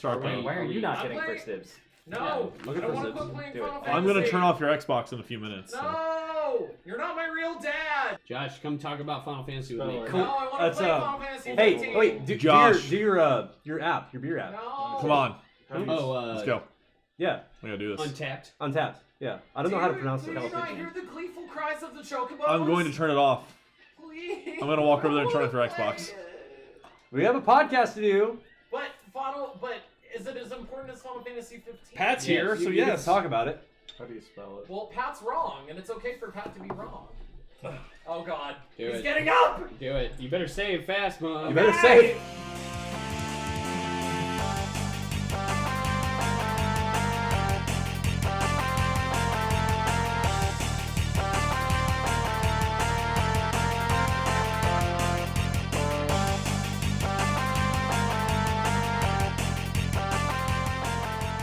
start though. Why are you not getting first dibs? No, I don't want to quit playing Final Fantasy. I'm gonna turn off your Xbox in a few minutes. So. No, you're not my real dad. Josh, come talk about Final Fantasy with me. No, I want to play Final Fantasy 15. Hey, wait, do your app, your beer app. No. Come on. Let's go. Yeah. We gotta do this. Untapped. Yeah. I don't know how to pronounce it. Do you not hear the gleeful cries of the chocobos? I'm going to turn it off. Please. I'm gonna walk over there and turn off your Xbox. We have a podcast to do. But is it as important as Final Fantasy 15? Pat's here, so you yes. can talk about it. How do you spell it? Well, Pat's wrong, and it's okay for Pat to be wrong. Oh God, He's getting up! Do it. You better save fast, Mom. You better save.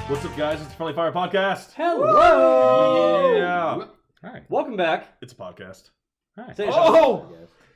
What's up, guys? It's the Friendly Fire Podcast. Hello. Yeah. Hi. Welcome back. It's a podcast. Hi.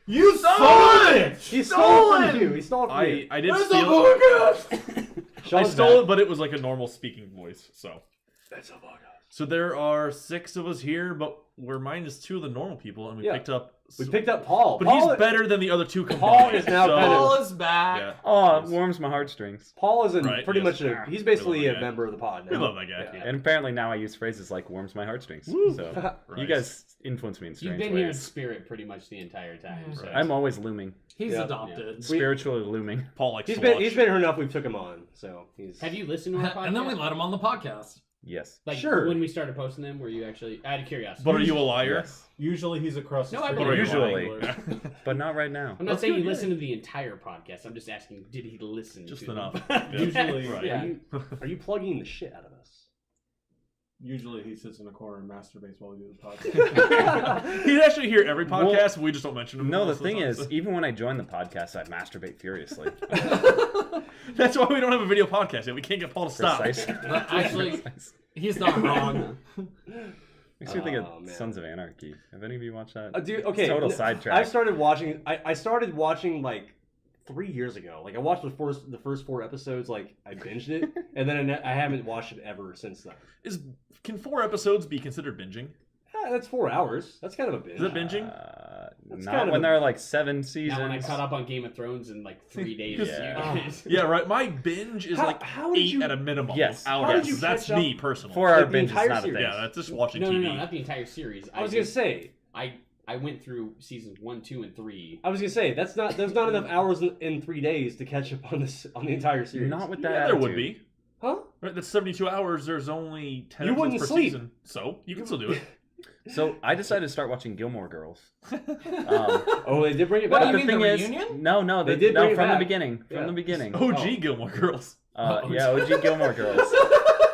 You stole it! He stole it from you. He stole it from you. I did steal it. I stole it, but it was like a normal speaking voice. So. That's a podcast. So there are 6 of us here, but we're minus 2 of the normal people, and we picked up. We picked up Paul. But Paul he's better than the other 2 combined. Paul is now Paul is back. Yeah. Oh, it warms my heartstrings. Paul is Right, much he's basically a member of the pod now. We love that guy. Yeah. And apparently now I use phrases like warms my heartstrings. Woo. So Right. you guys influence me in You've strange been ways. here in spirit pretty much the entire time. So. Right. I'm always looming. He's Yeah. adopted. Spiritually looming. Paul likes He's to been watch. here enough. We took him on, so he's. Have you listened to our podcast? And then we let him on the podcast. Yes. Like, Sure. when we started posting them, were you actually, out of curiosity? But are you a liar? Yes. Usually he's across the No, I street. believe Usually. Yeah. But not right now. I'm not saying you listened to the entire podcast. I'm just asking, did he listen Just to enough. them? Yeah. Usually, Right. Yeah. Are you plugging the shit out of us? Usually he sits in a corner and masturbates while we do the podcast. He'd actually hear every podcast, but we just don't mention him. No, the most of thing time, is, so- even when I join the podcast, I masturbate furiously. That's why we don't have a video podcast yet. We can't get Paul to stop. Precisely. Actually, he's not wrong. Makes me think Oh, of man. Sons of Anarchy. Have any of you watched that? Dude, okay. Total sidetrack. I started watching. I started watching like 3 years ago. Like I watched the first 4 episodes. Like I binged it, and then I haven't watched it ever since then. Can 4 episodes be considered binging? That's 4 hours. That's kind of a binge. Is it binging? That's Not kind of when a- there are like 7 seasons. Now, when I caught up on Game of Thrones in like 3 days. Yeah. Yeah, right. My binge is like how did 8 you- at a minimum. Yes. Hours. How did you That's catch me up? personally. 4 hour Like the binge is entire not a series. thing. Yeah, that's just watching No, TV. no, not the entire series. I was gonna say. I went through seasons 1, 2, and 3. I was gonna say there's not enough hours in 3 days to catch up on the entire series. Not with that Yeah, there would attitude. be. Huh? Right, that's 72 hours. There's only 10 You episodes wouldn't per sleep. season. So, you can still do it. So I decided to start watching Gilmore Girls. Oh, they did bring it What back. do you mean, the thing the is, reunion? no, They did bring it from the back. beginning. Yeah. From the beginning. OG Gilmore Girls. Yeah, OG Gilmore Girls.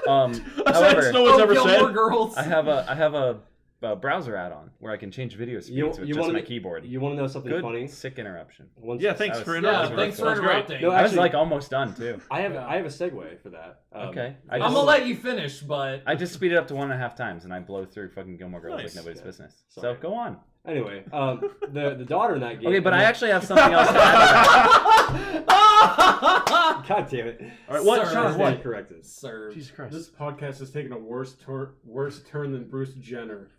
That's However, no one's ever Gilmore said. Girls. I have a browser add-on where I can change video speeds with just wanna- my keyboard. You want to know something Good, funny? sick interruption. Once- Yeah, thanks That for was- interrupting. Yeah, thanks for That's great. interrupting. No, I was actually- like almost done too. I have a segue for that. Okay. I'm gonna let you finish, but I just speed it up to 1.5 times and I blow through fucking Gilmore Girls Nice. like nobody's Yeah. business. Sorry. So go on. Anyway, the daughter in that game. Okay, but I actually have something else to add. God damn it! All right, what? Sir. Sean, What? what? Corrected. serve. Jesus Christ. This podcast has taken a worse turn than Bruce Jenner.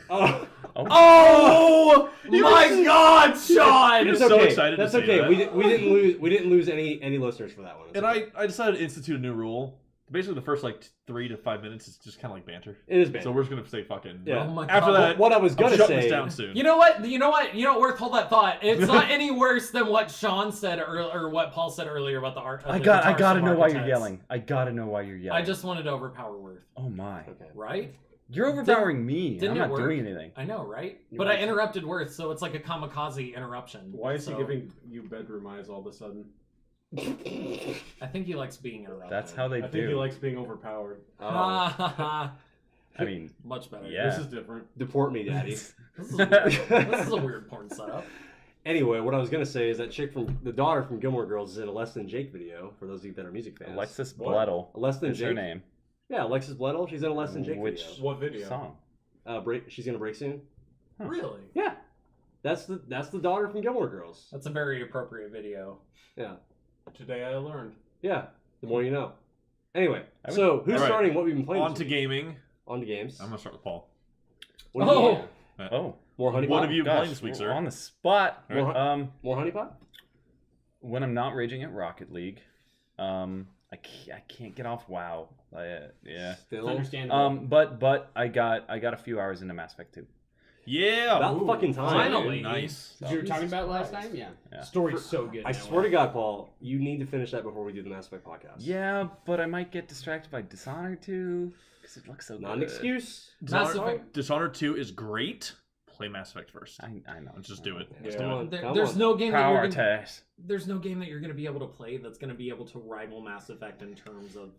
Oh, Oh my God, Sean! it's so okay. excited to That's say okay. that. We didn't lose any listeners for that one. It's And okay. I decided to institute a new rule. Basically, the first like 3 to 5 minutes is just kind of like banter. It is bad. So we're just gonna say fucking. Yeah. Oh my After God. that, what I was I'm gonna shutting this say. down soon. You know what? Worth, hold that thought. It's not any worse than what Sean said or what Paul said earlier about the art. I gotta know why you're yelling. I gotta know why you're yelling. I just wanted to overpower Worth, Oh my. Okay. right? You're overpowering me. didn't I'm it not work? doing anything. I know, right? You're But right. I interrupted Worth, so it's like a kamikaze interruption. Why is he So giving you bedroom eyes all of a sudden? I think he likes being interrupted. That's how they I do. think he likes being overpowered. Oh, I mean, Much better. Yeah. This is different. deport me, daddy. This is a weird, this is a weird porn setup. Anyway, what I was gonna say is that the daughter from Gilmore Girls is in a Less Than Jake video. For those of you that are music fans, Alexis What? Bledel. Less Than That's her Jake. name. Yeah, Alexis Bledel. She's in a Less Than Jake Which video. What video? song? She's gonna break soon. Huh. Really? Yeah, that's the daughter from Gilmore Girls. That's a very appropriate video. Yeah, Today I learned. yeah. The more you know. Anyway, I would- so who's Alright. starting? What we've been playing? On this to week? gaming. On to games. I'm gonna start with Paul. What do you Oh. got? Oh, More honey What pot? have you been gosh, playing this week, we're sir? on the spot. More, more honey pot? When I'm not raging at Rocket League, I can't get off WoW. Yeah. It's Still. understandable. But I got a few hours into Mass Effect 2. Yeah. About Ooh, fucking time. finally. Nice. you were talking about last time? Yeah. Yeah. Story's so good. I swear to God, Paul, you need to finish that before we do the Mass Effect podcast. Yeah, but I might get distracted by Dishonored 2 because it looks so Not an good. excuse. Mass Effect. Dishonored 2 is great. Play Mass Effect first. I know. Let's just do it. Yeah, Let's come do on. it. Come There's on. no game that you're Power gonna, test. there's no game that you're going to be able to play that's going to be able to rival Mass Effect in terms of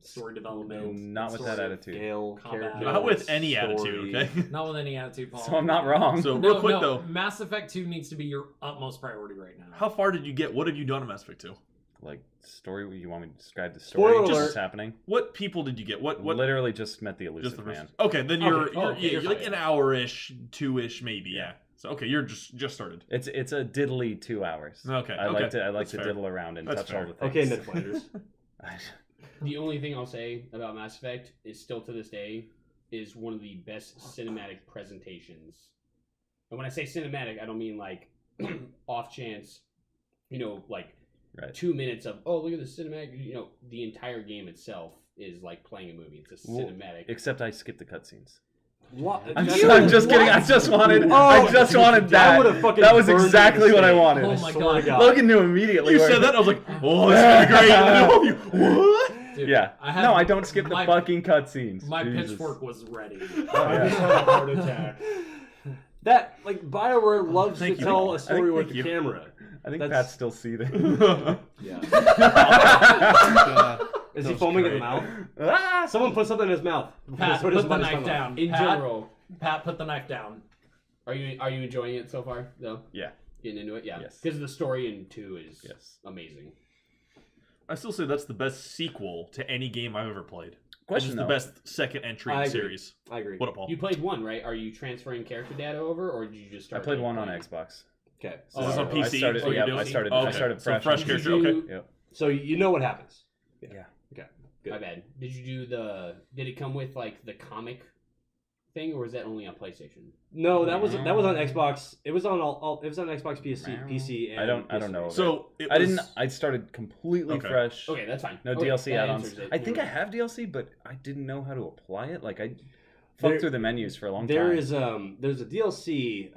story development. No, not with story. that attitude. Scale, Combat. character, Not with any story. attitude, okay? Not with any attitude, Paul. So I'm not wrong. So No, real quick no, though, Mass Effect 2 needs to be your utmost priority right now. how far did you get? What have you done in Mass Effect 2? Like story, you want me to describe the story? Spoiler Just alert. what's happening? What people did you get? What Literally just met the just elusive the man. first? Okay, then you're Okay. you're, Okay, yeah, you're you're like fine. an hour-ish, 2-ish maybe. Yeah. So okay, you're just started. It's a diddly 2 hours. Okay, I okay. like to That's fair. diddle around and That's touch all fair. the things. Okay, Ned Flanders. The only thing I'll say about Mass Effect is still to this day is one of the best cinematic presentations. And when I say cinematic, I don't mean like off chance, like Right. 2 minutes of, oh, look at the cinematic. The entire game itself is like playing a movie. It's a Well, cinematic. Except I skipped the cutscenes. What? I'm That's- just kidding. I just wanted. Oh, I just wanted that. would've fucking That was burned me exactly to what I stake. wanted. Oh I my swear to God. Logan knew immediately. You where- said that, I was like, oh, this is gonna be great. And then all of you, what? Dude, Yeah. had No, I don't skip the my- fucking cutscenes. My Jesus. pitchfork was ready. I just had a heart attack. That, like, BioWare loves to Thank you. tell a story with thank the you. camera. I think That's- Pat's still seething. Yeah. God. Is That he was foaming at great. the mouth? Ah! Someone put something in his mouth. Pat, So it doesn't put the bite his knife tongue. down. In Pat, general, Pat, put the knife down. are you enjoying it so far though? Yeah. Getting into it, yeah. Yes. Because the story in 2 is Yes. amazing. I still say that's the best sequel to any game I've ever played. Question It's the though. best second entry in I the agree. series. I agree. What up, Paul? You played 1, right? Are you transferring character data over, or did you just I start? played 1 on playing? Xbox. Okay. So is this on I PC? started. What are you Yeah, doing? I started. Oh, I okay. started So fresh. fresh on character, PC. okay. Yep. So you know what happens. Yeah. Okay. My bad. Did you do Did it come with like the comic thing, or was that only on PlayStation? No, that was on Xbox. It was on it was on Xbox, PC, and I don't know. So it I was- didn't. I started completely Okay. fresh. Okay, that's fine. No Okay, DLC that add-ons. answers it. I think I You're- have DLC, but I didn't know how to apply it. Like I There- fucked through the menus for a long There time. is there's a DLC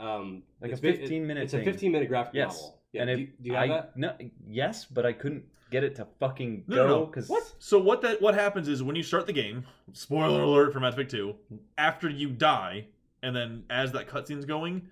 Like it's a 15-minute It's thing. a 15-minute graphic Yes. novel. Yeah, and do you have that? No, yes, but I couldn't get it to fucking No, go no. because So what happens is when you start the game, spoiler alert for Mass Effect 2, after you die, and then as that cutscene's going,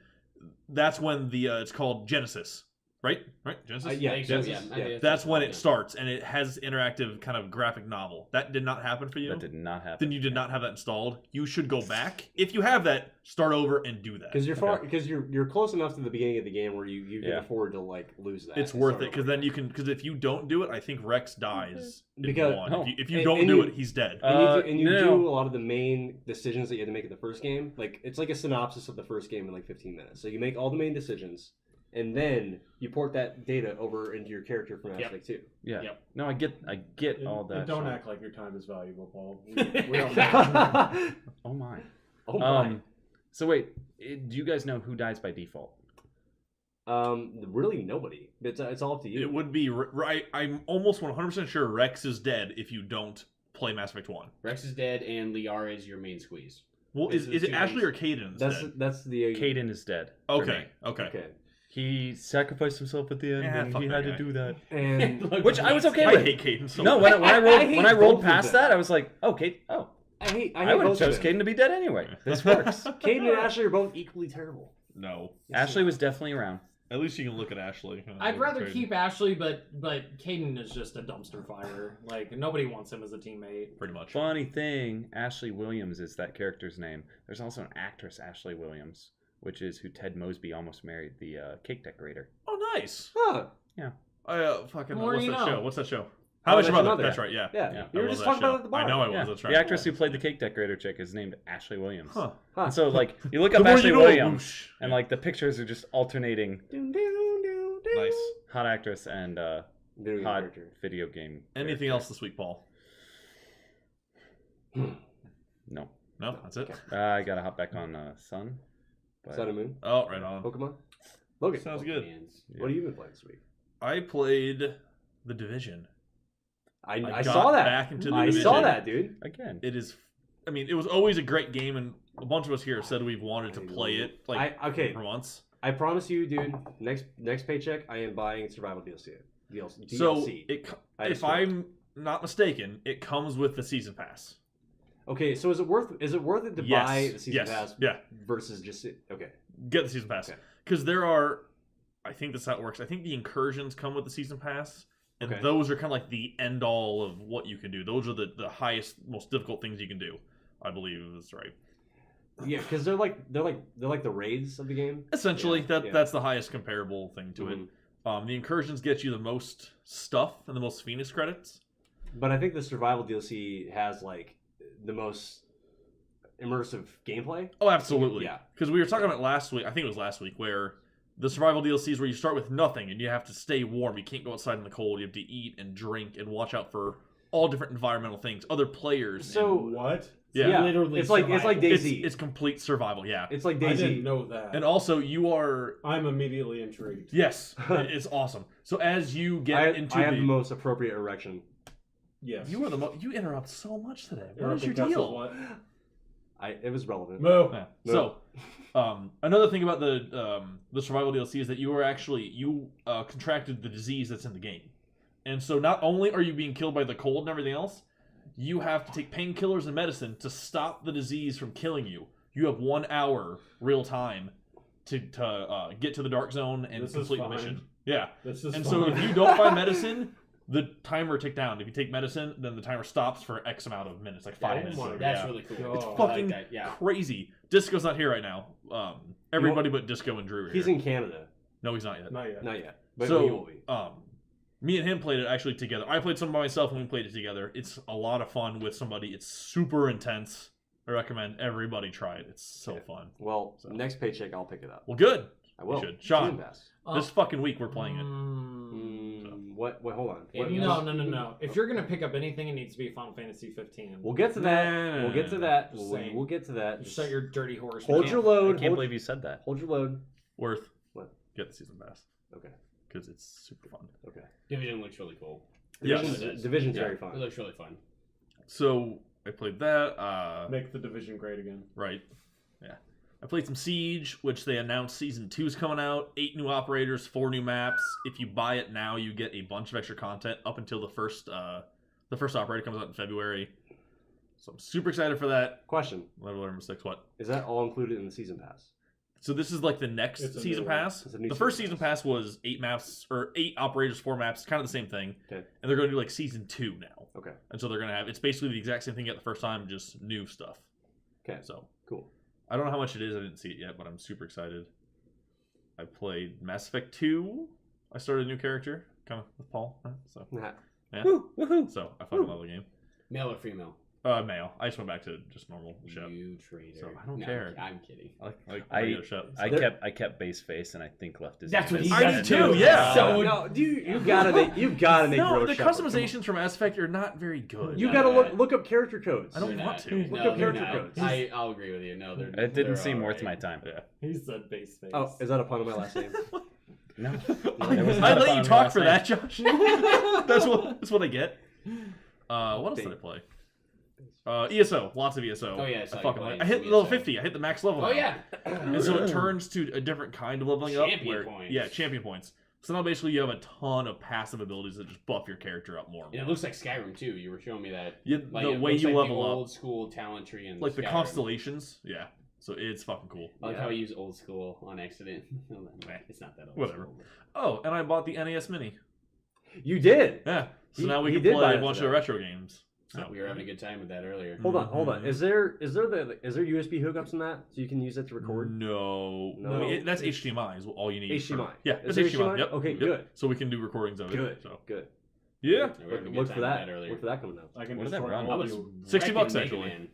that's when the it's called Genesis, right? Genesis. Yeah, I think so, Genesis, yeah. yeah. That's when it Yeah. starts, and it has interactive kind of graphic novel. That did not happen for you. that did not happen. Then you did not have that installed. You should go back if you have that. Start over and do that. Because you're close enough to the beginning of the game where you can Yeah. afford to like lose that. It's and worth start it because over. then you can. Because if you don't do it, I think Rex dies in Because- one. Oh. If you And- don't and do you- it, he's dead. And you no. do a lot of the main decisions that you had to make in the first game. Like it's like a synopsis of the first game in like 15 minutes. So you make all the main decisions, and then you port that data over into your character from Mass Yep. Effect 2. Yeah. Yep. No, I get all And that. don't shit. act like your time is valuable, Paul. We don't know. Oh my. Oh my. So wait, do you guys know who dies by default? Really nobody. It's all up to you. It would be right. I'm almost 100% sure Rex is dead if you don't play Mass Effect 1. Rex is dead, and Liara is your main squeeze. Well, This is is it two Ashley names. or Caden? That's the Caden is dead. for Okay. me. Okay. Okay. He sacrificed himself at the end, Yeah, and fuck he that had guy. to do that. And Which I was okay I with. hate Caden so No, much. when I I rolled hate when I both rolled of past them. that, I was like, oh, Kate. Oh, I I would have both of chose them. Caden to be dead anyway. This works. Caden and Ashley are both equally terrible. No. Ashley was definitely around. At least you can look at Ashley. I'd rather Crazy. keep Ashley, but Caden is just a dumpster fire. Like nobody wants him as a teammate. Pretty much. Funny thing, Ashley Williams is that character's name. There's also an actress, Ashley Williams, which is who Ted Mosby almost married, the cake decorator. Oh, nice. Huh. I fucking. More What's you that know. show? What's that show? How How I Much Met Your Your Mother? Mother. That's right. Yeah. Yeah. Yeah, You I were love just that talking show. about it at the bar. I know I was. Yeah. That's right. The actress who played the cake decorator chick is named Ashley Williams. Huh. Huh. And so, like, you look The up more Ashley you know, Williams, whoosh. and like the pictures are just alternating Nice. hot actress and Video game hot character. video game. Anything character. else this week, Paul? No. No, that's it. Okay. I gotta hop back on Sun. But Sun and Moon. Oh, right on. Pokemon. Logan. Sounds good. Hands. What have you been playing this week? I played The Division. I got saw that. back into The I Division. saw that, dude. again, It is. I mean, it was always a great game, and a bunch of us here said we've wanted to play it okay. for months. I promise you, dude. Next paycheck, I am buying Survival DLC. So DLC. if I'm not mistaken, it comes with the season pass. Okay, so is it worth it to Yes. buy the season Yes. pass Yeah. versus just okay? Get the season pass Okay. because there are. I think that's how it works. I think the incursions come with the season pass, and Okay. those are kind of like the end all of what you can do. Those are the highest, most difficult things you can do. I believe that's right. Yeah, because they're like the raids of the game. Essentially, Yeah, yeah. that's the highest comparable thing to Mhm. it. The incursions get you the most stuff and the most Phoenix credits. But I think the survival DLC has like the most immersive gameplay. Oh, absolutely. Yeah. Because we were talking about last week. I think it was last week where the survival DLCs where you start with nothing and you have to stay warm. You can't go outside in the cold. You have to eat and drink and watch out for all different environmental things, other players. So What? Yeah. Literally it's like survival. DayZ. it's complete survival. Yeah. It's like I DayZ. didn't know that. And also, you are. I'm immediately intrigued. Yes, it's awesome. So as you get I into have the most appropriate erection. Yes. you are the you interrupt so much today. What You're is your because of deal? what? It was relevant. Moo. Yeah. No. So, another thing about the survival DLC is that you are actually contracted the disease that's in the game, and so not only are you being killed by the cold and everything else, you have to take painkillers and medicine to stop the disease from killing you. You have 1 hour real time to get to the dark zone and This is complete the fine. mission. Yeah, This is and fine. so if you don't find medicine, the timer tick down. If you take medicine, then the timer stops for X amount of minutes, like 5 Oh minutes. my or whatever. That's Yeah. really cool. It's God. I fucking like that, yeah. crazy. Disco's not here right now. Everybody but Disco and Drew are He's here. in Canada. No, he's not yet. Not yet. Not yet, but So, he will be. Me and him played it actually together. I played some by myself and we played it together. It's a lot of fun with somebody. It's super intense. I recommend everybody try it. It's so fun. Well, So. next paycheck I'll pick it up. Well, good. I will. should. Sean. Season pass. This fucking week we're playing it. What? Wait, hold on. Yeah, What- you No. If you're gonna pick up anything, it needs to be Final Fantasy 15. We'll get to that. Nah. We'll get to that. Just We'll, saying. we'll get to that. You shut your dirty horse. Hold mouth. your I load. can't believe you said that. Hold your load. Worth. What? Get the season pass Okay. because it's super fun. Okay. Division looks really cool. Yes. Division's Yeah, very It fun. looks really fun. So I played that. Make the division great again. Right. Yeah. I played some Siege, which they announced Season 2's coming out. 8 new operators, 4 new maps. If you buy it now, you get a bunch of extra content up until the first operator comes out in February. So I'm super excited for that. Question: Level number 6, what? Is that all included in the season pass? So this is like the next It's a season new one. pass. It's a new The first season season pass was 8 maps, or 8 operators, 4 maps, kind of the same thing. Okay. And they're going to do like Season 2 now. Okay. And so they're going to have, it's basically the exact same thing you got the first time, just new stuff. Okay. So Cool. I don't know how much it is. I didn't see it yet, but I'm super excited. I played Mass Effect 2. I started a new character, kind of with Paul. So Nah. yeah. Woo, woohoo. So I fucking love the game. Male or female? Male. I just went back to just normal shit. You traitor. So, I don't No, care. I'm kidding. Regular shit. I kept base face and I think left his. That's what he I does do too, yeah. So No, you gotta make you gotta make No, Rose the Shepherd. Come on. customizations for Mass Effect are not very good. You No, gotta no, look up character codes. I don't They're want not. to. Look No, up they're character not. codes. I'll agree with you. No, they're. It didn't they're seem worth alright. my time. Yeah. He said base face. Oh, is that a pun on my last name? No. I It was not let a you fun talk last for name. that, Josh. that's what I get. What else did I play? ESO, lots of ESO. Oh, yeah, I saw I you fucking playing I hit some level ESO. 50. I hit the max level. Oh now. yeah. And so it turns to a different kind of leveling up. Champion Where, points. Yeah, champion points. So now basically you have a ton of passive abilities that just buff your character up more. And And it more. looks like Skyrim too. You were showing me that. Yeah, Like, the it way looks you like level the up, old school talent tree and like the Skyrim. constellations. Yeah, so it's fucking cool. I like Yeah. how I use old school on accident. It's not that old. Whatever. School. Oh, and I bought the NES Mini. You did. Yeah, so He- now we he can did buy play it a bunch for of that. retro games. So We were having a good time with that earlier. Hold on. Mhm. Is there USB hookups in that so you can use it to record? No, No. I mean, that's HDMI is all you need. HDMI. Yeah, Is it's there HDMI. HDMI? Yep. Okay, yep. good. So we can do recordings of it. Good. So Good. yeah, We were having a good Look time for with that. earlier. Look for that coming out. I can What did that destroy run? all I was you. $60 wrecking Mega actually. Man.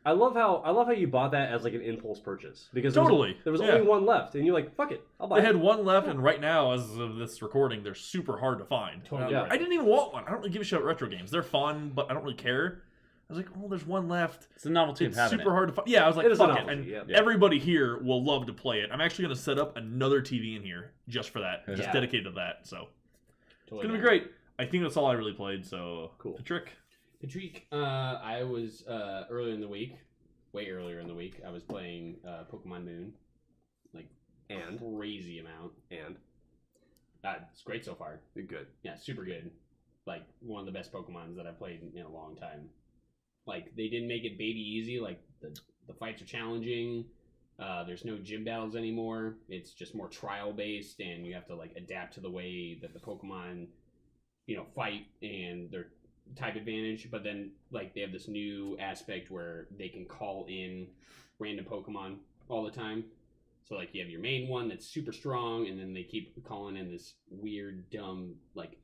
I love how you bought that as like an impulse purchase because Totally, there was yeah. only one left and you're like, fuck it, I'll buy they it. had one left, and right now, as of this recording, they're super hard to find. Totally Yeah. right. I didn't even want one. I don't really give a shit about retro games. They're fun, but I don't really care. I was like, oh, there's one left. It's the novelty It's of having super it. hard to find. Yeah, I was like, It is a fuck it. novelty, And yeah. everybody here will love to play it. I'm actually going to set up another TV in here just for that, just Yeah. dedicated to that. So it's Totally going to be down. great. I think that's all I really played. So Cool. Patrick. Patrick, I was earlier in the week, way earlier in the week, I was playing Pokemon Moon, like And crazy amount. and It's great so far. good. Yeah, super good. Like one of the best Pokemons that I've played in a long time. Like they didn't make it baby easy. Like the fights are challenging. There's no gym battles anymore. It's just more trial based, and you have to like adapt to the way that the Pokemon, fight and their type advantage. But then like they have this new aspect where they can call in random Pokemon all the time. So like you have your main one that's super strong, and then they keep calling in this weird, dumb, like,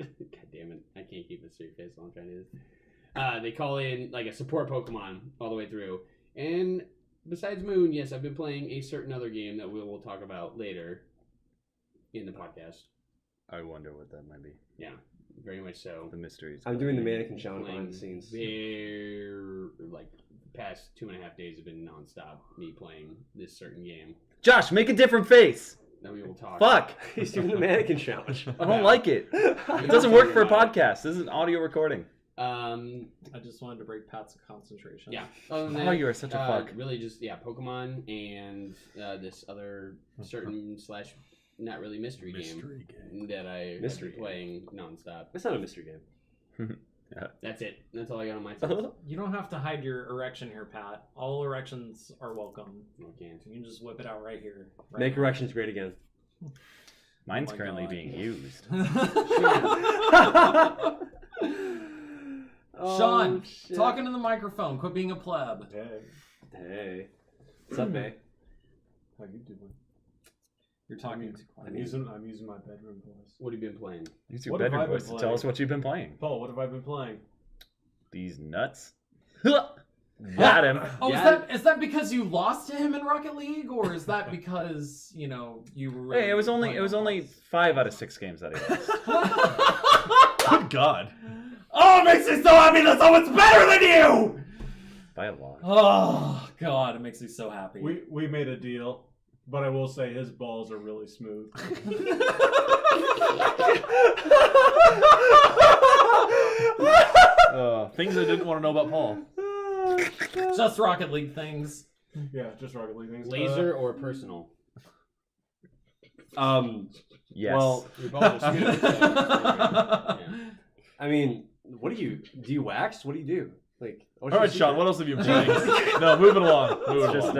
God damn it, I can't keep a straight face while I'm trying to do this. They call in like a support Pokemon all the way through. And besides Moon, yes, I've been playing a certain other game that we will talk about later in the podcast. I wonder what that might be. Yeah, very much so. The mysteries. I'm doing the mannequin challenge Playing behind the scenes. like the past 2.5 days have been nonstop me playing this certain game Josh, make a different face. that we will talk. Fuck. He's doing the mannequin challenge. I don't like it. It doesn't work for a podcast. This is an audio recording. I just wanted to break Pat's concentration. Yeah. Other than Oh, that, you are such a fuck. Really, just Pokemon and this other certain slash not really mystery game that I Mystery been playing nonstop. It's not a mystery game. That's it. That's all I got on my side. You don't have to hide your erection here, Pat. All erections are welcome. Okay. You can just whip it out right here. Right Make now. erections great again. Mine's my currently God. being used. Sean, Oh, shit. talking to the microphone. Quit being a pleb. Hey. What's up, May? How you doing? You're talking too quiet. I'm using my bedroom voice. What have you been playing? Use your What have bedroom I been voice to tell playing? us what you've been playing. Paul, what have I been playing? These nuts. Got him. Oh, Yeah. is that because you lost to him in Rocket League, or is that because you were? Really Hey, it was only playing 5 out of 6 games that I lost. Good God. Oh, it makes me so happy that someone's better than you. By a lot. Oh God, it makes me so happy. We made a deal, but I will say his balls are really smooth. Things I didn't want to know about Paul. Just Rocket League things. Yeah, just Rocket League things. Laser or personal? Yes. Well, Your balls are smooth. Yeah. I mean, do you wax? What do you do? Like, All right, Sean, what else have you been playing? No, moving along. it's just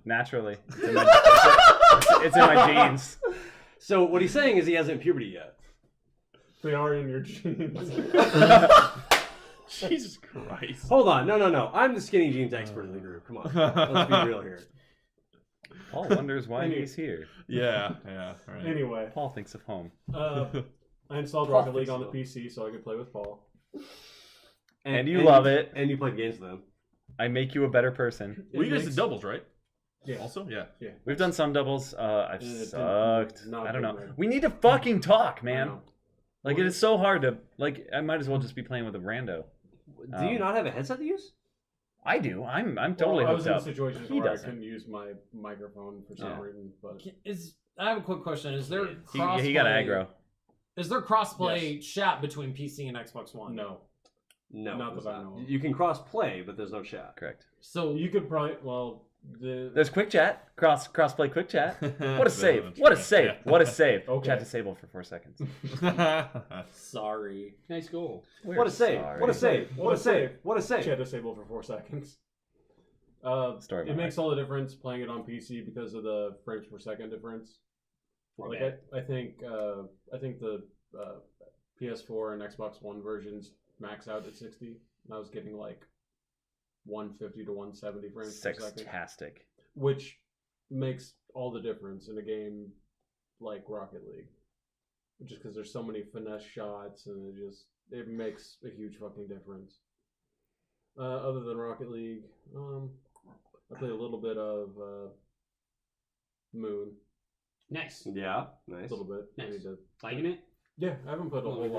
naturally. It's in my genes. So what he's saying is he hasn't puberty yet. They are in your genes. Jesus Christ. Hold on, no. I'm the skinny jeans expert of the group. Come on, let's be real here. Paul wonders why he's here. Yeah. Right. Anyway, Paul thinks of home. I installed Paul Rocket League on the thinks PC so I could play with Paul. And you love it. And you played games with them. I make you a better person. Well, you guys makes- did doubles, right? Yeah. Also, yeah. We've done some doubles. I've It didn't- sucked. not I don't know. good, man. We need to fucking talk, I man. know. Like it is so hard to like. I might as well just be playing with a rando. Do you not have a headset to use? I do. I'm totally Well, I was hooked in up. situations He where I doesn't. couldn't use my microphone for some Yeah. reason, but I have a quick question. Is there crossplay? He got aggro. Is there crossplay chat between PC and Xbox One? no. No, Not there's that I know of. You can cross play, but there's no chat. Correct. So You could probably There's quick chat. Crossplay quick chat. What a save. What a save. What a save. Okay. Chat disabled for 4 seconds. sorry. Nice goal. What a save! sorry. What a save! What a save! What a save! chat disabled for 4 seconds. Story of It my makes all the difference playing it on PC because of the frames per second difference. Like I think the PS4 and Xbox One versions max out at 60. And I was getting like 150 to 170 frames per second, Sextastic. which makes all the difference in a game like Rocket League. Just because there's so many finesse shots and it makes a huge fucking difference. Other than Rocket League, I played a little bit of Moon. Nice. Yeah, nice. A little bit. I Nice. need to- Liking it? Yeah, I haven't put a Oh, whole okay.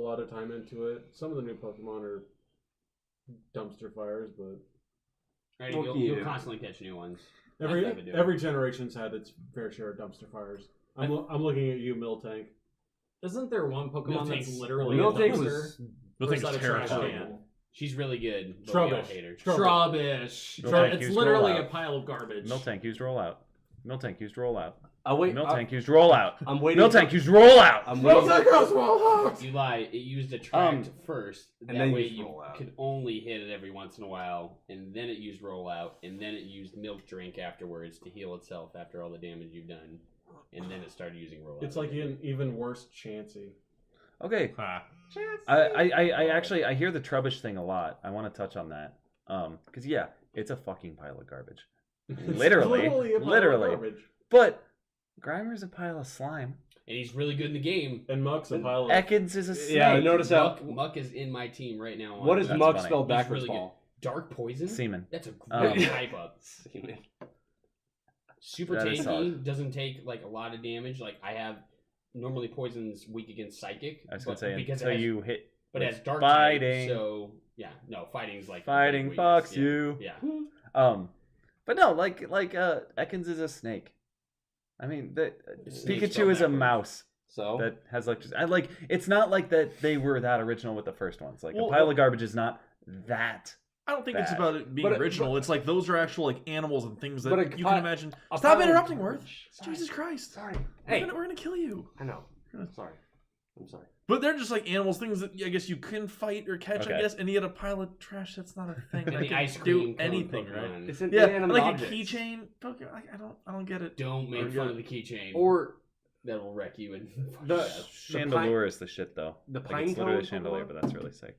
lot of time into it. Some of the new Pokemon are dumpster fires, but Right, Well, you'll yeah. constantly catch new ones. every That's what they do. every generation's had its fair share of dumpster fires. I'm looking at you, Miltank. Isn't there one Pokemon that's Miltank's- literally a Miltank dumpster? was The Or is thing's that a trash terrifying. can? She's really good. But we all Trubbish. hate her. Trubbish. Miltank It's used literally rollout. a pile of garbage. Miltank used rollout. Miltank used rollout. Miltank used rollout. I'm waiting. Miltank used rollout. I'm waiting. You lie. It used attract first. and That then way used you rollout. could only hit it every once in a while, and then it used rollout, and then it used milk drink afterwards to heal itself after all the damage you've done, and then it started using rollout. It's like an even worse Chansey. Okay. Ah. I actually I hear the Trubbish thing a lot. I want to touch on that. Because yeah, it's a fucking pile of garbage. Literally, a pile of literally. garbage. But Grimer's a pile of slime. and he's really good in the game. And Muck's a pile of. Ekans is a snake. Yeah, I noticed that. Muck is in my team right now. What is That's Mug funny. spelled He's backwards, really Paul? Dark poison. Semen. That's a great Um, type up. Semen. Super That is tanky, solid. doesn't take like a lot of damage. Like I have normally poison's weak against psychic. I was gonna but say because until it has, you hit but it with has dark fighting. type, so yeah, no, fighting's like Fighting big fucks weakness. you. Yeah. But no, Ekans is a snake. I mean, Snake Pikachu spelled is a backwards. mouse So that has like. It's not like that they were that original with the first ones. Like Well, a pile of garbage is not that. I don't think it's Bad. about it being But original. It's like those are actual like animals and things that But a you pi- can imagine. a Stop pile of- interrupting, Worth. Sorry. Jesus Christ. Sorry. We're Hey, gonna kill you. I know. Sorry. I'm sorry. But they're just like animals, things that I guess you can fight or catch. I Okay. guess, and you get a pile of trash. That's not a thing. And that the can ice do cream cone anything, Pokemon. right? It's an Yeah, inanimate like object. a keychain. Pokemon. I don't get it. Don't make Or fun yeah. of the keychain. Or that will wreck you and The- Chandelure is the shit though. the Like pine it's literally a cone chandelier, Pokemon? but that's really sick.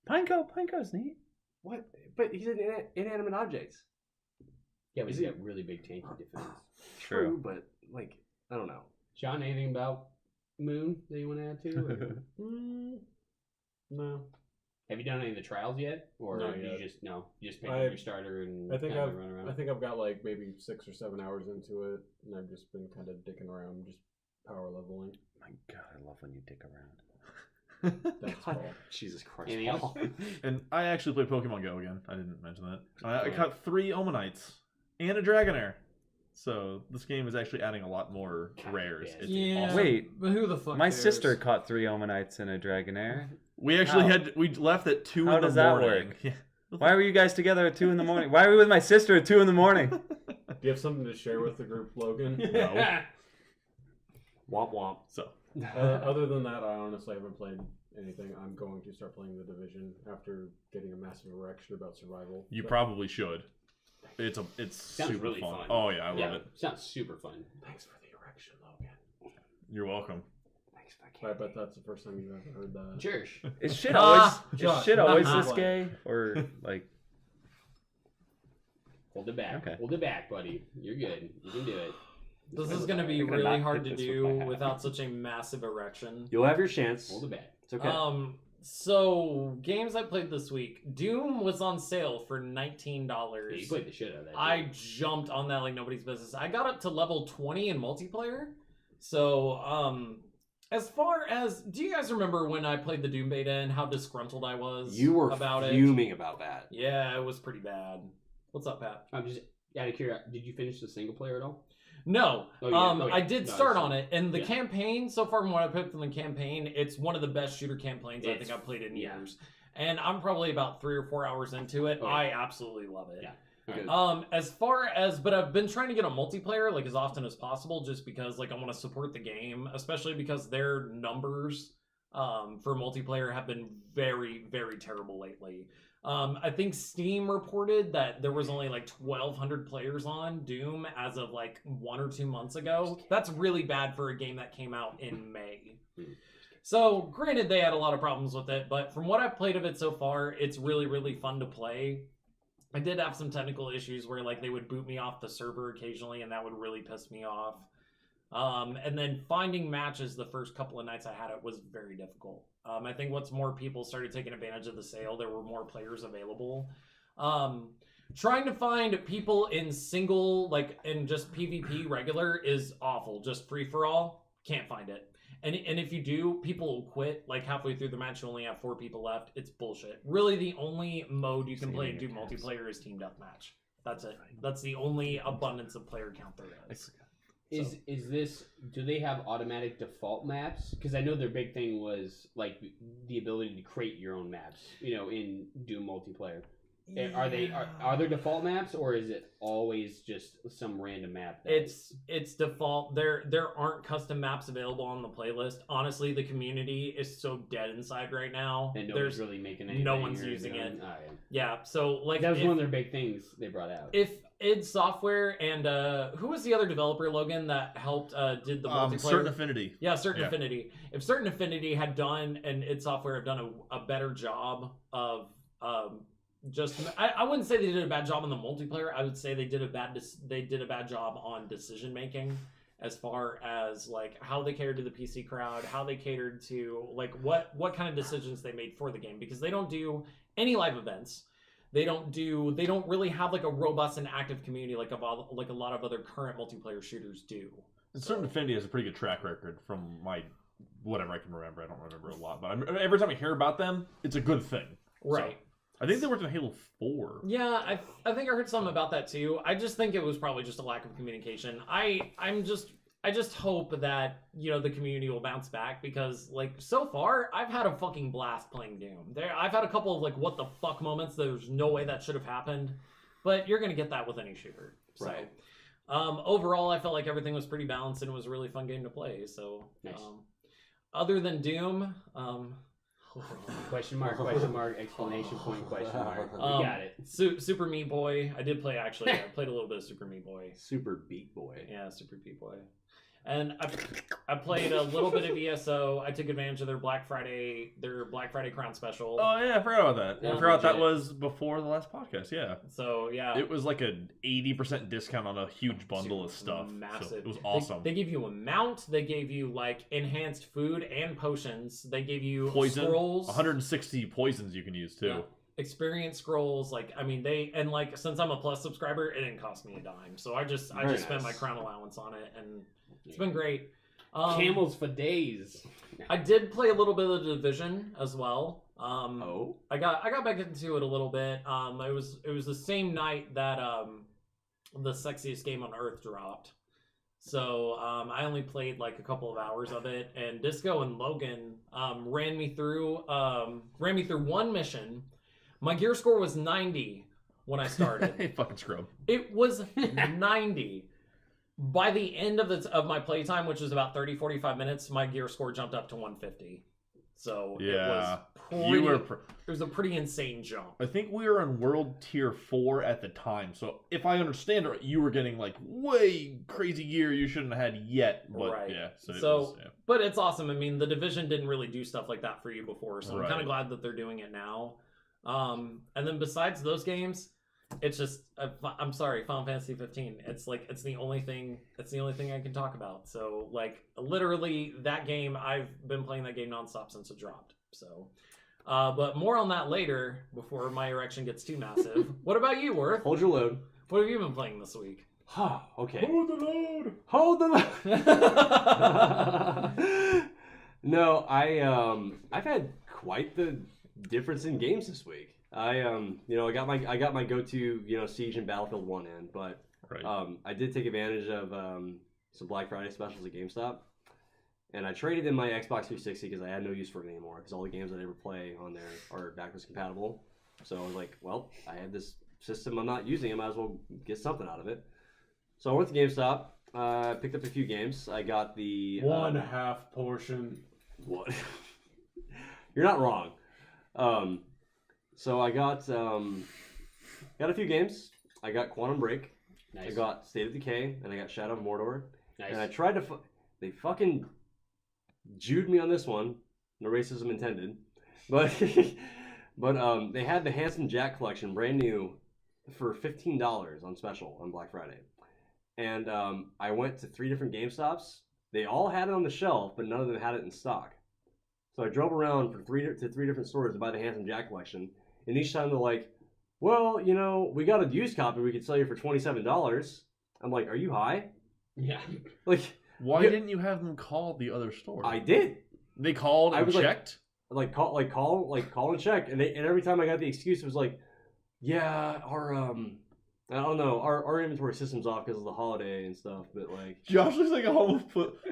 Pineco's neat. What? But he's an inanimate object. yeah, but Is he's it- got really big tanky defense. True. but like I don't know. John, anything about Moon that you want to add to? Or No. have you done any of the trials yet, or Not did yet. you just pick up I- your starter and I think kinda run around? I think I've got like maybe 6 or 7 hours into it, and I've just been kind of dicking around, just power leveling. My God, I love when you dick around. Thanks, God, Paul. Jesus Christ. Anything else? Paul. And I actually played Pokemon Go again. I didn't mention that. I Right. caught 3 Omanites and a Dragonair. So this game is actually adding a lot more rares. Yeah. It's Yeah. awesome. Wait, But who the fuck my cares? sister caught 3 Omanites and a Dragonair. We actually How? we left at 2 How in the does that morning. work? Yeah. Why were you guys together at 2 in the morning? Why are we with my sister at 2 in the morning? Do you have something to share with the group, Logan? No. Womp womp. So Other than that, I honestly haven't played anything. I'm going to start playing The Division after getting a massive erection about survival. you But- probably should. It's Sounds super really fun. fun. Oh yeah, I love Yeah, it. sounds super fun. Thanks for the erection, Logan. You're welcome. Thanks for the I bet that's the first time you've ever heard that. Cherish. Is shit always Josh, is shit always not this mine. gay or like? Hold it back. Okay. Hold it back, buddy. You're good. You can do it. This is going to be You're gonna really not hard to hit this with do my hat. without such a massive erection. You'll have your chance. Hold it back. It's okay. So games I played this week. Doom was on sale for $19. Yeah, you played the shit out of that. I dude. jumped on that like nobody's business. I got up to level 20 in multiplayer. So, as far as, do you guys remember when I played the Doom beta and how disgruntled I was You were about it? fuming about that. Yeah, it was pretty bad. What's up, Pat? I'm just out of curiosity. Did you finish the single player at all? No, Oh, yeah. Oh, yeah. I did No, start so- on it, and the yeah. campaign so far from what I put from the campaign, it's one of the best shooter campaigns I It's- think I've played in yeah. years. And I'm probably about 3 or 4 hours into it. Oh, yeah. I absolutely love it. Yeah. Good. As far as, but I've been trying to get a multiplayer like as often as possible, just because like I want to support the game, especially because their numbers for multiplayer have been very, very terrible lately. I think Steam reported that there was only like 1,200 players on Doom as of like 1 or 2 months ago. That's really bad for a game that came out in May. So, granted, they had a lot of problems with it, but from what I've played of it so far, it's really, really fun to play. I did have some technical issues where like they would boot me off the server occasionally, and that would really piss me off. And then finding matches the first couple of nights I had it was very difficult. I think once more people started taking advantage of the sale, there were more players available. Trying to find people in single, like in just PvP regular is awful. Just free for all, can't find it. And if you do, people will quit. Like halfway through the match, you only have 4 people left. It's bullshit. Really, the only mode you can play and do multiplayer is team deathmatch. That's it. That's the only abundance of player count there is. Is this? Do they have automatic default maps? Because I know their big thing was like the ability to create your own maps. You know, in Doom multiplayer. Are there default maps, or is it always just some random map? It's default. There aren't custom maps available on the playlist. Honestly, the community is so dead inside right now. And nobody's really making anything. No one's using it. Oh, yeah. Yeah, so like that was one of their big things they brought out. If id Software and who was the other developer, Logan, that helped did the multiplayer? Certain Affinity. Yeah, Certain Affinity. If Certain Affinity had done and id Software have done a better job of I wouldn't say they did a bad job on the multiplayer. I would say they did a bad job on decision making, as far as like how they catered to the PC crowd, how they catered to like what kind of decisions they made for the game, because they don't do any live events. They don't really have like a robust and active community like a lot of other current multiplayer shooters do. Certain Affinity has a pretty good track record from my whatever I can remember. I don't remember a lot, but every time I hear about them, it's a good thing. Right. So, I think they worked on Halo 4. Yeah, I think I heard something about that too. I just think it was probably just a lack of communication. I just hope that, you know, the community will bounce back, because like so far I've had a fucking blast playing Doom. I've had a couple of like what the fuck moments. There's no way that should have happened, but you're gonna get that with any shooter. So, Right. Overall, I felt like everything was pretty balanced and it was a really fun game to play. So, Nice. Other than Doom, Question mark, exclamation point, question mark. We got it. Super Meat Boy. I did play actually. I played a little bit of Super Meat Boy. Super Beat Boy. Yeah, Super Meat Boy. And I played a little bit of ESO. I took advantage of their Black Friday Crown special. Oh yeah, I forgot about that. Yeah, I forgot that legit. was before the last podcast. Yeah. So yeah, It was like an 80% discount on a huge bundle of stuff. massive. So it was awesome. They gave you a mount. They gave you like enhanced food and potions. They gave you Poison. scrolls. 160 poisons you can use too. Yeah. Experience scrolls. Like I mean, since I'm a Plus subscriber, it didn't cost me a dime. So I just spent my Crown allowance on it, and it's been great. Camels for days. I did play a little bit of the Division as well. Oh. I got back into it a little bit. It was the same night that the Sexiest Game on Earth dropped. So I only played like a couple of hours of it, and Disco and Logan ran me through one mission. My gear score was 90 when I started. Hey, fucking scrub. It was 90. By the end of my playtime, which was about 30-45 minutes, my gear score jumped up to 150. So Yeah. it was a pretty insane jump. I think we were on World Tier 4 at the time. So if I understand it, you were getting like way crazy gear you shouldn't have had yet. But Right. yeah. So, So- But it's awesome. I mean, the Division didn't really do stuff like that for you before, so I'm Right. kind of glad that they're doing it now. And then besides those games, it's just I'm sorry, Final Fantasy 15. It's the only thing I can talk about. So like literally that game, I've been playing that game nonstop since it dropped. So but more on that later before my erection gets too massive. What about you, Worth? Hold your load. What have you been playing this week? Okay. Hold the load. Hold the load. No, I've had quite the difference in games this week. I got my go-to, Siege and Battlefield 1 in, but Right. I did take advantage of some Black Friday specials at GameStop, and I traded in my Xbox 360 because I had no use for it anymore, because all the games that I ever play on there are backwards compatible. So I was like, well, I have this system I'm not using, I might as well get something out of it. So I went to GameStop, picked up a few games. I got the One half portion. What? You're not wrong. So I got a few games. I got Quantum Break. Nice. I got State of Decay, and I got Shadow of Mordor. Nice. And I tried to. They fucking Jewed me on this one. No racism intended. But they had the Handsome Jack collection, brand new, for $15 on special on Black Friday. And I went to 3 different GameStops. They all had it on the shelf, but none of them had it in stock. So I drove around to three different stores to buy the Handsome Jack collection. And each time they're like, well, we got a used copy we could sell you for $27. I'm like, are you high? Yeah. Like, Why Yeah. didn't you have them call the other store? I did. They called I and was like- checked? Call and check, and every time I got the excuse, it was like, yeah, our I don't know, our inventory system's off because of the holiday and stuff, but like, Josh looks like a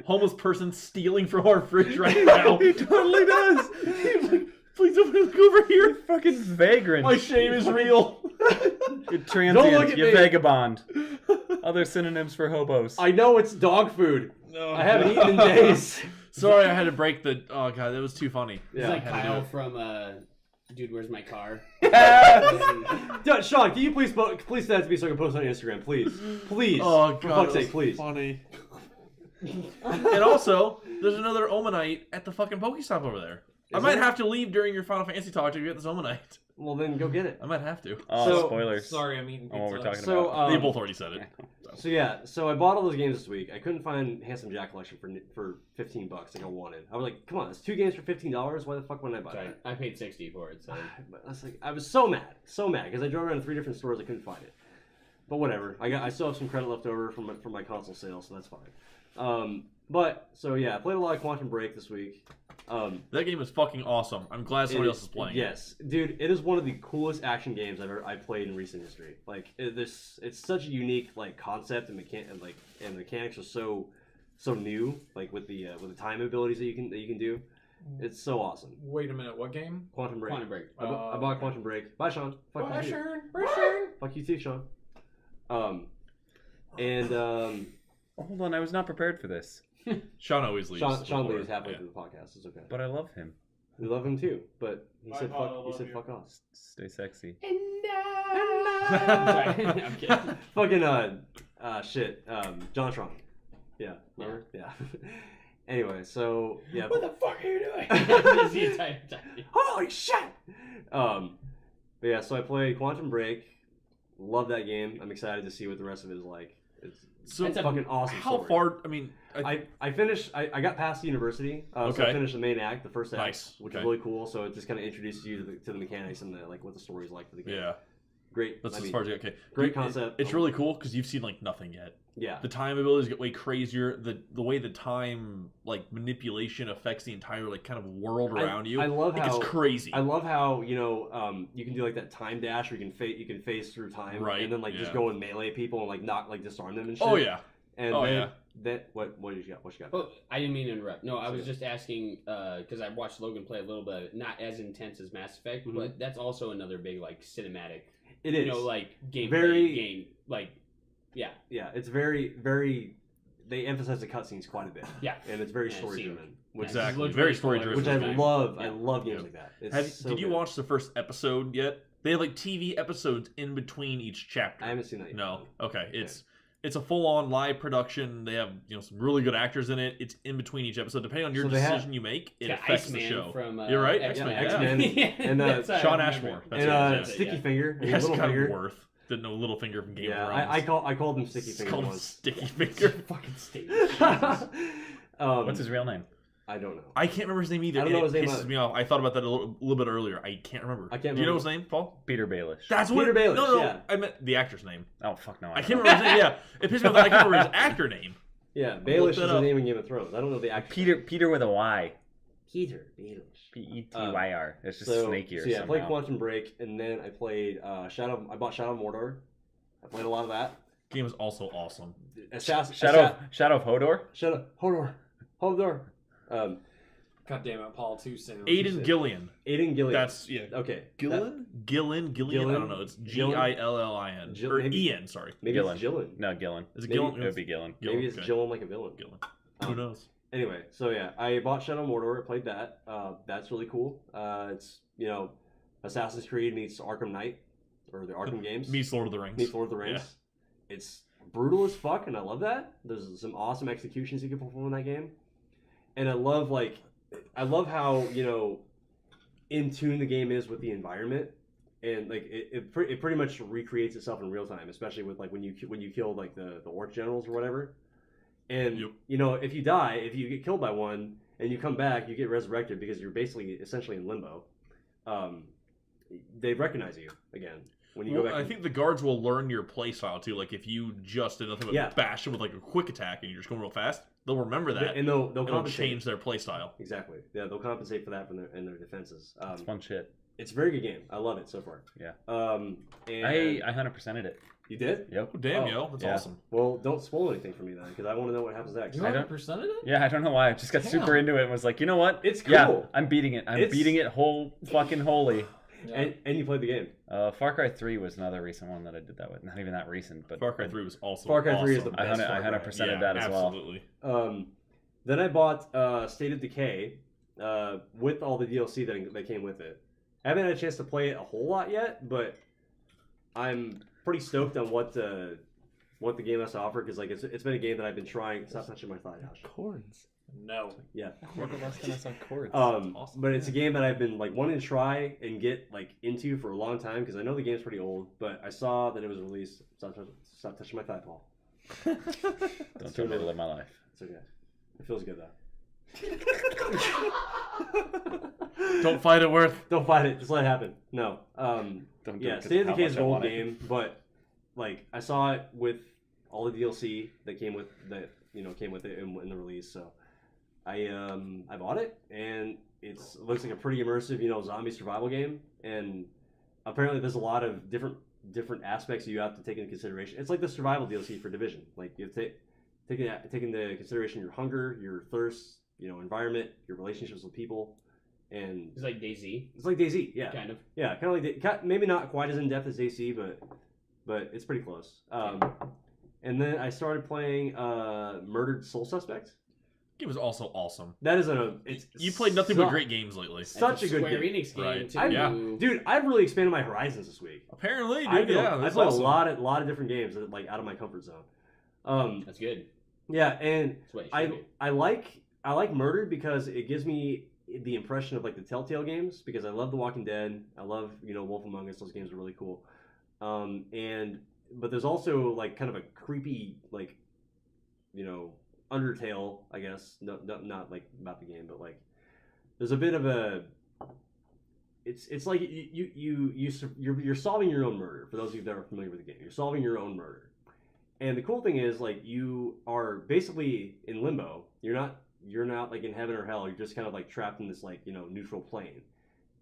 homeless person stealing from our fridge right now. He totally does. He's like, please don't look over here. Fucking vagrant. My shame is real. You Don't transient. look at You me. vagabond. Other synonyms for hobos. I know it's dog food. No, I haven't eaten in days. Sorry, I had to break the. Oh god, that was too funny. It's Yeah, like I had to do Kyle it. from Dude, Where's My Car? Sean, can you please send that to me so I can post on Instagram, please? Please. Oh god, for fuck's that sake, was please. funny. And also, there's another Omanite at the fucking Pokestop over there. I Is might there? have to leave during your Final Fantasy talk to get this Omanite. Well, then go get it. I might have to. Oh, So- spoilers. Sorry, I'm eating On what we're pizza. talking So, about. They both already said it. So yeah, so I bought all those games this week. I couldn't find Handsome Jack Collection for $15 like I wanted. I was like, come on, it's 2 games for $15. Why the fuck wouldn't I buy Sorry, that? I paid 60 for it. So But I was like, I was so mad because I drove around to 3 different stores. I couldn't find it. But whatever. I still have some credit left over from my console sale, so that's fine. But so yeah, I played a lot of Quantum Break this week. That game is fucking awesome. I'm glad somebody else is playing it. Yes, dude, it is one of the coolest action games I've played in recent history. Like it's such a unique like concept and mechanics are so new. Like with the time abilities that you can do, it's so awesome. Wait a minute, what game? Quantum Break. Quantum Break. I bought okay. Quantum Break. Bye, Sean. Fuck Bye, you too. Sharon. Bye, Sharon. Fuck you too, Sean. Hold on, I was not prepared for this. Sean always leaves. Sean before. leaves halfway Yeah. through the podcast. It's okay. But I love him. We love him too, but he Bye, said Paul, I fuck. He love said you. fuck off. Stay sexy. Sorry, I'm kidding. Fucking shit. Jontron. Yeah. Remember? Yeah. Anyway, so yeah. What the fuck are you doing? That's the entire time. Holy shit! But yeah, so I played Quantum Break. Love that game. I'm excited to see what the rest of it is like. It's So It's a fucking awesome. how story. far? I mean, I finished. I got past the university. So Okay. I finished the main act, the first act, Nice. which Okay. is really cool. So it just kind of introduces you to the mechanics and the like what the story's like for the game. yeah. Great. That's I as mean, far as okay. great It- concept. It's really cool because you've seen like nothing yet. Yeah. The time abilities get way crazier. The way the time like manipulation affects the entire like kind of world around you. I love It how gets crazy. I love how you can do like that time dash where you can phase through time, Right, and then like just yeah. go and melee people and like not like disarm them and shit. Oh yeah. And Oh, then, yeah. then what did you got? What you got? Oh, I didn't mean to interrupt. No, I was Sorry. just asking because I watched Logan play a little bit, not as intense as Mass Effect, Mhm. but that's also another big like cinematic, It is. you know, like gameplay Very- game, like yeah, Yeah, it's very. They emphasize the cutscenes quite a bit. Yeah. And it's very Yeah, story seen- driven, which Yeah, Exactly. looked Very really story cool driven. which I every time. love. I Yeah. love games Yeah. like that. It's so Did you good. watch the first episode yet? They have like TV episodes in between each chapter. I haven't seen that yet. No. Okay. It's a full on live production. They have some really good actors in it. It's in between each episode. Depending on your So they have- decision you make, it Yeah, affects the Iceman show. from You're right, X-Men. X-Men, yeah. And, That's how I Sean remember. Ashmore. That's And what it is, Sticky yeah. Finger, Yes, Little kind Finger. of worth. Didn't know Littlefinger from Game Yeah, of Thrones. I called him Sticky It's Finger called him once. Sticky Finger. Fucking state. What's his real name? I don't know. I can't remember his name either. I don't know and his name It pisses either. me off. I thought about that a little bit earlier. I can't remember. I can't Do you know remember. his name, Paul? Peter Baelish. That's Peter what. Baelish, No. yeah. I meant the actor's name. Oh fuck no! I can't remember his name. Yeah, it pisses me off that I can't remember his actor name. Yeah, Baelish is that the up. name in Game of Thrones. I don't know the actor. Peter with a Y. Peter Baelish. P-E-T-Y-R. It's just So snakier yeah, I played somehow. Quantum Break, and then I played Shadow. I bought Shadow of Mordor. I played a lot of that. Game is also awesome. Shadow of Hodor. Shadow. Hodor. God damn it, Paul, too soon. Aiden Gillian. Aiden Gillian. That's okay. Gillian. Gillian. I don't know. It's Gillin. Gill- Or maybe- Ian. Sorry. Maybe Gillen. it's Gillen. No, Gillen. Is it Maybe- Gillen? It would be Gillen. Maybe it's okay. Gillen like a villain. Gillen. Um, Who knows? Anyway, so yeah, I bought Shadow of Mordor. I played that. That's really cool. It's Assassin's Creed meets Arkham Knight, or the Arkham games. Meets Lord of the Rings. Meets Lord of the Rings. It's brutal as fuck, and I love that. There's some awesome executions you can perform in that game, and I love how in tune the game is with the environment, and like it pretty much recreates itself in real time, especially with like when you kill like the orc generals or whatever. And Yep. if you get killed by one and you come back, you get resurrected because you're essentially in limbo. They recognize you again when you go back. I think the guards will learn your play style too. Like if you just did nothing but Yeah. bash them with like a quick attack and you're just going real fast, they'll remember that. and they'll It'll compensate. change their play style. Exactly. Yeah, they'll compensate for that in their defenses. It's fun shit. It's a very good game. I love it so far. Yeah. And I 100%ed it. you did? Yep. Oh, damn, Oh, yo, that's yeah. awesome. Well, don't spoil anything for me then, because I want to know what happens next. You I don't- 100%ed it? Yeah, I don't know why. I just got Damn. super into it and was like, you know what? It's Yeah, cool. I'm beating it. I'm It's- beating it whole fucking holy. Yeah. And you played the game. Far Cry 3 was another recent one that I did that with. Not even that recent, but Far Cry 3 was also Far Cry 3 is awesome. the I best. 100%ed that as well. Absolutely. Then I bought State of Decay with all the DLC that came with it. I haven't had a chance to play it a whole lot yet, but I'm pretty stoked on what the game has to offer, because like it's been a game that I've been trying. Stop touching my thigh, Josh. Chords. No. Yeah. When the last time I saw chords? awesome. But it's a game that I've been like wanting to try and get like into for a long time, because I know the game's pretty old, but I saw that it was released. Stop touching my thigh, Paul. Don't tell me to live my life. It's okay. It feels good though. Don't fight it, Worth. Don't fight it. Just let it happen. No. Don't do it Yeah, 'cause State of how Decay is much an I old want it. game, but like I saw it with all the DLC that came with it in the release. So I bought it, and it looks like a pretty immersive zombie survival game, and apparently there's a lot of different aspects you have to take into consideration. It's like the survival DLC for Division. Like you have to take into consideration your hunger, your thirst, environment, your relationships with people, and It's like DayZ, it's like DayZ. Yeah, kind of. yeah, kind of like maybe not quite as in depth as DayZ, but it's pretty close. And then I started playing Murdered Soul Suspect. It was also awesome. That is You played nothing but great games lately. Such a good Square game. Enix game Right. too. Yeah. Dude, I've really expanded my horizons this week. Apparently, dude. I played that's a awesome. lot of different games that, like out of my comfort zone. That's good. Yeah, and That's what it should be. I like Murdered because it gives me the impression of like the Telltale games, because I love The Walking Dead. I love Wolf Among Us. Those games are really cool. But there's also like kind of a creepy like Undertale, I guess. No, not like about the game, but like there's a bit of a. It's like you're solving your own murder. For those of you that are familiar with the game, you're solving your own murder. And the cool thing is, like, you are basically in limbo. You're not like in heaven or hell. You're just kind of like trapped in this like neutral plane,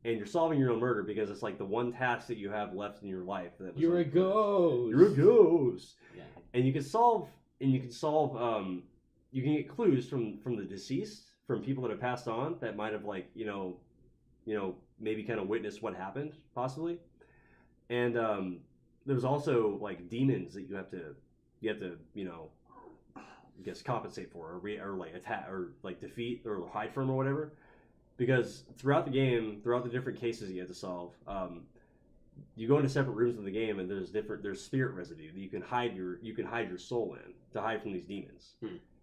and you're solving your own murder because it's like the one task that you have left in your life. That was You're a ghost. You're a ghost. Yeah. And you can solve. You can get clues from the deceased, from people that have passed on that might have like maybe kind of witnessed what happened possibly. And there's also like demons that you have to I guess compensate for or like attack or like defeat or hide from or whatever, because throughout the game, throughout the different cases you have to solve, you go into separate rooms of the game, and there's spirit residue that you can hide your soul in to hide from these demons,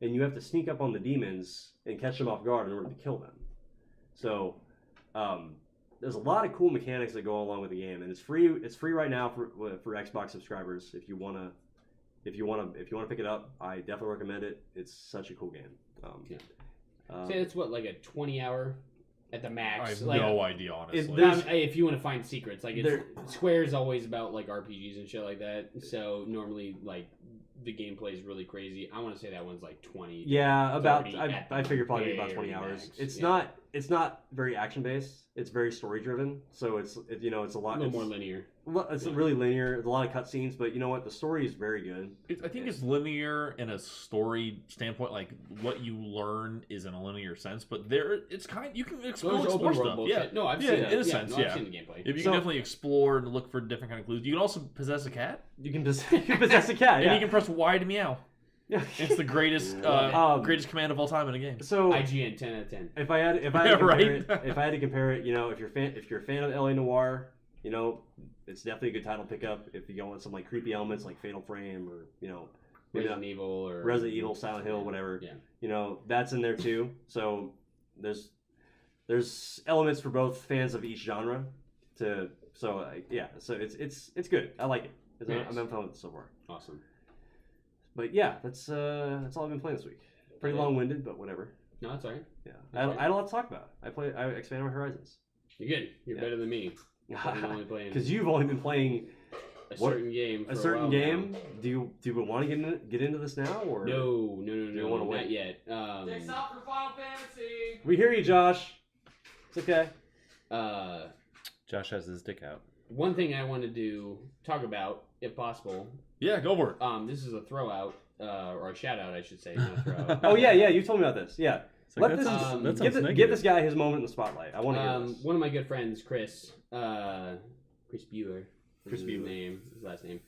and you have to sneak up on the demons and catch them off guard in order to kill them. So there's a lot of cool mechanics that go along with the game, and it's free right now for Xbox subscribers. If you want to pick it up, I definitely recommend it. It's such a cool game. Say it's what, like a 20-hour at the max. I have like, no idea, honestly. if you want to find secrets, like Square's always about like RPGs and shit like that. So normally like the gameplay is really crazy. I want to say that one's like 20. Yeah, about 30 I figure probably about 20 very hours. max. It's not very action based. It's very story driven. So it's a lot. A little more linear. It's really linear. There's a lot of cutscenes, but you know what? The story is very good. I think it's linear in a story standpoint. Like what you learn is in a linear sense, but you can explore Those open more world stuff. bullshit. Yeah, No, I've yeah, seen that. in a sense, I've yeah. seen the gameplay. You can definitely explore and look for different kind of clues. You can also possess a cat, You can possess a cat. and Yeah. you can press Y to meow. Yeah. It's the greatest greatest command of all time in a game. So IGN 10 out of 10. if I had to compare it, if you're a fan of LA Noire, it's definitely a good title to pick up. If you want some like creepy elements like Fatal Frame or maybe Resident Evil or Resident Evil, Silent Hill, whatever. Yeah. That's in there too. So there's elements for both fans of each genre. So it's good. I like it. Nice. I'm having fun with it so far. Awesome. But yeah, that's all I've been playing this week. Pretty Okay. long-winded, but whatever. No, that's all right. Yeah, Okay. I had a lot to talk about. I expanded my horizons. You're good. You're Yeah. better than me. I'm only playing. Because you've only been playing a What- certain game. For A certain while game? now. Do you want to get into this now, or No, you wanna not wait? yet. Dicks out for Final Fantasy. We hear you, Josh. It's okay. Josh has his dick out. One thing I want to talk about, if possible. Yeah, go for it. This is a throw out, or a shout out, I should say, not a throw out. Oh yeah, you told me about this. Yeah. It's like, Let that this sounds- that give, sounds give negative. this guy his moment in the spotlight. I want to hear this. One of my good friends, Chris Bueller, Chris is Bueller. his last name.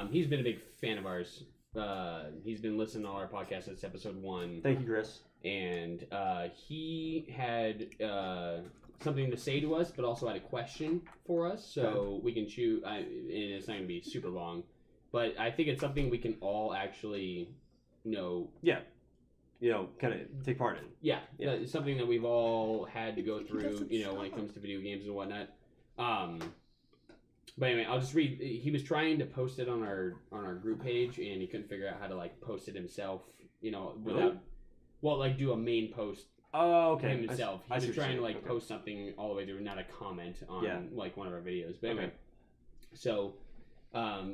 He's been a big fan of ours. He's been listening to all our podcasts since episode 1. Thank you, Chris. And he had something to say to us, but also had a question for us, so we can choose. And it's not going to be super long, but I think it's something we can all actually, Kind of take part in. Yeah, Yeah. it's something that we've all had to go through, when it comes to video games and whatnot. But anyway, I'll just read. He was trying to post it on our group page, and he couldn't figure out how to post it himself. Without, do a main post Oh, okay. himself. I see He was what trying you're to saying. Okay. post something all the way through, not a comment on Yeah. one of our videos. But anyway, Okay. so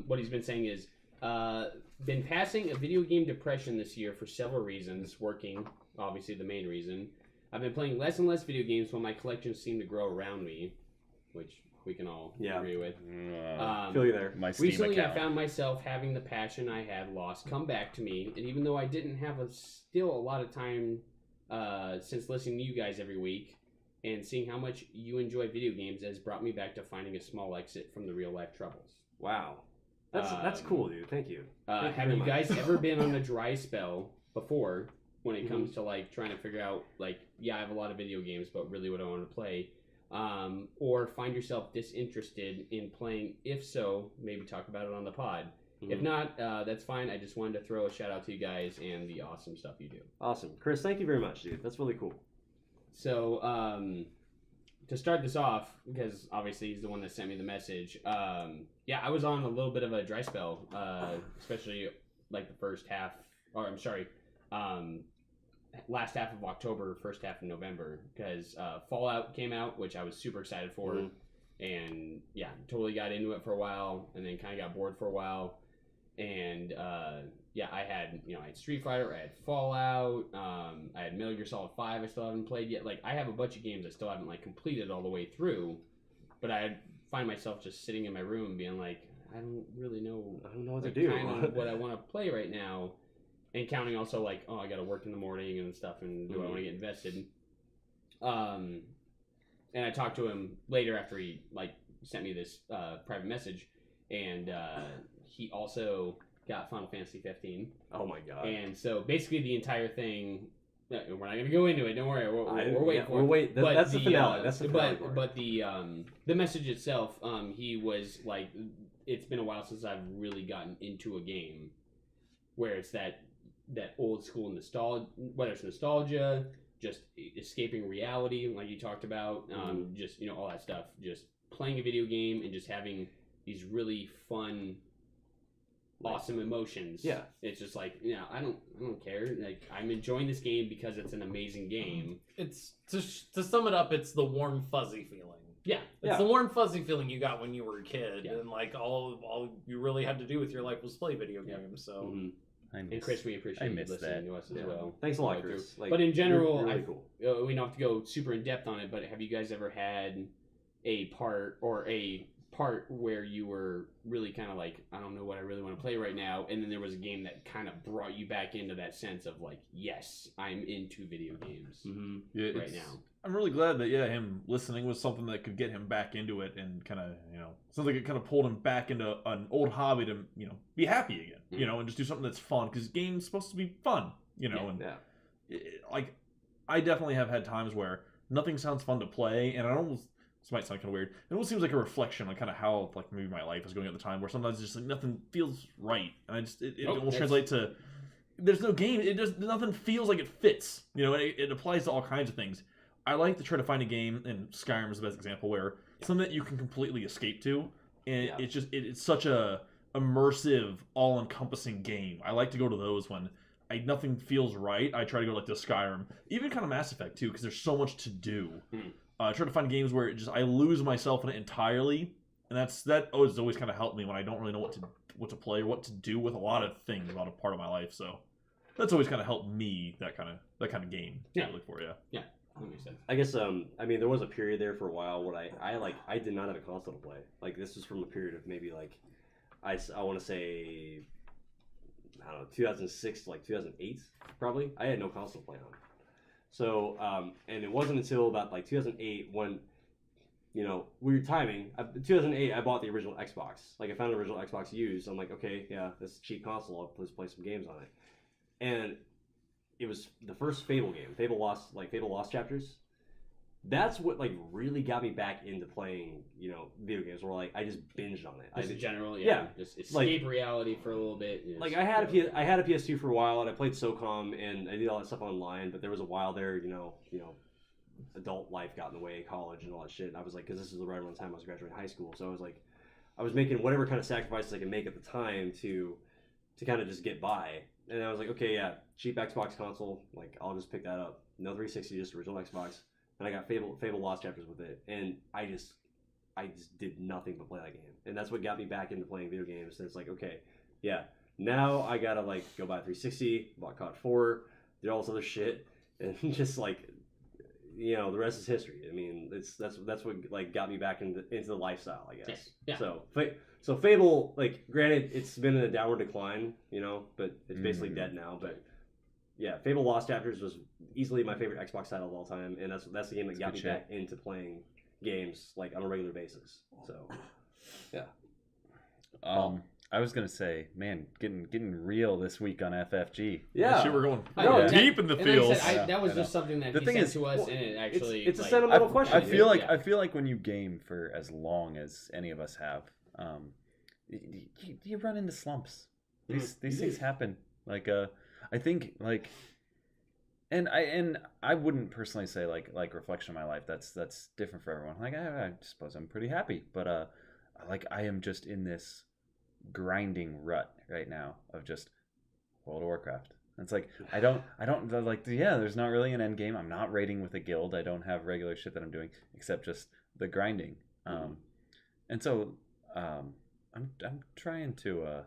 what he's been saying is been passing a video game depression this year for several reasons. Working, obviously the main reason. I've been playing less and less video games while my collections seem to grow around me, which we can all agree with. Feel you there. My Steam Recently, account. I found myself having the passion I had lost come back to me, and even though I didn't have still a lot of time since listening to you guys every week and seeing how much you enjoy video games has brought me back to finding a small exit from the real life troubles. Wow. That's cool, dude. Thank you. Thank Have very you much. guys ever been on a dry spell before when it comes to trying to figure out I have a lot of video games, but really what I want to play? Or find yourself disinterested in playing? If so, maybe talk about it on the pod. If not, that's fine. I just wanted to throw a shout out to you guys and the awesome stuff you do. Awesome. Chris, thank you very much, dude. That's really cool. So, to start this off, because obviously he's the one that sent me the message, I was on a little bit of a dry spell, especially the first half, or I'm sorry, last half of October, first half of November, because Fallout came out, which I was super excited for, and totally got into it for a while, and then kind of got bored for a while, and I had Street Fighter, I had Fallout, I had Metal Gear Solid 5 I still haven't played yet. I have a bunch of games I still haven't completed all the way through, but I find myself just sitting in my room being I don't really know. I don't know what to do. Kind of what I want to play right now, and counting also I got to work in the morning and stuff, and do I want to get invested? And I talked to him later after he sent me this private message, and he also got Final Fantasy 15. Oh my god. And so basically the entire thing, we're not going to go into it, don't worry, we're waiting for it. That's the finale. That's the finale. But the message itself, he was it's been a while since I've really gotten into a game where it's that old school nostalgia, whether it's nostalgia, just escaping reality, like you talked about, just all that stuff, just playing a video game and just having these really fun, awesome emotions. Yeah, it's just I don't care. I'm enjoying this game because it's an amazing game. It's to sum it up, it's the warm fuzzy feeling. Yeah, it's the warm fuzzy feeling you got when you were a kid, Yeah. and all you really had to do with your life was play video games. So. And Chris, we appreciate you listening to us as well. Thanks a lot, Chris. But in general, you're really cool. We don't have to go super in depth on it. But have you guys ever had a part where you were really kind of I don't know what I really want to play right now, and then there was a game that kind of brought you back into that sense of yes, I'm into video games right now. I'm really glad that him listening was something that could get him back into it, and kind of sounds like it kind of pulled him back into an old hobby to be happy again, and just do something that's fun, because games supposed to be fun, I definitely have had times where nothing sounds fun to play, and this might sound kind of weird. It almost seems like a reflection on kind of how maybe my life is going at the time, where sometimes just nothing feels right, and it almost translates to there's no game. Nothing feels like it fits. It applies to all kinds of things. I like to try to find a game, and Skyrim is the best example, where something that you can completely escape to, and it's such a immersive, all-encompassing game. I like to go to those when nothing feels right. I try to go to Skyrim, even kind of Mass Effect too, because there's so much to do. I try to find games where I lose myself in it entirely, and that always kind of helped me when I don't really know what to play or what to do with a lot of things about a part of my life. So that's always kind of helped me, that kind of game. Yeah. I look for. That makes sense. I guess I mean there was a period there for a while where I did not have a console to play. Like this was from a period of maybe like I want to say I don't know 2006 to like 2008 probably. I had no console to play on. So and it wasn't until about like 2008 when weird timing. 2008 I bought the original Xbox. Like I found the original Xbox used. I'm like, okay, yeah, this is a cheap console. I'll just play some games on it. And it was the first Fable game, Fable Lost Chapters. That's what like really got me back into playing, video games. Where like I just binged on it. Just in general, just like, escape reality for a little bit. Like I had a PS2 for a while, and I played SOCOM, and I did all that stuff online. But there was a while there, adult life got in the way, college and all that shit. And I was like, because this is right around the time I was graduating high school, so I was like, I was making whatever kind of sacrifices I could make at the time to kind of just get by. And I was like, okay, yeah, cheap Xbox console, like I'll just pick that up. No 360, just original Xbox. And I got Fable Lost Chapters with it, and I just did nothing but play that game, and that's what got me back into playing video games. And it's like, okay, yeah, now I gotta like go buy 360, bought COD 4, did all this other shit, and just like, the rest is history. I mean, that's what like got me back into the lifestyle, I guess. Yeah. So Fable, like, granted, it's been in a downward decline, but it's basically dead now. But yeah, Fable Lost Chapters was easily my favorite Xbox title of all time, and that's the game that got me back into playing games like on a regular basis. So yeah. I was gonna say, man, getting real this week on FFG. Yeah, Shit, we're going Yeah. deep in the And like I fields. said, that was just something that The he thing said is, to us, and it actually it's a like, sentimental question. I feel like Yeah. I feel like when you game for as long as any of us have, you run into slumps. These things happen. Like I think like, and I wouldn't personally say like reflection of my life. That's different for everyone. Like I suppose I'm pretty happy, but like I am just in this grinding rut right now of just World of Warcraft. It's like I don't like there's not really an end game. I'm not raiding with a guild. I don't have regular shit that I'm doing except just the grinding. And so I'm trying to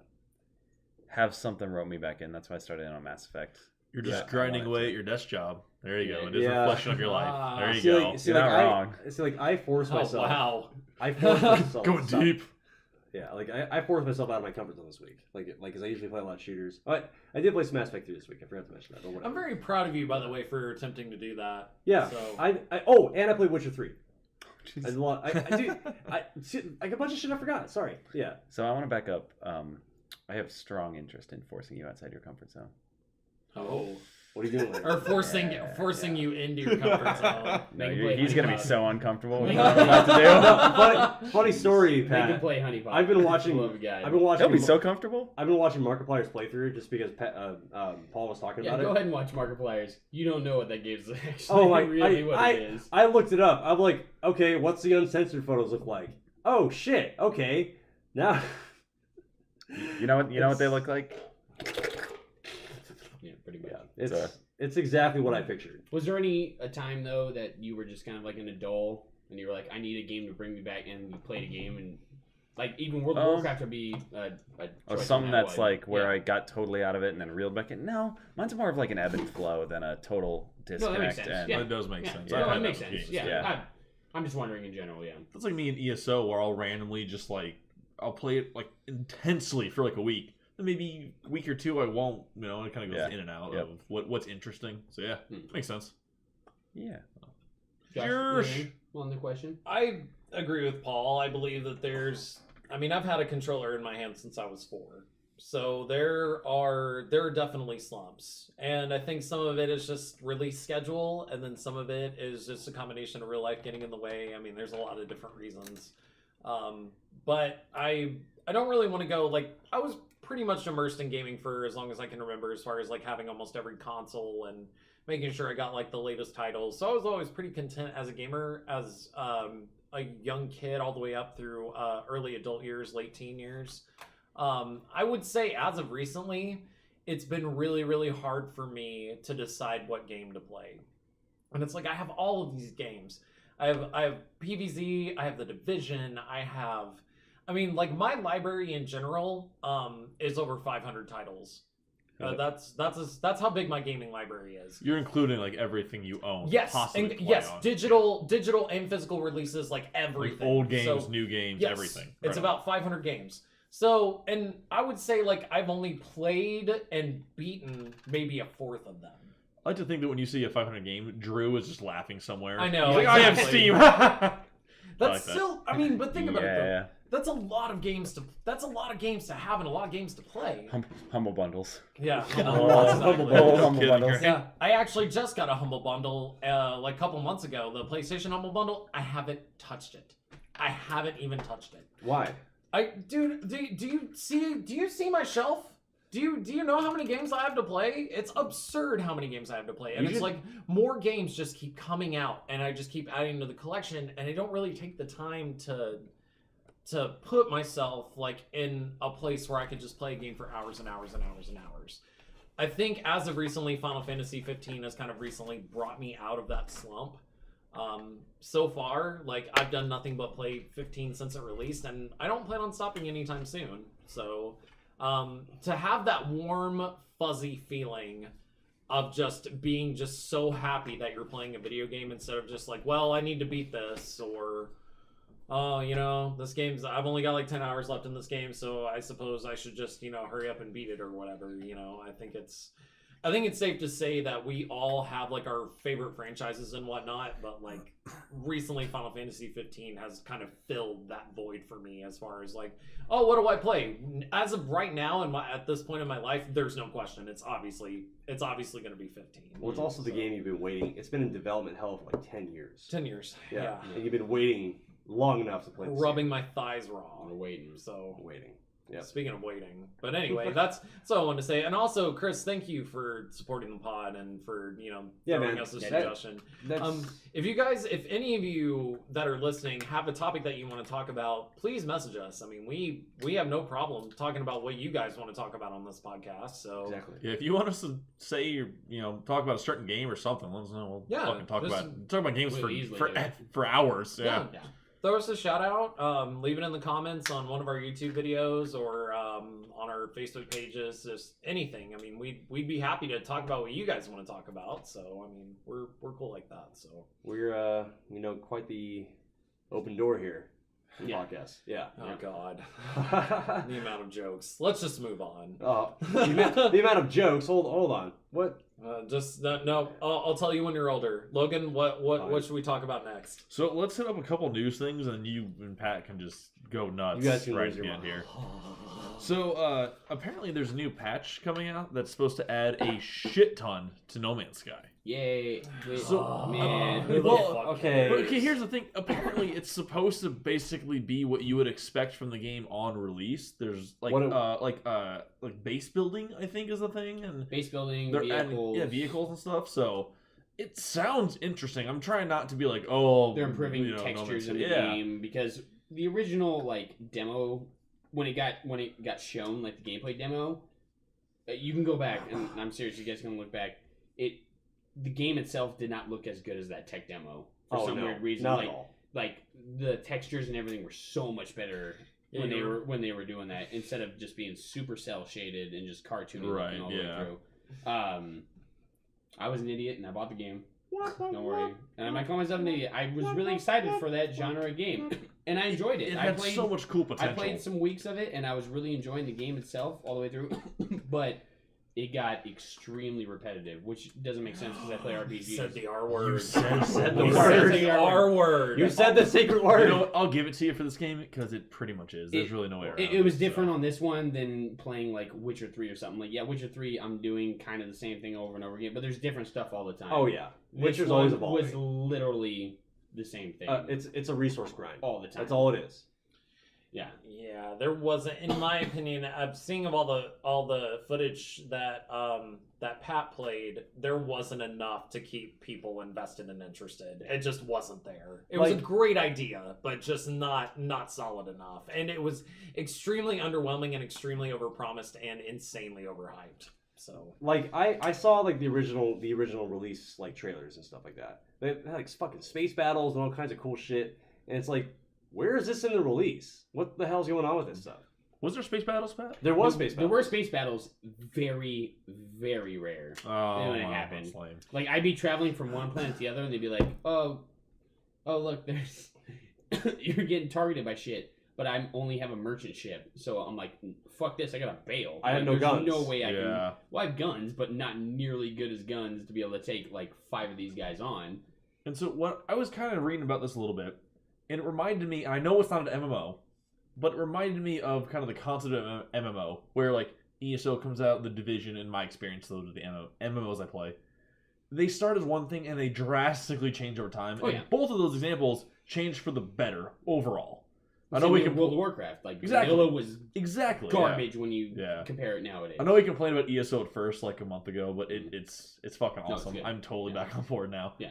have something rope me back in. That's why I started in on Mass Effect. You're just I grinding wanted away to. at your desk job. There you go. Yeah. It is a reflection of your life. There you See, go. like, see, You're like, not wrong. I force Oh, myself. wow. I force myself. Going to stop. deep. Yeah, like I forced myself out of my comfort zone this week. Like, because I usually play a lot of shooters. I did play some Mass Effect 3 this week. I forgot to mention that. But whatever. I'm very proud of you, by the way, for attempting to do that. Yeah. So And I played Witcher 3. I did a lot. I a bunch of shit I forgot. Sorry. Yeah. So I want to back up. I have strong interest in forcing you outside your comfort zone. Oh. What are you doing? Or forcing you into your comfort zone. No, They can play he's gonna be Honey so uncomfortable. They You can know what I'm about to do. funny story, They can Pat. play Honey Pot. I've been watching. Love guy. I've been watching. He'll be so comfortable. I've been watching Markiplier's playthrough just because Paul was talking Yeah, about go it. ahead and watch Markiplier's. You don't know what that game's actually Oh, really what it is. I looked it up. I'm like, okay, what's the uncensored photos look like? Oh shit. Okay, now. You know what they look like. Yeah, pretty much. Yeah, it's exactly what I pictured. Was there a time though that you were just kind of like in a dull and you were like, I need a game to bring me back, and you played a game and like even World of Warcraft would be a Or choice something in that that's way. like where Yeah. I got totally out of it and then reeled back in. No, mine's more of like an ebb and flow than a total disconnect. makes sense. And Yeah. That does make Yeah, sense. yeah, I've no, had it that makes with sense. games, Yeah, Yeah. I'm just wondering in general. Yeah. That's like me in ESO, where I'll randomly just like I'll play it like intensely for like a week. Then maybe a week or two I won't. It kind of goes Yeah. in and out Yep. of what's interesting. So yeah, makes sense. Yeah. Josh, Sure. anything on the question? I agree with Paul. I believe that I've had a controller in my hand since I was 4. So there are definitely slumps. And I think some of it is just release schedule, and then some of it is just a combination of real life getting in the way. I mean, there's a lot of different reasons. But I don't really want to go, like, I was pretty much immersed in gaming for as long as I can remember, as far as like having almost every console and making sure I got like the latest titles. So I was always pretty content as a gamer, as a young kid all the way up through early adult years, late teen years. I would say as of recently, it's been really, really hard for me to decide what game to play. And it's like I have all of these games. I have PvZ, I have The Division, I have I mean, like my library in general is over 500 titles. That's how big my gaming library is. You're including like everything you own. Yes, possibly and play yes, on. digital and physical releases, like everything. Like old games, So, new games, yes, everything. It's Right on. about 500 games. So, and I would say like I've only played and beaten maybe a fourth of them. I like to think that when you see a 500 game, Drew is just laughing somewhere. I know, He's like, I have exactly. Steam. That's like that. still, I mean, but think about it though. Yeah. That's a lot of games to. That's a lot of games to have and a lot of games to play. Humble bundles. Yeah, Oh, exactly. humble Kidding, bundles. right? Yeah, I actually just got a Humble Bundle like a couple months ago. The PlayStation Humble Bundle. I haven't touched it. I haven't even touched it. Why? Dude, do you see my shelf? Do you know how many games I have to play? It's absurd how many games I have to play, and You it's should- like more games just keep coming out, and I just keep adding to the collection, and I don't really take the time to put myself like in a place where I could just play a game for hours and hours and hours and hours. I think as of recently, Final Fantasy 15 has kind of recently brought me out of that slump. So far, like I've done nothing but play 15 since it released, and I don't plan on stopping anytime soon. So, to have that warm, fuzzy feeling of just being just so happy that you're playing a video game instead of just like, well, I need to beat this, or oh, you know, this game's, I've only got like 10 hours left in this game, so I suppose I should just, you know, hurry up and beat it or whatever. You know, I think it's safe to say that we all have like our favorite franchises and whatnot, but like recently Final Fantasy 15 has kind of filled that void for me as far as like, oh, what do I play? As of right now at this point in my life, there's no question. It's obviously going to be 15. Well, it's also the game you've been waiting. It's been in development hell for like 10 years. 10 years. Yeah. Yeah. And you've been waiting long enough to play this Rubbing game. my thighs raw. We're waiting. So Waiting. Yeah. speaking of waiting, but anyway, that's all I wanted to say. And also, Chris, thank you for supporting the pod and for Yeah, throwing man. us a That- suggestion. That's If any of you that are listening have a topic that you want to talk about, please message us. I mean, we have no problem talking about what you guys want to talk about on this podcast. So exactly. Yeah, if you want us to say, talk about a certain game or something, let us know. We'll Yeah, fucking talk just about games really easily for do it. for hours. yeah. Yeah. Throw us a shout out. Leave it in the comments on one of our YouTube videos or on our Facebook pages. Just anything. I mean, we'd be happy to talk about what you guys want to talk about. So I mean, we're cool like that. So We're quite the open door here. in Yeah. Podcast. Yeah. oh god, the amount of jokes. Let's just move on. The amount of jokes. Hold on. What? No. I'll tell you when you're older. Logan, what should we talk about next? So let's hit up a couple news things, and you and Pat can just go nuts You guys can right lose at the your end mind. here. So apparently there's a new patch coming out that's supposed to add a shit ton to No Man's Sky. Yay. So- man. Who the Well, fuck okay. But cares? okay, here's the thing. Apparently, it's supposed to basically be what you would expect from the game on release. There's like like base building, I think, is the thing, and Base building, they're vehicles. adding vehicles and stuff. So it sounds interesting. I'm trying not to be like, oh, They're improving No Man's textures Sky. in the Yeah. game because the original like demo when it got shown, like the gameplay demo, you can go back and I'm serious, you guys can look back. The game itself did not look as good as that tech demo for some weird reason. Not like, at all. like the textures and everything were so much better Yeah, when they were doing that instead of just being super cell shaded and just cartoony Right, looking all the yeah. way through. I was an idiot and I bought the game. Don't worry. And I'm not calling myself an idiot. I was really excited for that genre of game, and I enjoyed it. It I had played so much cool I potential. played some weeks of it, and I was really enjoying the game itself all the way through. But it got extremely repetitive, which doesn't make sense because I play You RPGs. said the R word. You said the You word. said the R word. You said the secret You word. know what? I'll give it to you for this game because it pretty much is. There's really no way around It was so. different on this one than playing like Witcher 3 or something. Like, yeah, Witcher 3, I'm doing kind of the same thing over and over again, but there's different stuff all the time. Oh yeah. This Witcher's one always was evolving. literally the same thing It's a resource grind. all the time. That's all it is. Yeah. Yeah, there wasn't, in my opinion, seeing of all the footage that that Pat played, there wasn't enough to keep people invested and interested. It just wasn't there. It was a Like- great idea, but just not solid enough. And it was extremely underwhelming and extremely overpromised and insanely overhyped. So Like I saw like the original release like trailers and stuff like that. They had like fucking space battles and all kinds of cool shit. And it's like where is this in the release? What the hell's going on with this stuff? Was there space battles, Pat? There was space There battles. were space battles, very, very rare. Oh, when it wow, happened. that's lame. Like, I'd be traveling from one planet to the other, and they'd be like, oh, look, there's... you're getting targeted by shit, but I only have a merchant ship. So I'm like, fuck this, I gotta bail. I have no there's guns. no way I can... Yeah. Well, I have guns, but not nearly good as guns to be able to take, like, 5 of these guys on. And so what I was kind of reading about this a little bit, and it reminded me, and I know it's not an MMO, but it reminded me of kind of the concept of MMO, where like ESO comes out, the Division, in my experience, those are the MMOs I play. They start as one thing and they drastically change over time. Oh, and yeah. both of those examples changed for the better overall. I know Same we with can World of Warcraft. Like, Exactly. vanilla was exactly garbage when you Yeah. compare it nowadays. I know we complained about ESO at first, like a month ago, but it's fucking No, it's awesome. good. I'm totally Yeah. back on board now. Yeah.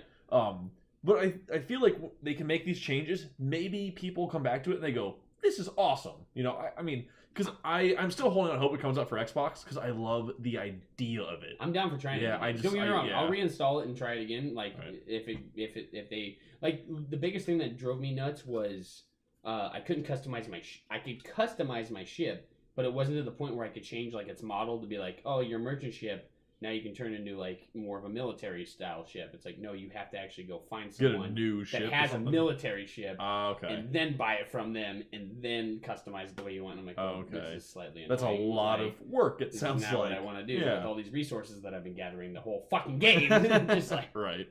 But I feel like they can make these changes. Maybe people come back to it and they go, "This is awesome." You know, I mean, because I'm still holding on hope it comes out for Xbox because I love the idea of it. I'm down for trying Yeah, it. Don't get me wrong. yeah. I'll reinstall it and try it again. Like Right. if they like the biggest thing that drove me nuts was I couldn't customize I could customize my ship, but it wasn't to the point where I could change like its model to be like, oh, your merchant ship. Now you can turn into like more of a military style ship. It's like no, you have to actually go find Get a someone new ship. that or has a something. military ship. Okay. And then buy it from them, and then customize it the way you want. And I'm like, oh, Okay. this is slightly That's a annoying. lot Like, of work. It this sounds is not like. what I want to do Yeah. with all these resources that I've been gathering the whole fucking game. Just like, Right.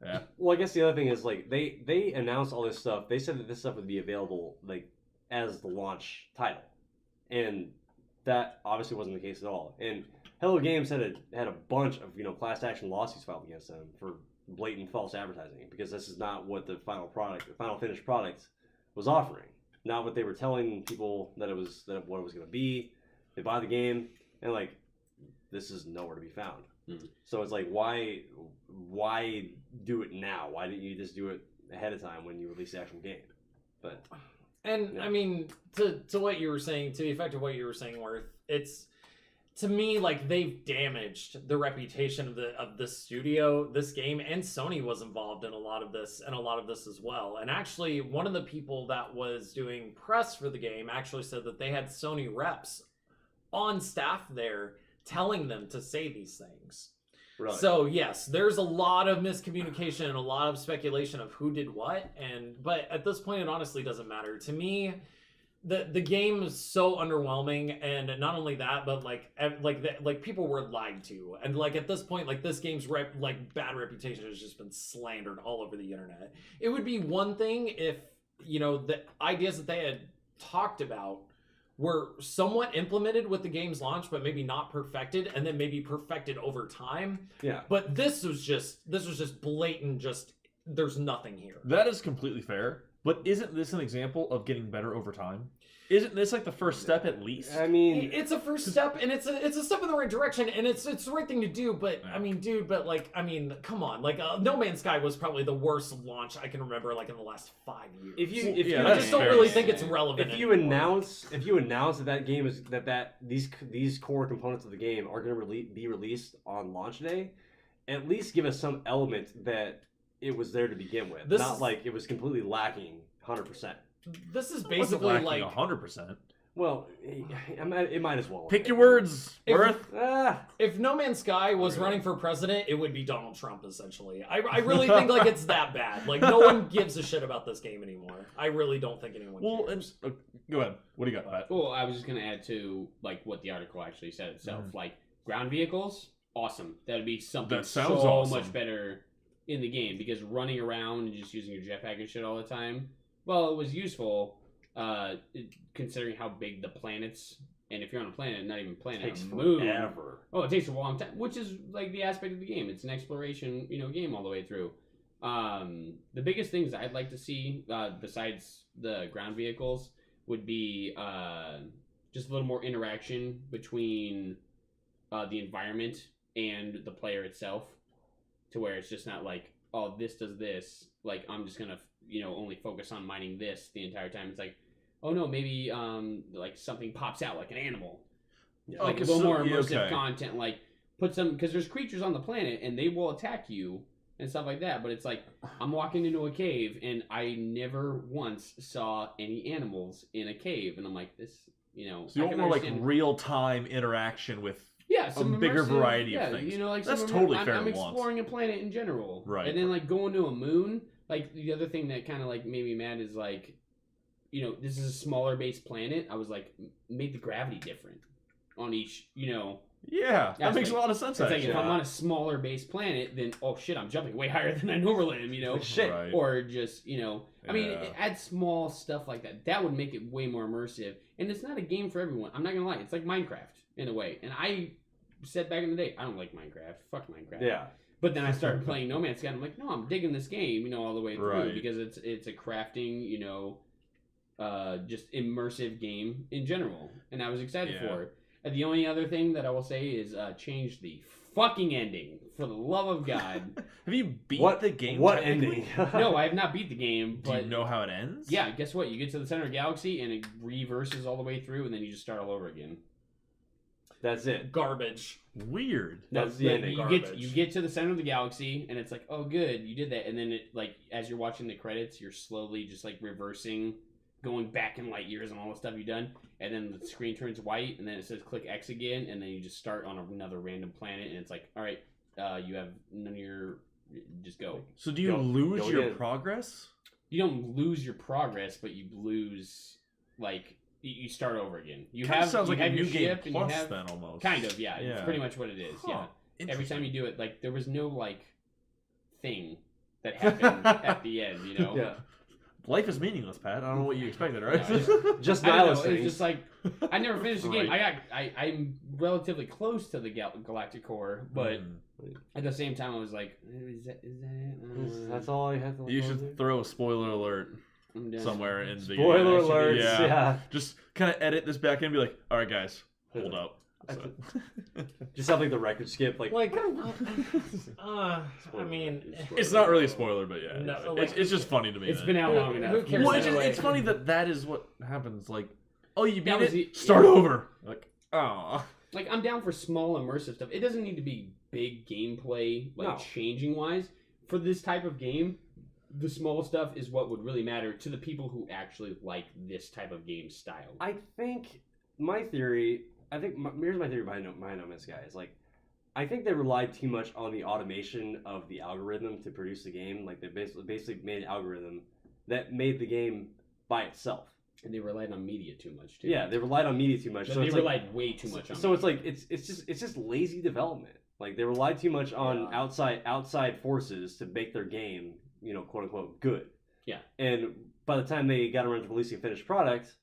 Yeah. Well, I guess the other thing is like they announced all this stuff. They said that this stuff would be available like as the launch title, and that obviously wasn't the case at all. And Hello Games had a bunch of class action lawsuits filed against them for blatant false advertising because this is not what the final finished product was offering. Not what they were telling people what it was going to be. They buy the game and like this is nowhere to be found. Mhm. So it's like why do it now? Why didn't you just do it ahead of time when you released the actual game? But And Yeah. I mean, to what you were saying, to the effect of what you were saying, Worth, it's to me like they've damaged the reputation of this studio, this game, and Sony was involved in a lot of this as well. And actually, one of the people that was doing press for the game actually said that they had Sony reps on staff there telling them to say these things. really, So yes, there's a lot of miscommunication and a lot of speculation of who did what, but at this point, it honestly doesn't matter to me. The game is so underwhelming, and not only that, but like people were lied to, and like at this point, like this game's bad reputation has just been slandered all over the internet. It would be one thing if the ideas that they had talked about were somewhat implemented with the game's launch, but maybe not perfected, and then maybe perfected over time. yeah. But this was just blatant. Just there's nothing here. That is completely fair. But isn't this an example of getting better over time? Isn't this like the first step at least? I mean, It's a first step, and it's a step in the right direction, and it's the right thing to do. But I mean, dude, come on, like No Man's Sky was probably the worst launch I can remember, like in the last 5 years. if you Yeah, I that's just don't fair. really think it's relevant. if you anymore. announce that game is that these core components of the game are going to be released on launch day, at least give us some element that it was there to begin with. This Not is- like it was completely lacking 100%. This is It wasn't basically lacking like 100%. Well, it might as well. Pick your words, If- Worth. if No Man's Sky was running for president, it would be Donald Trump, essentially. I really think like it's that bad. Like no one gives a shit about this game anymore. I really don't think anyone Well, cares. and go ahead. What do you got, Pat? well, I was just gonna add to like what the article actually said itself. Like ground vehicles, awesome. That'd be something That sounds so awesome. much better in the game because running around and just using your jetpack and shit all the time. Well, it was useful, considering how big the planets. And if you're on a planet, not even a planet, takes a moon. forever. Oh, it takes a long time, which is like the aspect of the game. It's an exploration, game all the way through. The biggest things I'd like to see, besides the ground vehicles, would be just a little more interaction between the environment and the player itself, to where it's just not like, oh, this does this. Like I'm just gonna, only focus on mining this the entire time. It's like, oh no, maybe like something pops out like an animal. Yeah. Like Okay, a little so- more yeah, immersive okay. content, like put some, because there's creatures on the planet and they will attack you and stuff like that. But it's like I'm walking into a cave and I never once saw any animals in a cave, and I'm like, this, you know. So you I want can more like understand- real time interaction with yeah, a some bigger immersive- variety yeah, of things. You know, like That's some totally I'm, fair I'm to want. exploring a planet in general, Right. And then like going to a moon. Like the other thing that kind of like made me mad is like, you know, this is a smaller base planet. I was like, make the gravity different on each, you know. Yeah, that That's makes like- a lot of sense. It's like Actually, if I'm on a smaller base planet, then oh shit, I'm jumping way higher than I normally am, you know. Shit. Right. Or just, you know, I mean, Yeah. add small stuff like that. That would make it way more immersive. And it's not a game for everyone. I'm not gonna lie, it's like Minecraft in a way. And I said back in the day, I don't like Minecraft. Fuck Minecraft. Yeah. But then I started playing No Man's Sky, and I'm like, no, I'm digging this game, you know, all the way through Right. because it's a crafting, you know, just immersive game in general, and I was excited Yeah. for it. And the only other thing that I will say is change the fucking ending for the love of God. Have you beat What the game? What technically? ending? No, I have not beat the game, Do but you know how it ends? yeah, guess what? You get to the center of the galaxy and it reverses all the way through, and then you just start all over again. That's it. Garbage. Weird. That's the But ending. you get to the center of the galaxy, and it's like, oh, good, you did that. And then it like as you're watching the credits, you're slowly just like reversing, going back in light years and all the stuff you've done. And then the screen turns white, and then it says click X again, and then you just start on another random planet, and it's like, all right, you have none of your, just go. So do you Go- lose go your again. progress? You don't lose your progress, but you lose like you start over again. You Kinda have sounds you like a have your new game ship, and you plus have then almost. kind of yeah. It's Yeah. pretty much what it is. Huh. Yeah. Every time you Interesting. do it, like there was no like thing that happened at the end, you know. Yeah. Life is meaningless, Pat. I don't know what you expected, right? No, Just I don't know. nihilist It's things. just like I never finished the game. Right. I'm relatively close to the galactic core, but Mm. at the same time, I was like, is that it? That's all I have to look You forward should to. throw a spoiler alert I'm done. somewhere in the Spoiler Yeah, alerts. Yeah. Yeah. Just kind of edit this back in and be like, all right, guys, hold up. I So- Just have like the record skip. Like, Like, I mean, it's not really a spoiler, but yeah, No, it's just funny to me. It's that- been out Who- long enough. who cares Well, it's, just, anyway. it's funny that is what happens. Like, oh, you That beat was it, the- start yeah. over. Like, oh, Like I'm down for small immersive stuff. It doesn't need to be big gameplay, like No. changing wise. For this type of game, the small stuff is what would really matter to the people who actually like this type of game style. I think my theory. Here's my theory behind No Man's Sky is like, I think they relied too much on the automation of the algorithm to produce the game. Like they basically made an algorithm that made the game by itself. And they relied on media too much too. Yeah, they relied on media too much. But So they it's like, relied way too much on so it's media. like it's just lazy development. Like they relied too much on Yeah. outside forces to make their game, you know, quote unquote good. Yeah. And by the time they got around to releasing a finished product,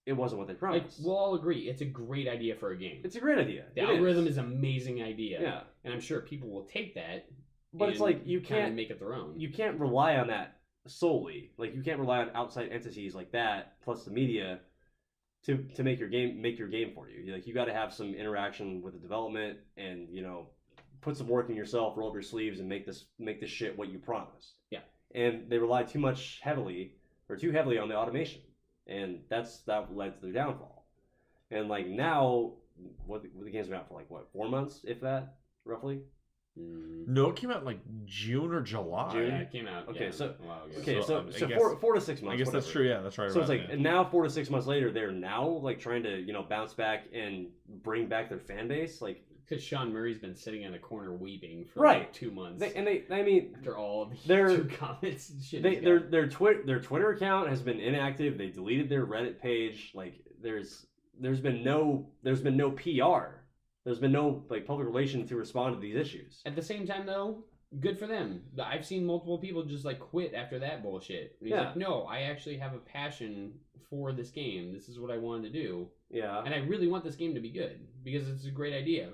it wasn't what they Like promised. we'll all agree, it's a great idea for a game. It's a great idea. The It algorithm is an amazing idea. Yeah. And I'm sure people will take that. But it's and like you kinda can't make it their own. you can't rely on that solely. Like you can't rely on outside entities like that plus the media to make your game for you. Like you got to have some interaction with the development and, you know, put some work in yourself, roll up your sleeves and make this shit what you promised. Yeah. And they rely too heavily on the automation. And that led to their downfall. And like now what the game's been out for like what, 4 months if that roughly? no, it came out in like June or July. June? Yeah, it came out. Okay, yeah, so- a while ago. Okay, so I guess- 4 to 6 months. I guess that's whatever. true. Yeah, that's right. So it's around like there. and now 4 to 6 months later, they're now like trying to, you know, bounce back and bring back their fan base. Like Because Sean Murray's been sitting in a corner weeping for Right. like 2 months. I mean, after all of the They're- two comments and shit. their Twitter account has been inactive. They deleted their Reddit page. Like there's been no PR. There's been no like public relation to respond to these issues. At the same time, though, good for them. I've seen multiple people just like quit after that bullshit. And he's Yeah. like, no, I actually have a passion for this game. This is what I wanted to do. Yeah. And I really want this game to be good because it's a great idea.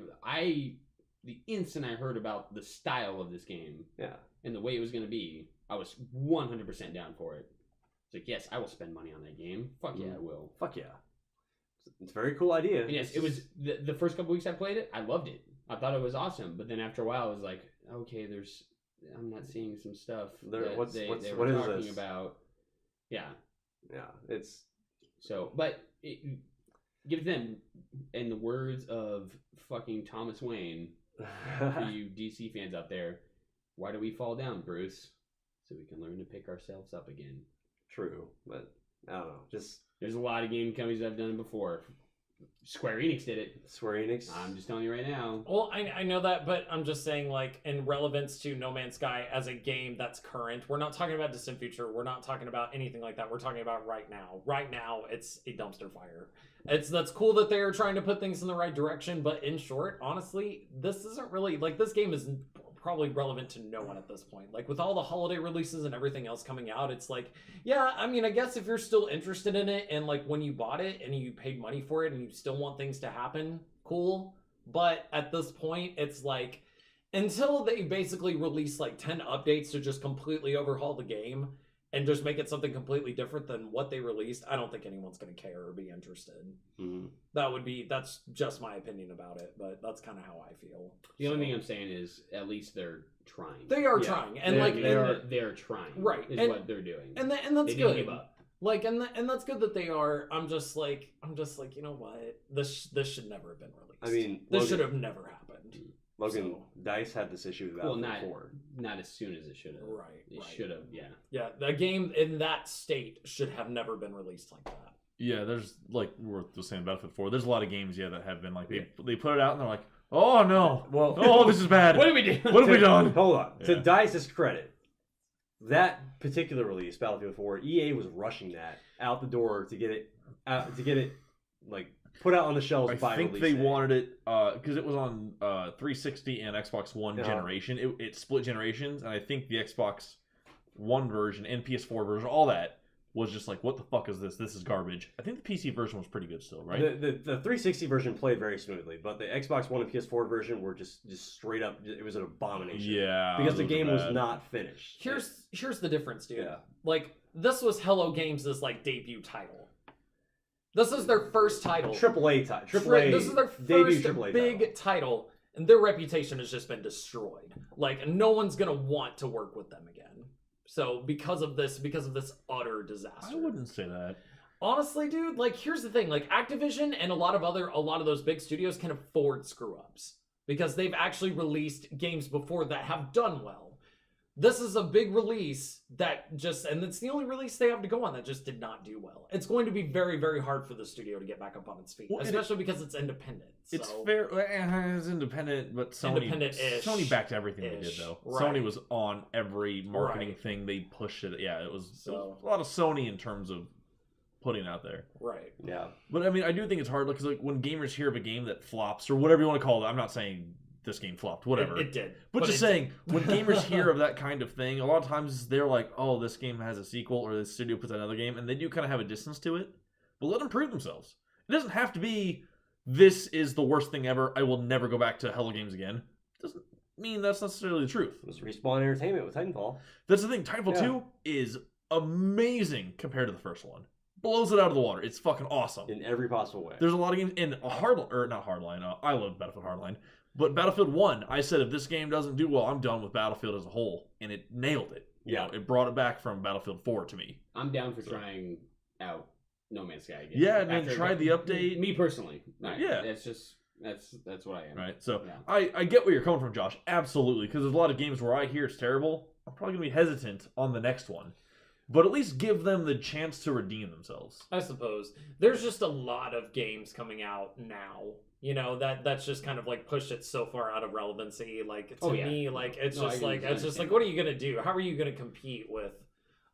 The instant I heard about the style of this game Yeah. and the way it was going to be, I was 100% down for it. It's like, yes, I will spend money on that game. Fuck yeah, I will. Fuck yeah. It's a very cool idea. And yes, it was the first couple weeks I played it, I loved it. I thought it was awesome. But then after a while, I was like, okay, I'm not seeing some stuff There- that what's- they what were is talking this? about. Yeah. Yeah. It's So, but give them, in the words of fucking Thomas Wayne, for you DC fans out there, Why do we fall down, Bruce? So we can learn to pick ourselves up again. True, but I don't know. Just There's a lot of game companies that have done it before. Square Enix did it. Square Enix. I'm just telling you right now. Well, I know that, but I'm just saying, like, in relevance to No Man's Sky as a game that's current, we're not talking about distant future. We're not talking about anything like that. We're talking about right now. Right now, it's a dumpster fire. That's cool that they are trying to put things in the right direction, but in short, honestly, this isn't really, like, this game is probably relevant to no one at this point. Like, with all the holiday releases and everything else coming out, it's like, yeah, I mean, I guess if you're still interested in it and, like, when you bought it and you paid money for it and you still want things to happen, cool. But at this point, it's like, until they basically release, like, 10 updates to just completely overhaul the game and just make it something completely different than what they released, I don't think anyone's going to care or be interested. Mhm. That's just my opinion about it, but that's kind of how I feel. The only thing I'm saying is, at least they're trying. They are Yeah. trying, and they're trying. Right, is and- what they're doing. and that's they didn't good. give up. Like, and that's good that they are. I'm just like, you know what? This should never have been released. I mean, this Logan- should have never happened. Logan Dice had this issue with Well, Battlefield 4. not as soon as it should have. Right, It right. should have. Yeah. Yeah, the game in that state should have never been released like that. Yeah, there's like we're just saying Battlefield 4. There's a lot of games that have been like they put it out and they're like, oh no, Well, oh this is bad. What did we do? What have we done? Hold on. Yeah. To Dice's credit, that particular release, Battlefield 4, EA was rushing that out the door to get it like put out on the shelves I by think release they day. wanted it because it was on 360 and Xbox One Yeah. generation. It split generations, and I think the Xbox One version and PS4 version, all that was just like, what the fuck is this? This is garbage. I think the PC version was pretty good still, right? The 360 version played very smoothly, but the Xbox One and PS4 version were just straight up. It was an abomination. Yeah, because the those game are was bad. not finished. Here's the difference, dude. Yeah. Like, this was Hello Games' like debut title. This is their first title. AAA title. AAA. This is their debut first AAA big title, and their reputation has just been destroyed. Like, no one's gonna want to work with them again. So because of this utter disaster. I wouldn't say that. Honestly, dude, like, here's the thing. Like, Activision and a lot of those big studios can afford screw-ups because they've actually released games before that have done well. This is a big release and it's the only release they have to go on that just did not do well. It's going to be very, very hard for the studio to get back up on its feet, Well, especially because it's independent. It's so. fair. It's independent, but Independent-ish. Sony backed everything they did, though. Right. Sony was on every marketing Right. thing they pushed it. Yeah, it was So- a lot of Sony in terms of putting it out there. Right. Yeah. But I mean, I do think it's hard because like when gamers hear of a game that flops or whatever you want to call it, I'm not saying this game flopped, whatever. It did. But just it saying, when gamers hear of that kind of thing, a lot of times they're like, oh, this game has a sequel, or this studio puts out another game, and they do kind of have a distance to it. But let them prove themselves. It doesn't have to be, this is the worst thing ever, I will never go back to Hello Games again. Doesn't mean that's necessarily the truth. It was Respawn Entertainment with Titanfall. That's the thing, Titanfall Yeah. 2 is amazing compared to the first one. Blows it out of the water. It's fucking awesome. In every possible way. There's a lot of games in a not Hardline. I love Battlefield Hardline. But Battlefield 1, I said if this game doesn't do well, I'm done with Battlefield as a whole. And it nailed it. You know, it brought it back from Battlefield 4 to me. I'm down for trying out No Man's Sky again. Yeah, and then After- try the update. Me personally. Yeah. That's what I am. Right, so Yeah. I get where you're coming from, Josh. Absolutely. Because there's a lot of games where I hear it's terrible. I'm probably going to be hesitant on the next one. But at least give them the chance to redeem themselves. I suppose. There's just a lot of games coming out now. You know, that's just kind of like pushed it so far out of relevancy. Like, to me, like, it's No, I just can like, understand. what are you going to do? How are you going to compete with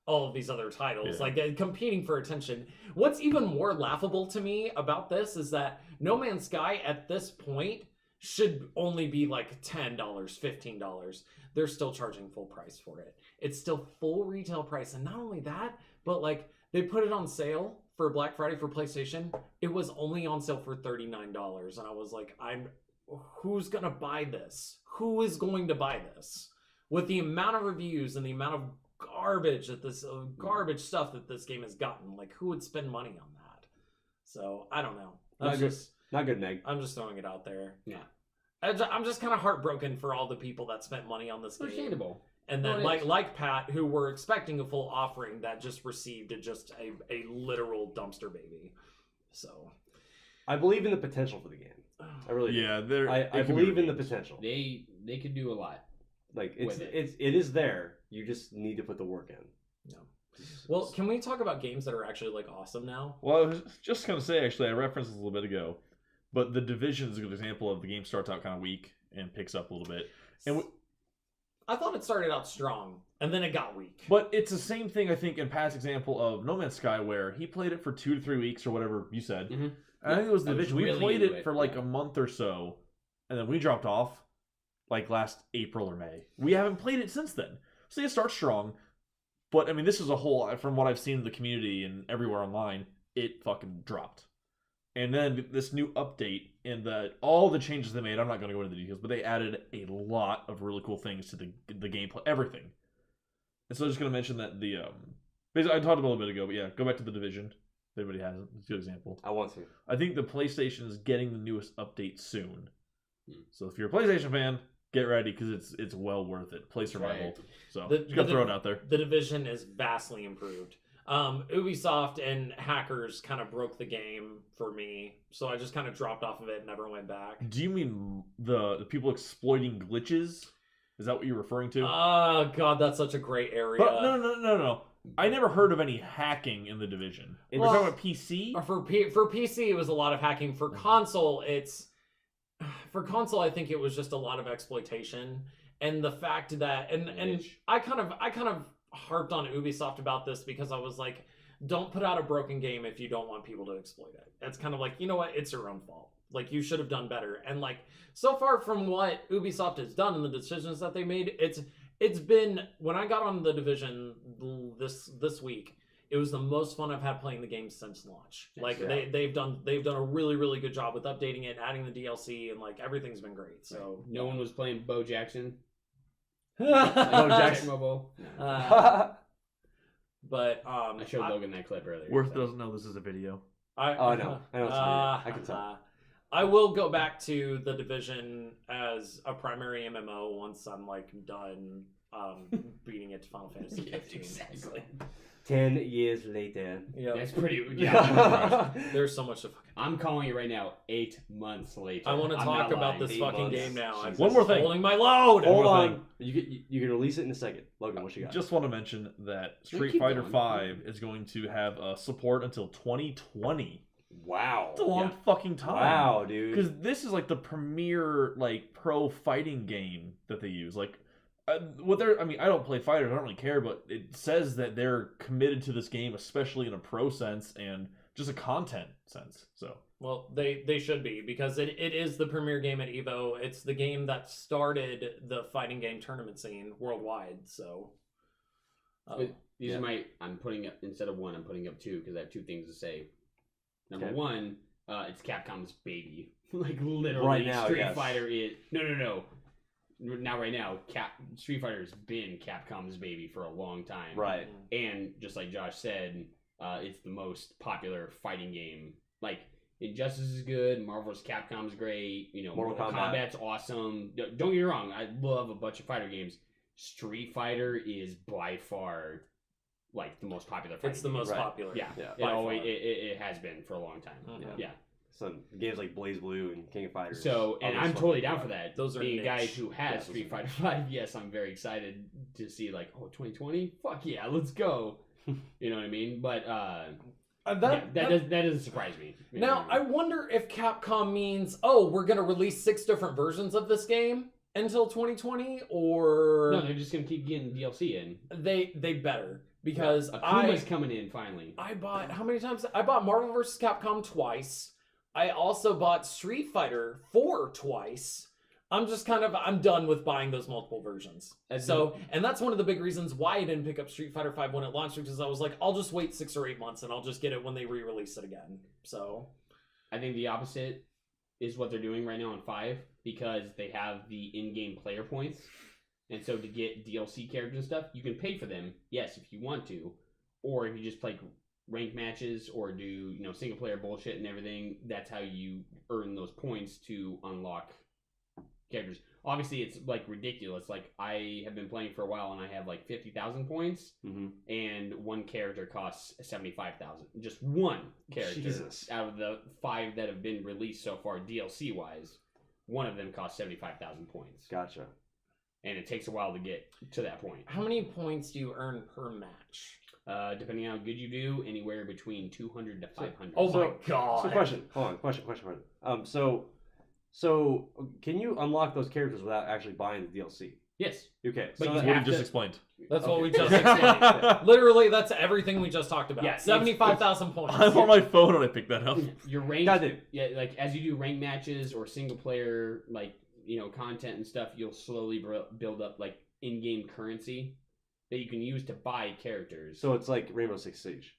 all of these other titles? Yeah. Like, competing for attention. What's even more laughable to me about this is that No Man's Sky at this point should only be like $10, $15. They're still charging full price for it. It's still full retail price. And not only that, but like, they put it on sale for Black Friday for PlayStation. It was only on sale for $39. And I was like, who's going to buy this? Who is going to buy this? With the amount of reviews and the amount of garbage garbage stuff that this game has gotten, like, who would spend money on that? So, I don't know. Not good, Meg. I'm just throwing it out there. Yeah. I'm just kind of heartbroken for all the people that spent money on this game. Understandable. And then, Well, it is. like Pat, who were expecting a full offering that just received a literal dumpster baby. So, I believe in the potential for the game. I really do. Yeah, I believe in the potential. They could do a lot. Like With it. it is there. You just need to put the work in. No. Well, can we talk about games that are actually like awesome now? Well, I was just gonna say actually, I referenced this a little bit ago, but the Division is a good example of the game starts out kind of weak and picks up a little bit, and I thought it started out strong and then it got weak. but it's the same thing I think in past example of No Man's Sky where he played it for 2 to 3 weeks or whatever you said. Mhm. And I think it was the I was Division. We really played into it it, for like yeah. a month or so, and then we dropped off like last April or May. We haven't played it since then. So it starts strong, but I mean, this is a whole from what I've seen in the community and everywhere online, it fucking dropped. And then this new update and all the changes they made, I'm not going to go into the details, but they added a lot of really cool things to the gameplay, everything. And so I'm just going to mention that basically I talked about it a little bit ago, but yeah, go back to the Division. If anybody hasn't, it's a good example. I want to. I think the PlayStation is getting the newest update soon. So if you're a PlayStation fan, get ready because it's well worth it. Play Survival. Right. So The- just gotta the- throw it out there. The Division is vastly improved. Ubisoft and hackers kind of broke the game for me, so I just kind of dropped off of it and never went back. Do you mean the people exploiting glitches? Is that what you're referring to? Oh god, that's such a great area. But no. I never heard of any hacking in the Division. We're Well, talking about PC. For PC, it was a lot of hacking. For console, I think it was just a lot of exploitation, and the fact that and I kind of harped on Ubisoft about this because I was like, don't put out a broken game if you don't want people to exploit it. It's kind of like, you know what, it's your own fault. Like you should have done better. And like so far from what Ubisoft has done and the decisions that they made, it's been when I got on the Division this week. It was the most fun I've had playing the game since launch. Like Yeah. they've done a really really good job with updating it, adding the DLC, and like everything's been great. So No one was playing Bo Jackson. Bo Jack Jackson. Mobile. No. But I showed Logan that clip earlier. Worth so. doesn't know this is a video. Oh, no. I know it's a video. I can tell. I will go back to the Division as a primary MMO once I'm like done beating it to Final Fantasy 15. Exactly. 10 years later. Yeah, That's pretty. Yeah. there's so much to fucking. I'm calling it right now. 8 months later. I want to I'm talk not about lying. this 8 fucking months. game now. I'm One more thing. holding my load. Hold One more on. thing. You can release it in a second. Logan, what you got? Just want to mention that Street keep Fighter going. 5 is going to have support until 2020. Wow. It's a long fucking time. Wow, dude. Because this is like the premier like pro fighting game that they use. Like, I don't play fighters. I don't really care, but it says that they're committed to this game, especially in a pro sense and just a content sense. So Well, they should be because it is the premier game at EVO. It's the game that started the fighting game tournament scene worldwide. So, But these Yeah. are my. I'm putting up instead of one. I'm putting up 2 because I have 2 things to say. Number Okay. 1, it's Capcom's baby. Like literally, Right now, Street yes. Fighter is no. Not right now. Street Fighter's been Capcom's baby for a long time. Right. And just like Josh said, it's the most popular fighting game. Like Injustice is good, Marvel vs. Capcom's great. You know, Mortal Mortal Kombat. Kombat's awesome. Don't get me wrong, I love a bunch of fighter games. Street Fighter is by far like the most popular fighting it's the game. most Right. popular. Yeah, Yeah. it by always far. it has been for a long time. Mhm. Yeah. So games like Blaze Blue and King of Fighters. So, and all I'm those totally fucking- down for that. Those are being a guy niche. who Yeah, has those Street are Fighter 5. Yes, I'm very excited to see like, 2020. Fuck yeah, let's go. You know what I mean? But that doesn't surprise me. You know Now, what I I mean? wonder if Capcom means, we're going to release 6 different versions of this game until 2020, or No, they're just gonna keep getting DLC in. they better because Akuma's coming in finally. I bought how many times? I bought Marvel vs. Capcom twice. I also bought Street Fighter 4 twice. I'm done with buying those multiple versions. That's And that's one of the big reasons why I didn't pick up Street Fighter 5 when it launched, because I was like, I'll just wait 6 or 8 months and I'll just get it when they re-release it again. So I think the opposite is what they're doing right now on 5 because they have the in-game player points. And so to get DLC characters and stuff, you can pay for them, yes, if you want to. Or if you just play ranked matches or do, single player bullshit and everything, that's how you earn those points to unlock characters. Obviously, it's like ridiculous. Like I have been playing for a while and I have like 50,000 points, and one character costs 75,000. Just one character Jesus. out of the 5 that have been released so far, DLC wise. One of them costs 75,000 points. Gotcha. and it takes a while to get to that point. How many points do you earn per match? Depending on how good you do, anywhere between 200 to 500. Oh So- my god. So question. Hold on. Question. So can you unlock those characters without actually buying the DLC? Yes. Okay. But So you That's what have he just to- explained. That's what Okay. we just explained. Literally, that's everything we just talked about. Yeah, it's- 75,000 points. I'm on my phone when I picked that up. Your rank, Goddamn. yeah, like as you do rank matches or single player, like content and stuff, you'll slowly build up like in-game currency that you can use to buy characters. So it's like Rainbow Six Siege.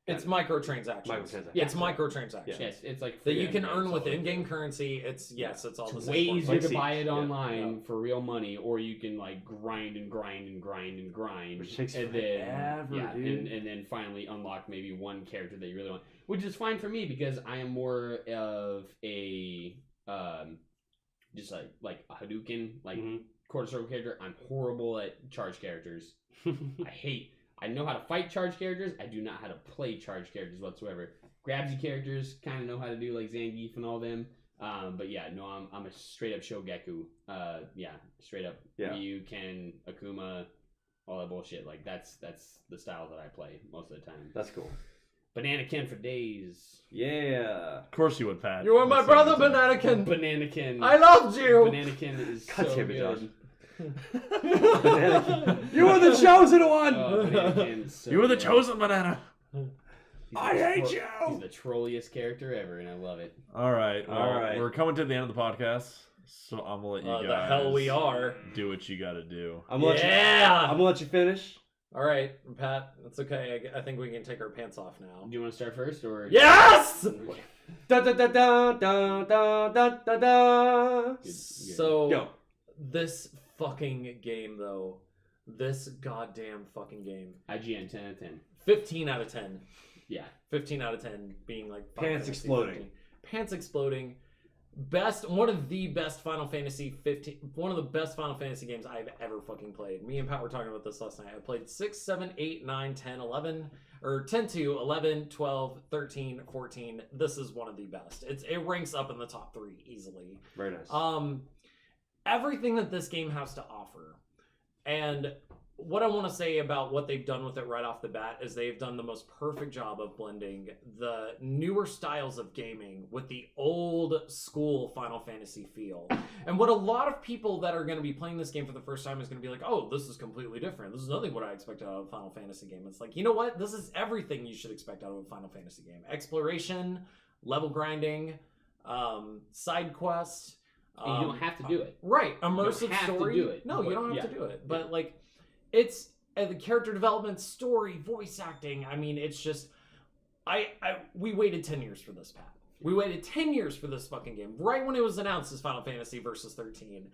It's microtransactions. Microtransactions. It's microtransactions. yes, it's like That free you can on earn games, with all the way in-game through. currency. It's it's all the It's same. way form. easier Like to Siege. buy it Yeah. online for real money, or you can like grind and grind and grind and grind, Which takes and forever, then dude. and then finally unlock maybe one character that you really want, which is fine for me because I am more of a just like a Hadouken like Mhm. quarter circle character. I'm horrible at charge characters. I know how to fight charge characters. I do not how to play charge characters whatsoever. Grabsy characters kind of know how to do like Zangief and all them. But yeah, no, I'm a straight up Shogaku. Straight up Yeah. Ryu, Ken, Akuma, all that bullshit. Like that's the style that I play most of the time. That's cool. Banana Ken for days. Yeah. Of course you would, Pat. You are my That's brother, everything. Bananakin. Banana Ken. I loved you. Banana Ken is God so damn it, Josh. good. You are the chosen one. Oh, Banana Ken is so You were the good. chosen banana. He's I the hate He's you. the trolliest character ever, and I love it. All right. All Well, right. We're coming to the end of the podcast, so I'm gonna let you guys. The hell we are. Do what you gotta do. I'm gonna let you. I'm Yeah. gonna let you finish. All right, Pat. That's okay. I think we can take our pants off now. Do you want to start first, or Yes. Da da da da da da da da da. So Go. this fucking game, though, this goddamn fucking game. IGN 10 out of 10. 15 out of 10. Yeah. 15 out of 10 being like Pants Final Fantasy exploding. 15. Pants exploding. One of the best Final Fantasy 15, one of the best Final Fantasy games I've ever fucking played. Me and Pat were talking about this last night. I played 6, 7, 8, 9, 10, 11, or 10 to 11, 12, 13, 14. This is one of the best. It ranks up in the top 3 easily. Very nice. Everything that this game has to offer. And what I want to say about what they've done with it right off the bat is they've done the most perfect job of blending the newer styles of gaming with the old school Final Fantasy feel. And what a lot of people that are going to be playing this game for the first time is going to be like, oh, this is completely different. This is nothing what I expected out of a Final Fantasy game. It's like, you know what? This is everything you should expect out of a Final Fantasy game. Exploration, level grinding, side quests. And you don't have to do it. Right, immersive You don't have to story. do it, No, you but don't have yeah. to do it. But like, it's the character development, story, voice acting. I mean, it's just, we waited 10 years for this, Pat. We waited 10 years for this fucking game. Right when it was announced as Final Fantasy Versus 13,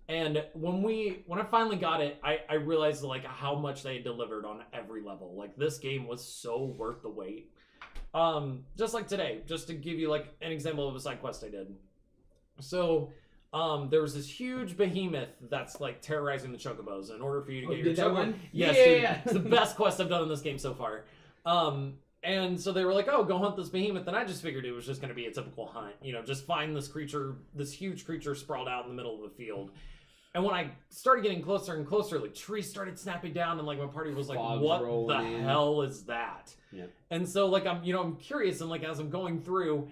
and when I finally got it, I realized like how much they delivered on every level. Like this game was so worth the wait. Just like today, just to give you like an example of a side quest I did. So. There was this huge behemoth that's like terrorizing the chocobos. In order for you to get your did that chocobo, one? yes, Yeah. dude, it's the best quest I've done in this game so far. And so they were like, "Oh, go hunt this behemoth," and I just figured it was just going to be a typical hunt, just find this creature, this huge creature sprawled out in the middle of the field. And when I started getting closer and closer, like trees started snapping down, and like my party was like, Fogs "What the rolling in. hell is that?" Yeah. And so like I'm curious, and like as I'm going through,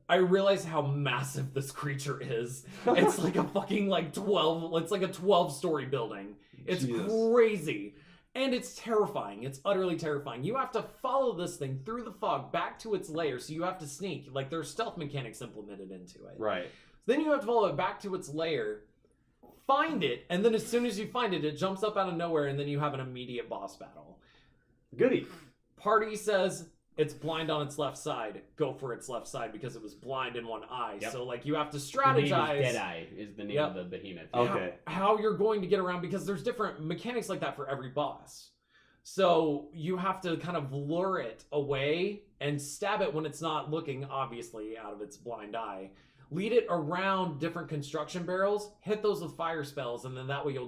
I realize how massive this creature is. It's like a fucking like 12. It's like a 12-story building. It's Jesus. crazy. And it's terrifying. It's utterly terrifying. You have to follow this thing through the fog back to its lair, so you have to sneak. Like there's stealth mechanics implemented into it. Right. Then you have to follow it back to its lair, find it, and then as soon as you find it, it jumps up out of nowhere, and then you have an immediate boss battle. Goody. Party says it's blind on its left side. Go for its left side because it was blind in one eye. Yep. So like you have to The strategize. name is Deadeye is the name Yep. of the behemoth. Okay. How you're going to get around, because there's different mechanics like that for every boss. So you have to kind of lure it away and stab it when it's not looking, obviously, out of its blind eye. Lead it around different construction barrels, hit those with fire spells, and then that way you'll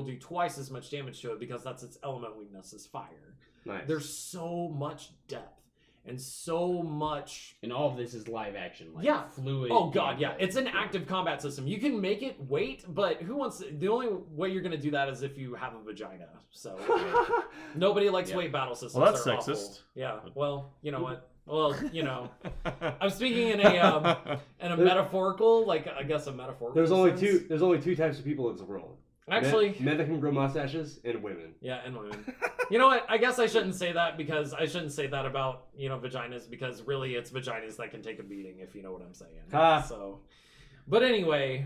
do twice as much damage to it because that's its element weakness is fire. Nice. There's so much depth. and so much. And all of this is live action, like Yeah. fluid. Oh god, yeah, gameplay. it's an active combat system. You can make it wait, but who wants? The only way you're gonna do that is if you have a vagina. So nobody likes Yeah. wait battle systems. Well, that's They're awful. sexist. Yeah. Well, you know what? Well, you know, I'm speaking in a metaphorical, like I guess a metaphorical. There's only sense. two. There's only two types of people in this world. Actually, men that can grow mustaches and women. yeah, and women. You know what? I guess I shouldn't say that because I shouldn't say that about vaginas because really it's vaginas that can take a beating if you know what I'm saying. Ha. So, but anyway,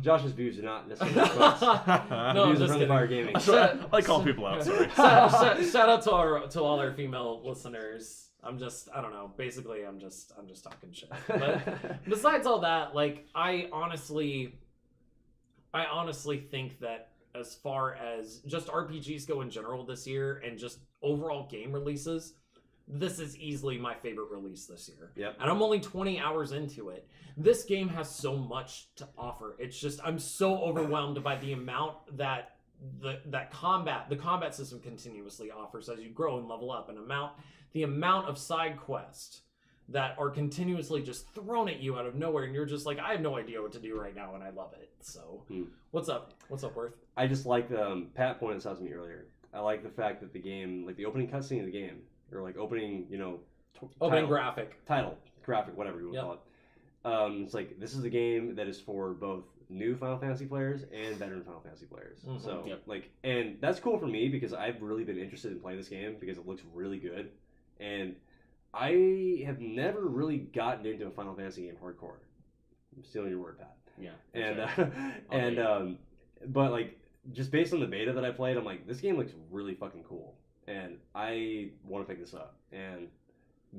Josh's views are not necessarily close. No, I'm Views just of Friendly kidding. Fire Gaming. I like calling people out. Sorry. shout out to all our female listeners. I don't know. Basically, I'm just talking shit. But besides all that, like I honestly think that as far as just RPGs go in general this year and just overall game releases, this is easily my favorite release this year. Yep. And I'm only 20 hours into it. This game has so much to offer. It's just I'm so overwhelmed by the amount that the combat system continuously offers as you grow and level up, and the amount of side quests that are continuously just thrown at you out of nowhere, and you're just like, I have no idea what to do right now, and I love it. So, What's up, Worth? I just like Pat pointed this out to me earlier. I like the fact that the game, like the opening cutscene of the game, or like opening, Opening graphic, graphic, whatever you want to call it. It's like this is a game that is for both new Final Fantasy players and veteran Final Fantasy players. Mhm. So and that's cool for me because I've really been interested in playing this game because it looks really good, and I have never really gotten into a Final Fantasy game hardcore. I'm stealing your word, Pat. Yeah. But like just based on the beta that I played, I'm like, this game looks really fucking cool, and I want to pick this up. And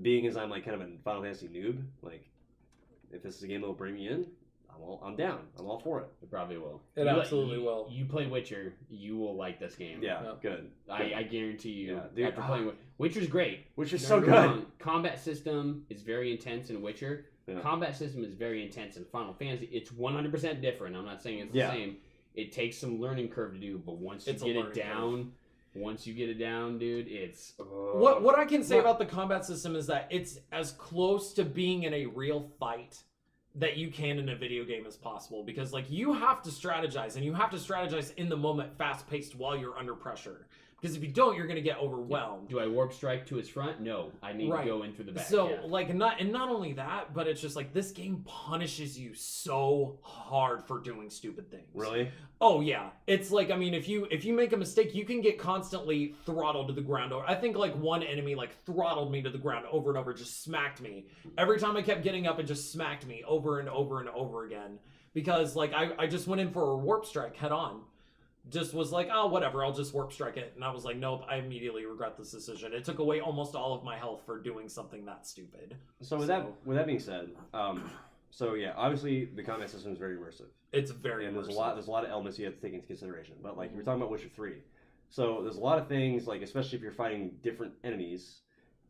being as I'm like kind of a Final Fantasy noob, like if this is a game that will bring me in, I'm down. I'm all for it. It probably will. It absolutely will. You play Witcher, you will like this game. Yeah, good. I guarantee you. Yeah, dude, after playing Witcher's great. Witcher's Don't so get me good. wrong, combat system is very intense in Witcher. Yeah. Combat system is very intense in Final Fantasy. It's 100% different. I'm not saying it's the same. It takes some learning curve to do, but once you get it down, dude, it's what I can say about the combat system is that it's as close to being in a real fight that you can in a video game as possible, because like you have to strategize, and you have to strategize in the moment, fast paced, while you're under pressure. Because if you don't, you're gonna get overwhelmed. Do I warp strike to his front? No, I need to go in through the back. So not only that, but it's just like this game punishes you so hard for doing stupid things. Really? Oh yeah, it's like, I mean, if you make a mistake, you can get constantly throttled to the ground. I think like one enemy like throttled me to the ground over and over, just smacked me. Every time I kept getting up, it just smacked me over and over and over again, because like I just went in for a warp strike head on. Just was like, oh, whatever, I'll just warp strike it. And I was like, nope, I immediately regret this decision. It took away almost all of my health for doing something that stupid. So with that being said, so yeah, obviously the combat system is very immersive. It's very and immersive. there's a lot of elements you have to take into consideration. But like you were talking about Witcher 3. So there's a lot of things, like especially if you're fighting different enemies,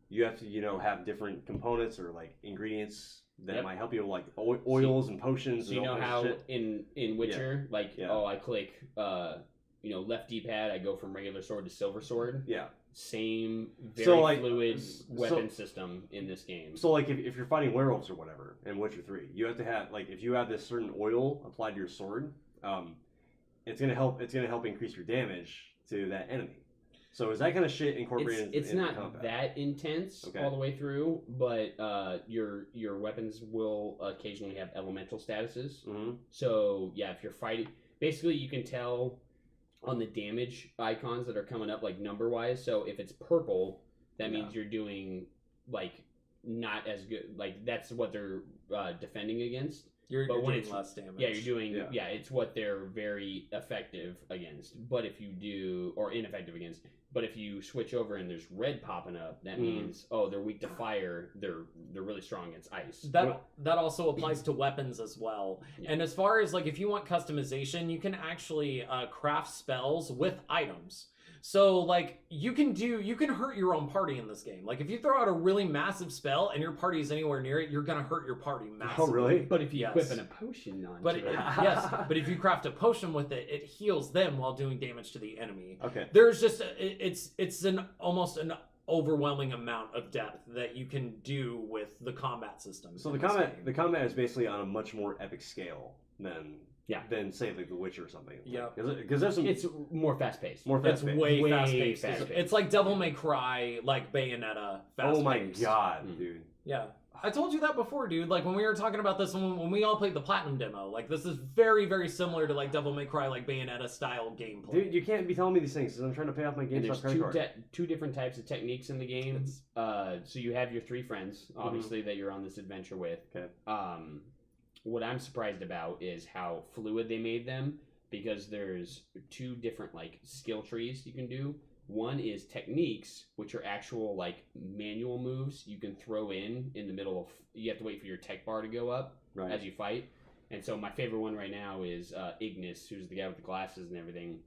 you have to, have different components or like ingredients that might help you, like oils and potions. So and you all know kinds how of shit. in Witcher, I click left D-pad, I go from regular sword to silver sword. Yeah. Same very fluid weapon system in this game. So like if you're fighting werewolves or whatever in Witcher 3, you have to have, like, if you have this certain oil applied to your sword, it's gonna help increase your damage to that enemy. So is that kind of shit incorporated It's in not combat? that intense all the way through, but your weapons will occasionally have elemental statuses. Mm-hmm. So yeah, if you're fighting, basically you can tell on the damage icons that are coming up, like number wise. So if it's purple, that means you're doing like not as good. Like that's what they're defending against. You're when doing less damage. Yeah, you're doing. Yeah, it's what they're very effective against. But if you do, or ineffective against. But if you switch over and there's red popping up, that means they're weak to fire. They're really strong against ice. That also applies to weapons as well. Yeah. And as far as like if you want customization, you can actually craft spells with items. So like you can hurt your own party in this game. Like if you throw out a really massive spell and your party is anywhere near it, you're gonna hurt your party massively. Oh really? But if you equip a potion on it. But if you craft a potion with it, it heals them while doing damage to the enemy. Okay. There's just it's almost an overwhelming amount of depth that you can do with the combat system. So in the this combat game. the combat is basically on a much more epic scale than Yeah. than say like The Witcher or something. Yeah. Because there's some It's more fast paced. more It's fast paced. way, Way fast-paced. fast-paced. It's like Devil May Cry, like Bayonetta. Oh my fast-paced. god, Mm. dude. Yeah. I told you that before, dude. Like when we were talking about this, when we all played the Platinum demo, like this is very, very similar to like Devil May Cry, like Bayonetta style gameplay. Dude, you can't be telling me these things because I'm trying to pay off my And GameStop there's credit card. two different types of techniques in the game. So you have your 3 friends, obviously, that you're on this adventure with. Okay. What I'm surprised about is how fluid they made them, because there's 2 different like skill trees you can do. One is techniques, which are actual like manual moves you can throw in the middle of. You have to wait for your tech bar to go up Right. as you fight. And so my favorite one right now is Ignis, who's the guy with the glasses and everything.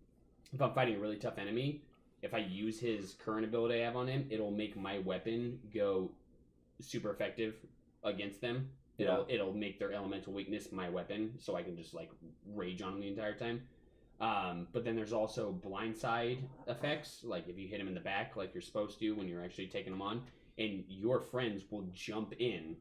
If I'm fighting a really tough enemy, if I use his current ability I have on him, it'll make my weapon go super effective against them. It'll make their elemental weakness my weapon, so I can just like rage on them the entire time. But then there's also blindside effects, like if you hit him in the back like you're supposed to when you're actually taking him on, and your friends will jump in.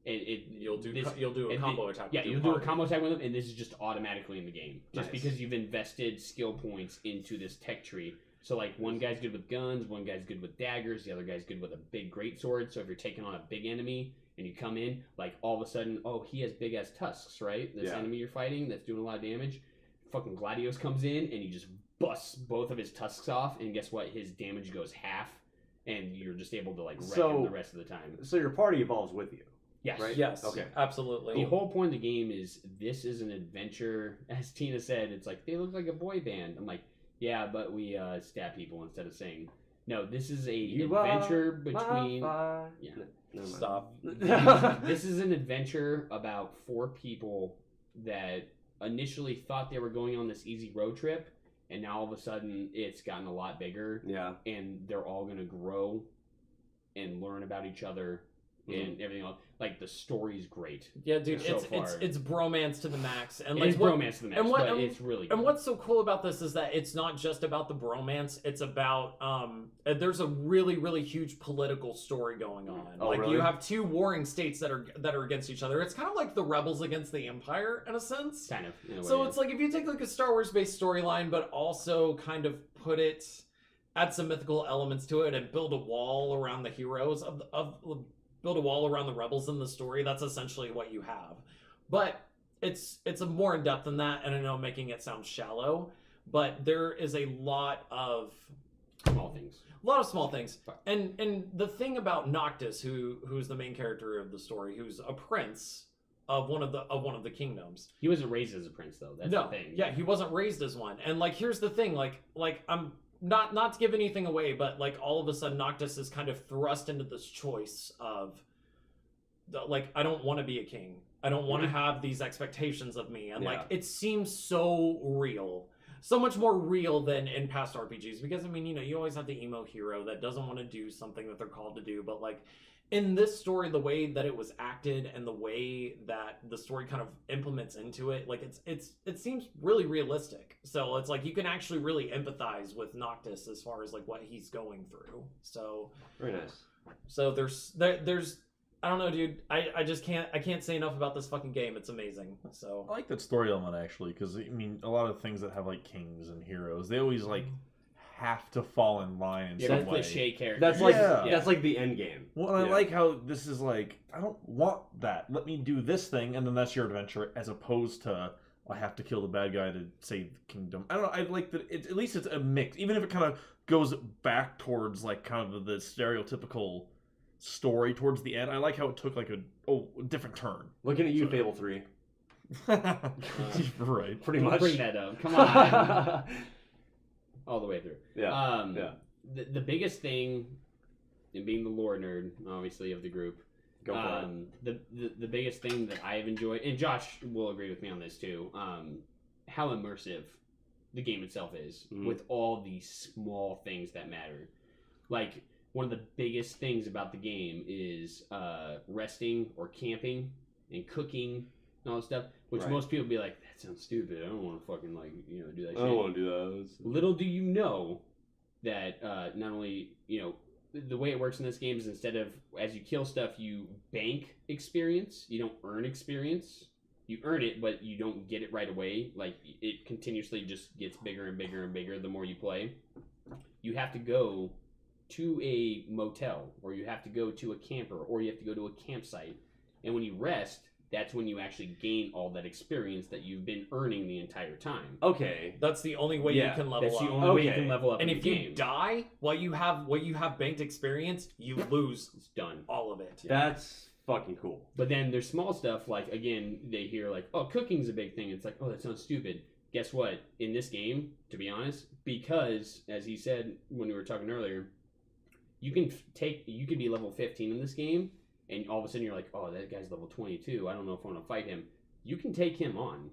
You'll do a combo attack. Yeah, with your you'll do a party. combo attack with them, and this is just automatically in the game, just Nice. because you've invested skill points into this tech tree. So like one guy's good with guns, one guy's good with daggers, the other guy's good with a big greatsword. So if you're taking on a big enemy and you come in, like all of a sudden, oh, he has big ass tusks, right? This Yeah. enemy you're fighting that's doing a lot of damage. Fucking Gladios comes in and he just busts both of his tusks off, and guess what? His damage goes half, and you're just able to like wreck him the rest of the time. So your party evolves with you. Yes. Right? Yes. Okay. Absolutely. The whole point of the game is this is an adventure. As Tina said, it's like they look like a boy band. I'm like, yeah, but we stab people instead of sing. No, this is a adventure between. Yeah. Never mind. Stop. This is an adventure about 4 people that initially thought they were going on this easy road trip, and now all of a sudden it's gotten a lot bigger, Yeah. and they're all gonna grow and learn about each other and everything else. Like the story's great. Yeah, dude, So it's far. it's bromance to the max, and It like is what, bromance to the max, and what- but and- it's really good. And what's so cool about this is that it's not just about the bromance. It's about there's a really, really huge political story going on. Oh, like really? you have 2 warring states that are against each other. It's kind of like the rebels against the Empire in a sense. kind of in a way, So yeah. it's like if you take like a Star Wars based storyline, but also kind of add some mythical elements to it, and build a wall around the heroes build a wall around the rebels in the story. That's essentially what you have. But it's a more in depth than that, and I know I'm making it sound shallow, but there is a lot of small things. small things. And the thing about Noctis, who's the main character of the story, who's a prince of one of the kingdoms. He wasn't raised as a prince though. That's the thing. Yeah, he wasn't raised as one. And like here's the thing, like I'm not to give anything away, but like all of a sudden Noctis is kind of thrust into this choice of like I don't want to be a king. I don't want to have these expectations of me. And like it seems so real. So much more real than in past RPGs, because I mean, you always have the emo hero that doesn't want to do something that they're called to do, but like in this story, the way that it was acted and the way that the story kind of implements into it, like it seems really realistic. So it's like you can actually really empathize with Noctis as far as like what he's going through. So Very nice. so there's I don't know, dude. I just can't say enough about this fucking game. It's amazing. So I like that story element actually, because I mean, a lot of things that have like kings and heroes, they always like have to fall in line in Yeah, some that's way. cliche character. That's like Yeah. that's like the end game. Well, and I Yeah. like how this is like, I don't want that. Let me do this thing, and then that's your adventure, as opposed to I have to kill the bad guy to save the kingdom. I don't know. I like that. At least it's a mix, even if it kind of goes back towards like kind of the stereotypical story towards the end. I like how it took like a different turn. Looking at you, Fable 3. Right. Pretty Don't much. bring that up. Come on. All the way through. Yeah. Yeah. The biggest thing, and being the lore nerd, obviously, of the group, Go for it. the biggest thing that I have enjoyed, and Josh will agree with me on this too, how immersive the game itself is, with all these small things that matter. Like, one of the biggest things about the game is resting or camping and cooking and all that stuff, which Right. most people be like, that sounds stupid. I don't want to fucking do that shit. I don't want to do that. Little do you know that not only the way it works in this game is instead of as you kill stuff, you bank experience. You don't earn experience. You earn it, but you don't get it right away. Like, it continuously just gets bigger and bigger and bigger the more you play. You have to go to a motel, or you have to go to a camper, or you have to go to a campsite. And when you rest, that's when you actually gain all that experience that you've been earning the entire time. Okay. That's the only way Yeah, you can level That's the up. only way you Okay. can level up And in if the you game. die while you have banked experience, you lose It's done. all of it. That's fucking cool. But then there's small stuff like, again, they hear like, oh, cooking's a big thing. It's like, oh, that sounds stupid. Guess what? In this game, to be honest, because as he said when we were talking earlier, you can be level 15 in this game, and all of a sudden you're like, oh, that guy's level 22. I don't know if I want to fight him. You can take him on.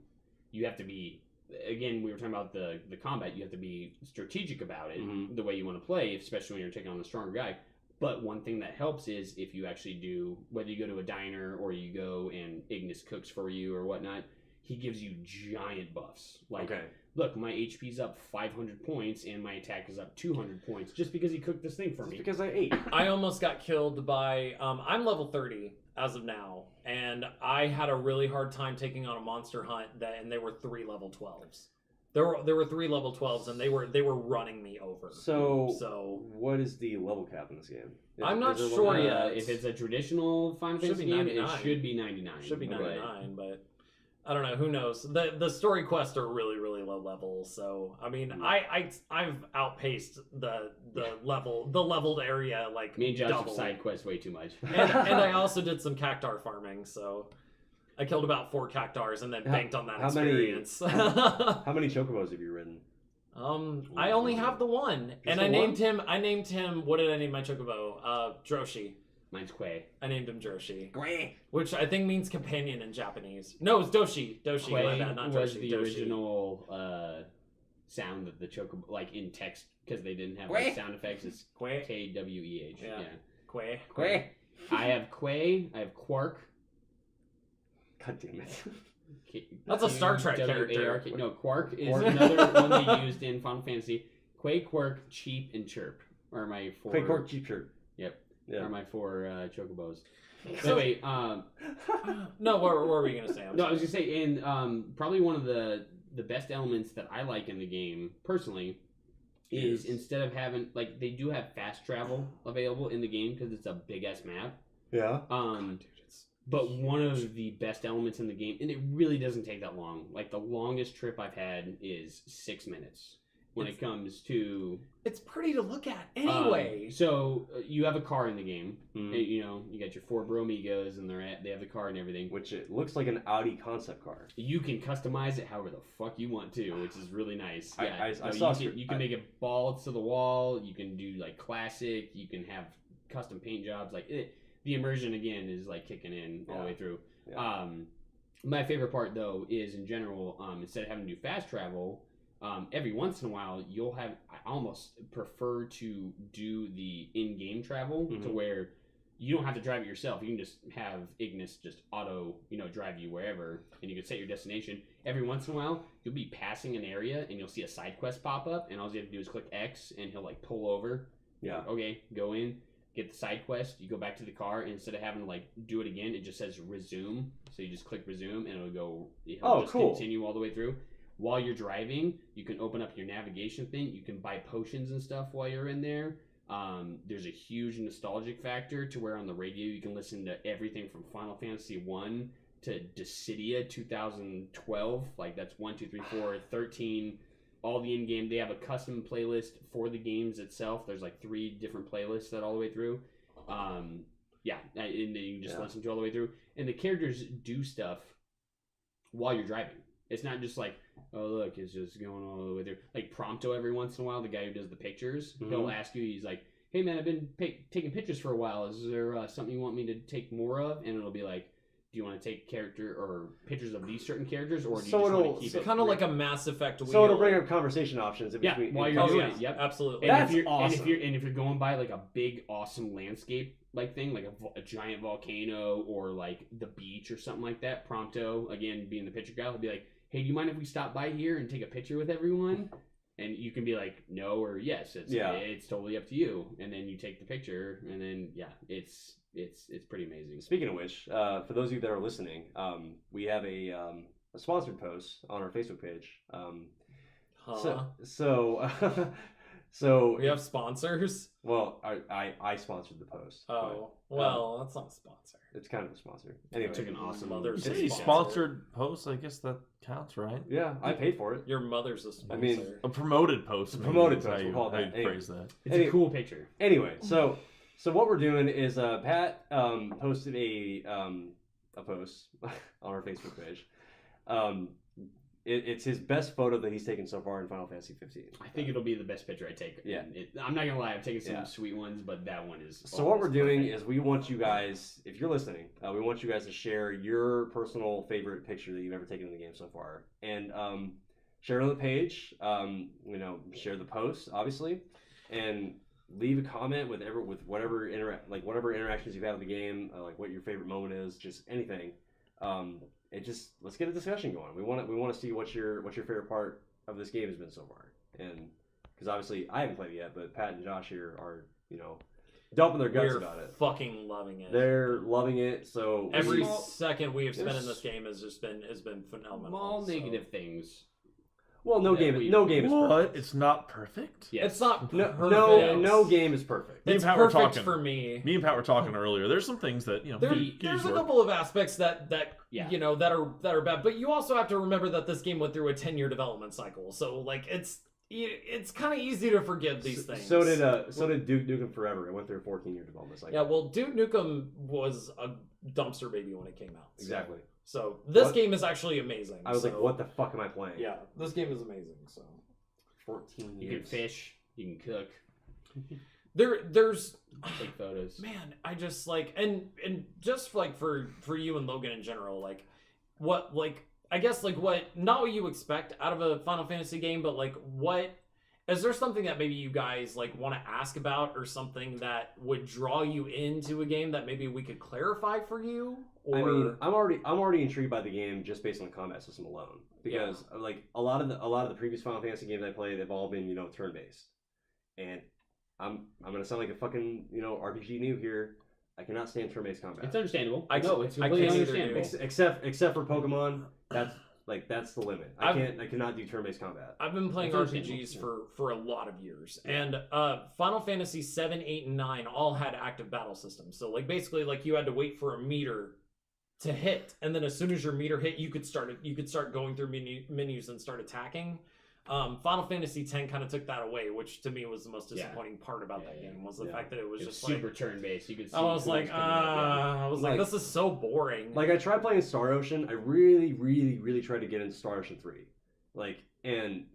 You have to be, again, we were talking about the combat. You have to be strategic about it, Mhm. the way you want to play, especially when you're taking on a stronger guy. But one thing that helps is if you actually do, whether you go to a diner or you go and Ignis cooks for you or whatnot, he gives you giant buffs. Like, Okay. look, my HP's up 500 points and my attack is up 200 points just because he cooked this thing for Just me. because I ate. I almost got killed by. I'm level 30 as of now, and I had a really hard time taking on a monster hunt. And there were 3 level 12s. There were 3 level 12s, and they were running me over. So what is the level cap in this game? I'm not there sure level cap? yet. If it's a traditional Final Should Fantasy be game, 99. it should be 99. Should be Right. 99, but I don't know. Who knows? The story quests are really really low level. So I mean, I've outpaced the leveled area like Me and Josh have double. side quests way too much. and I also did some cactar farming, so I killed about 4 cactars and then banked on that how many- experience. How many chocobos have you ridden? I only have the one, and the I one? named him. What did I name my chocobo? Droshi. Mine's Quay. I named him Droshi, Great. which I think means companion in Japanese. No, it's Doshi. Doshi. My Quay bad, not was Droshi. the Doshi. original sound that the chocobo, like in text, because they didn't have Quay. like, sound effects. It's Quay. Kweh. Yeah. Yeah. Quay. Great. I have Quay. I have Quark. God damn it. That's a Star Trek W-A-R-K. character. No, Quark is Quark. another one they used in Final Fantasy. Quay, Quark, Cheap, and Chirp are my 4. Quick cork cheap shirt. Yep. Yeah. Are my 4 chocobos. So- Anyway, No, what were we gonna say? I'm no, I was sorry. gonna say, and probably one of the best elements that I like in the game personally is Yes. instead of having like they do have fast travel available in the game because it's a big ass map. Yeah. But one of the best elements in the game, and it really doesn't take that long. Like the longest trip I've had is 6 minutes when it comes to. It's pretty to look at anyway. So you have a car in the game. Mhm. You know, you got your 4 Bromigos, and they have the car and everything. Which it looks like an Audi concept car. You can customize it however the fuck you want to, which is really nice. I- Yeah, I no, saw you can make it balls to the wall. You can do like classic. You can have custom paint jobs. Like the immersion again is like kicking in all the way through. Yeah. My favorite part though is in general, instead of having to do fast travel, every once in a while you'll have. I almost prefer to do the in-game travel to Mhm. where you don't have to drive it yourself. You can just have Ignis just auto, drive you wherever, and you can set your destination. Every once in a while, you'll be passing an area, and you'll see a side quest pop up, and all you have to do is click X, and he'll like pull over. Yeah. Okay, go in, get the side quest. You go back to the car, and instead of having to like do it again, it just says resume. So you just click resume, and it'll just cool. continue all the way through. While you're driving, you can open up your navigation thing. You can buy potions and stuff while you're in there. There's a huge nostalgic factor to where on the radio you can listen to everything from Final Fantasy 1 to Dissidia 2012. Like that's 1, 2, 3, 4, 13. All the in-game. They have a custom playlist for the games itself. There's like 3 different playlists that all the way through. Yeah, and you can just listen to all the way through. And the characters do stuff while you're driving. It's not just like, oh look, it's just going all the way through. Like Prompto every once in a while, the guy who does the pictures, he'll ask you, he's like, hey man, I've been taking pictures for a while. Is there something you want me to take more of? And it'll be like, do you want to take character or pictures of these certain characters, or do you So just want it'll- to keep It's it kind of like a Mass Effect wheel. So it'll bring up conversation options in Yeah, between. while in you're Oh doing between- yeah, it, yep. absolutely. And That's if you're, awesome. And if you're going by like a big awesome landscape like thing, like a giant volcano or like the beach or something like that, Prompto again being the picture guy will be like, hey, do you mind if we stop by here and take a picture with everyone? And you can be like no or yes. It's totally up to you. And then you take the picture, and then it's pretty amazing. Speaking of which, for those of you that are listening, we have a sponsored post on our Facebook page. So we have sponsors. well, I sponsored the post. Oh, but, well, that's not a sponsor. it's kind of a sponsor. Anyway, Took an awesome Mother's It's a a sponsor. sponsored post. I guess that counts, right? yeah, I paid for it. Your mother's a sponsor. I mean, A promoted post. A promoted maybe is post, How we'll call it how that. you Anyway. phrase that. It's Any- a cool picture. Anyway, so what we're doing is Pat posted a post on our Facebook page. It's his best photo that he's taken so far in Final Fantasy 15. I think it'll be the best picture I take. Yeah. And I'm not gonna lie, I've taken some Yeah. sweet ones, but that one is. So what we're doing perfect. is we want you guys, if you're listening, we want you guys to share your personal favorite picture that you've ever taken in the game so far, and share it on the page. Share the post, obviously, and leave a comment with whatever whatever interactions you've had with the game, like what your favorite moment is, just anything. Let's get a discussion going. We want to see what your favorite part of this game has been so far, and because obviously I haven't played it yet, but Pat and Josh here are dumping their guts We're about it. fucking loving it. They're loving it. So Every we- second we have spent in There's- this game has been phenomenal. Small so. negative things. well, no that game we- is perfect. What? It's not perfect. Yes. It's not No, perfect. no game is perfect. Me and It's Pat were perfect talking. for me. Me and Pat were talking earlier. There's some things that There, could there's use a work. couple of aspects that Yeah. that are bad, but you also have to remember that this game went through a 10-year development cycle. So like it's kind of easy to forgive these things. So did Duke Nukem Forever. It went through a 14-year development cycle. Yeah, well, Duke Nukem was a dumpster baby when it came out. So- Exactly. So this What? game is actually amazing. I was like, so- what the fuck am I playing? Yeah, this game is amazing. So 14 You years. can fish. You can cook. there's Take photos. man, I just like and just like for you and Logan in general, like what I guess like what not what you expect out of a Final Fantasy game, but like what is there something that maybe you guys like want to ask about or something that would draw you into a game that maybe we could clarify for you? Or I mean, I'm already intrigued by the game just based on the combat system alone. Because like a lot of the previous Final Fantasy games I played, they've all been turn based, and I'm gonna sound like a fucking RPG noob here. I cannot stand turn based combat. It's understandable. I know it's I completely can't either, understandable. except for Pokemon, that's the limit. I cannot do turn based combat. I've been playing That's RPGs understandable. for a lot of years, and Final Fantasy 7, 8, and 9 all had active battle systems. So like basically like you had to wait for a meter to hit, and then as soon as your meter hit, you could start going through menus and start attacking. Final Fantasy X kind of took that away, which to me was the most disappointing part about that game was the fact that it was It was just super like turn based. You could see. I was like, coming up, I was like, Like- this is so boring. Like I tried playing Star Ocean. I really, really, really tried to get into Star Ocean 3. Like, and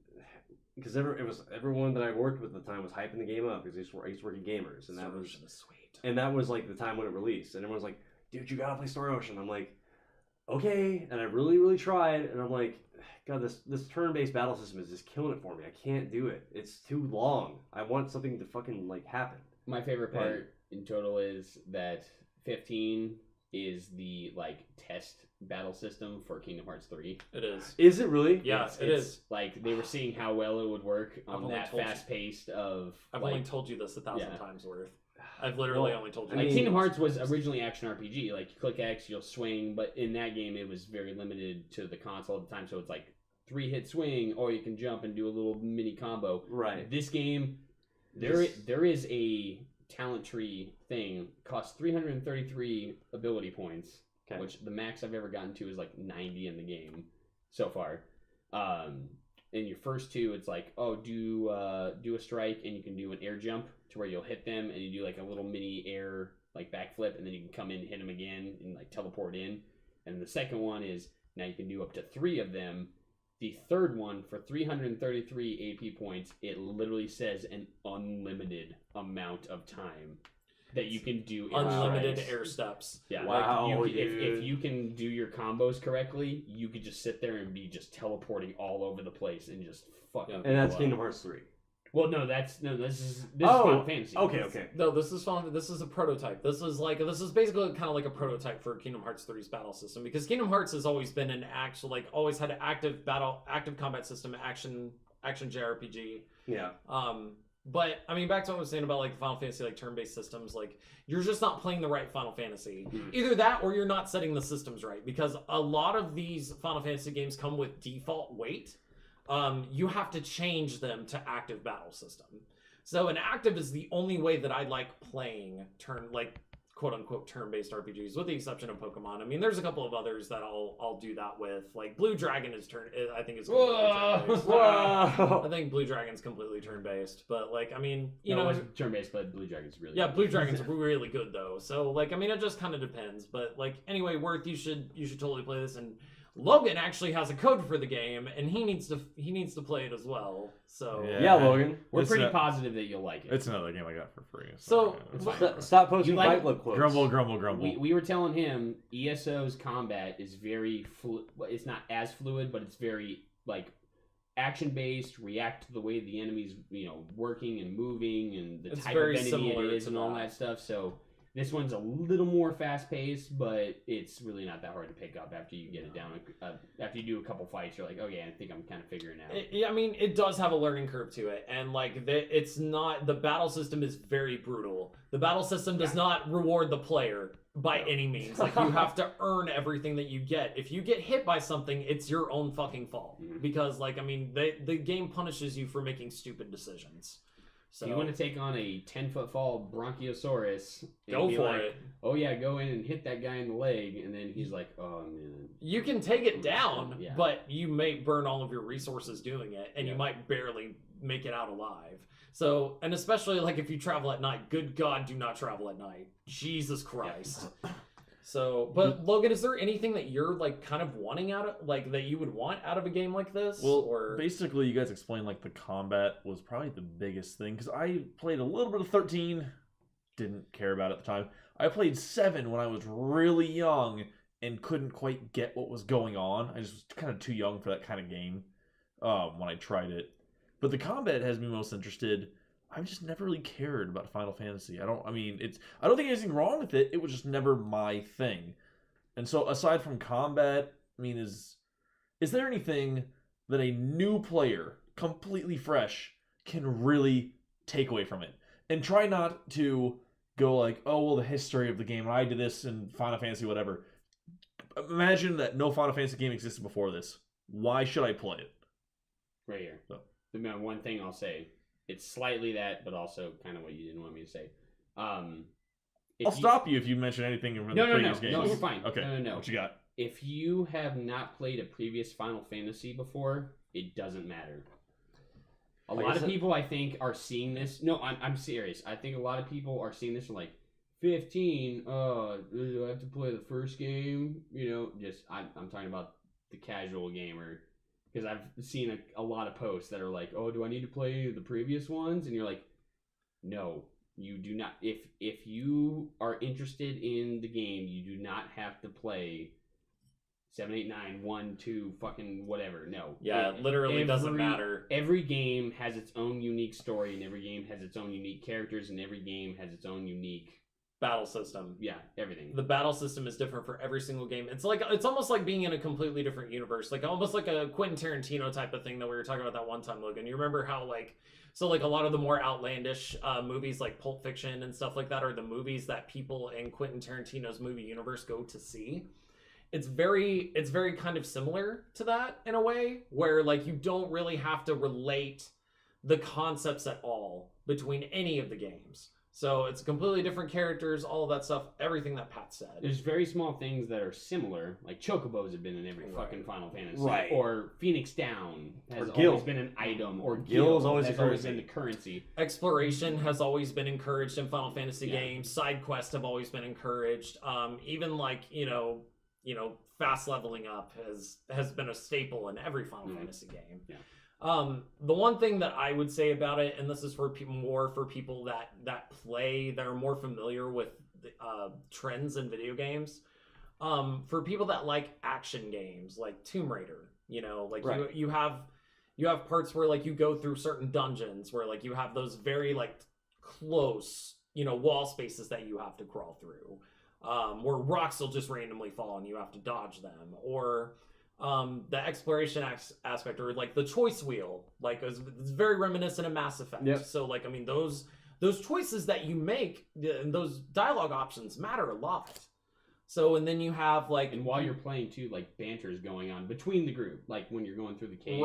because everyone that I worked with at the time was hyping the game up because I used to work at Gamers, and Star Ocean is sweet. and that was like the time when it released, and everyone's like, dude, you gotta play Star Ocean. I'm like, okay, and I really, really tried, and I'm like, God, this turn-based battle system is just killing it for me. I can't do it. It's too long. I want something to fucking like happen. My favorite part in total is that 15 is the like test battle system for Kingdom Hearts 3. It is. Is it really? Yeah, It's- it it's is. Like they were seeing how well it would work I've on only that told you. fast paced of. I've like, only told you this 1,000 Yeah. times worth. I've literally Well, only told you. I Like mean- Kingdom Hearts was originally action RPG. Like you click X, you'll swing, but in that game it was very limited to the console at the time. So it's like 3-hit swing, or you can jump and do a little mini combo. Right. This game, This- there is a talent tree thing. Costs 333 ability points, Okay. which the max I've ever gotten to is like 90 in the game so far. In your first two, it's like, oh, do a strike, and you can do an air jump to where you'll hit them, and you do like a little mini air like backflip, and then you can come in, hit them again, and like teleport in. And the second one is now you can do up to 3 of them. The third one, for 333 AP points, it literally says an unlimited amount of time that you can do air Unlimited strikes. air steps. Yeah, Wow, like if dude. you can do your combos correctly, you could just sit there and be just teleporting all over the place and just fucking. And that's people Kingdom up. Hearts 3. Well, no, this is Oh, Final Fantasy. Okay. No, this is fun. This is a prototype. This is basically kind of like a prototype for Kingdom Hearts 3's battle system, because Kingdom Hearts has always been an actual, like, always had an active combat system, action action JRPG. Yeah. But I mean, back to what I was saying about like the Final Fantasy like turn-based systems, like you're just not playing the right Final Fantasy. Either that, or you're not setting the systems right, because a lot of these Final Fantasy games come with default weight. You have to change them to active battle system. So an active is the only way that I like playing quote unquote turn-based RPGs, with the exception of Pokemon. I mean, there's a couple of others that I'll do that with. Like Blue Dragon is I think it's completely turn-based. Whoa. I think Blue Dragon's completely turn-based, but like, I mean, It wasn't turn-based, but Blue Dragon's really yeah, good. Blue Dragon's really good though. So like, I mean, it just kind of depends. But like, anyway, Worth, you should totally play this. And Logan actually has a code for the game, and he needs to play it as well. So Yeah, Logan. We're It's pretty not- positive that you'll like it. It's another game I got for free. So- It's fine. Stop posting You like- Fight Club quotes. grumble. We were telling him ESO's combat is very it's not as fluid, but it's very like action based, react to the way the enemy's working and moving and the It's type very of enemy similar it is to and all that. that stuff. So this one's a little more fast paced, but it's really not that hard to pick up after you get it down. After you do a couple fights, you're like, oh yeah, I think I'm kind of figuring it out. I mean, it does have a learning curve to it, and like it's not, the battle system is very brutal. The battle system does not reward the player by any means. Like, you have to earn everything that you get. If you get hit by something, it's your own fucking fault, because like, I mean, the game punishes you for making stupid decisions. So You want to take on a 10-foot fall Bronchiosaurus? And go be for like, it. Oh yeah, go in and hit that guy in the leg, and then he's like, "Oh man." You can take it down, Yeah. but you may burn all of your resources doing it, and you Yeah. might barely make it out alive. So, and especially like if you travel at night, good God, do not travel at night. Jesus Christ. So, but Logan, is there anything that you're like kind of wanting out of, like, that you would want out of a game like this? Well, or basically, you guys explained like the combat was probably the biggest thing, because I played a little bit of 13, didn't care about it at the time. I played 7 when I was really young and couldn't quite get what was going on. I just was kind of too young for that kind of game when I tried it. But the combat has me most interested. I've just never really cared about Final Fantasy. I don't think there's anything wrong with it. It was just never my thing. And so aside from combat, I mean, is there anything that a new player, completely fresh, can really take away from it? And try not to go like, oh, well, the history of the game, I did this in Final Fantasy, whatever. Imagine that no Final Fantasy game existed before this. Why should I play it? Right here. So. The one thing I'll say, it's slightly that, but also kind of what you didn't want me to say. I'll stop you if you mention anything from the No, previous games. no, you're fine. Okay. No. What you got? If you have not played a previous Final Fantasy before, it doesn't matter. A lot of people, I think, are seeing this. No, I'm serious. I think a lot of people are seeing this and like, 15. Do I have to play the first game? I'm talking about the casual gamer, because I've seen a lot of posts that are like, oh, do I need to play the previous ones? And you're like, no, you do not. If you are interested in the game, you do not have to play 7, 8, 9, 1, 2, fucking whatever. No. yeah, it literally doesn't matter. Every game has its own unique story, and every game has its own unique characters, and every game has its own unique Battle system. yeah, everything. The battle system is different for every single game. It's almost like being in a completely different universe, like almost like a Quentin Tarantino type of thing that we were talking about that one time, Logan. You remember how a lot of the more outlandish movies like Pulp Fiction and stuff like that are the movies that people in Quentin Tarantino's movie universe go to see. It's very kind of similar to that in a way, where like you don't really have to relate the concepts at all between any of the games. So it's completely different characters, all of that stuff, everything that Pat said. There's very small things that are similar, like chocobos have been in every fucking Final Fantasy, Right. or Phoenix Down has Or Gil. always been an item, or Gil's always has a always currency. been the currency. Exploration has always been encouraged in Final Fantasy Yeah. games. Side quests have always been encouraged. Even fast leveling up has been a staple in every Final Fantasy game. Yeah. The one thing that I would say about it, and this is for people that play, that are more familiar with trends in video games, for people that like action games like Tomb Raider, Right. you have parts where like you go through certain dungeons where like you have those very like close wall spaces that you have to crawl through, where rocks will just randomly fall and you have to dodge them, or the exploration aspect, or like the choice wheel, like it's very reminiscent of Mass Effect. Yep. So like, I mean, those choices that you make and those dialogue options matter a lot. So, and then you have like, And while you're playing too, like banter is going on between the group, like when you're going through the cave.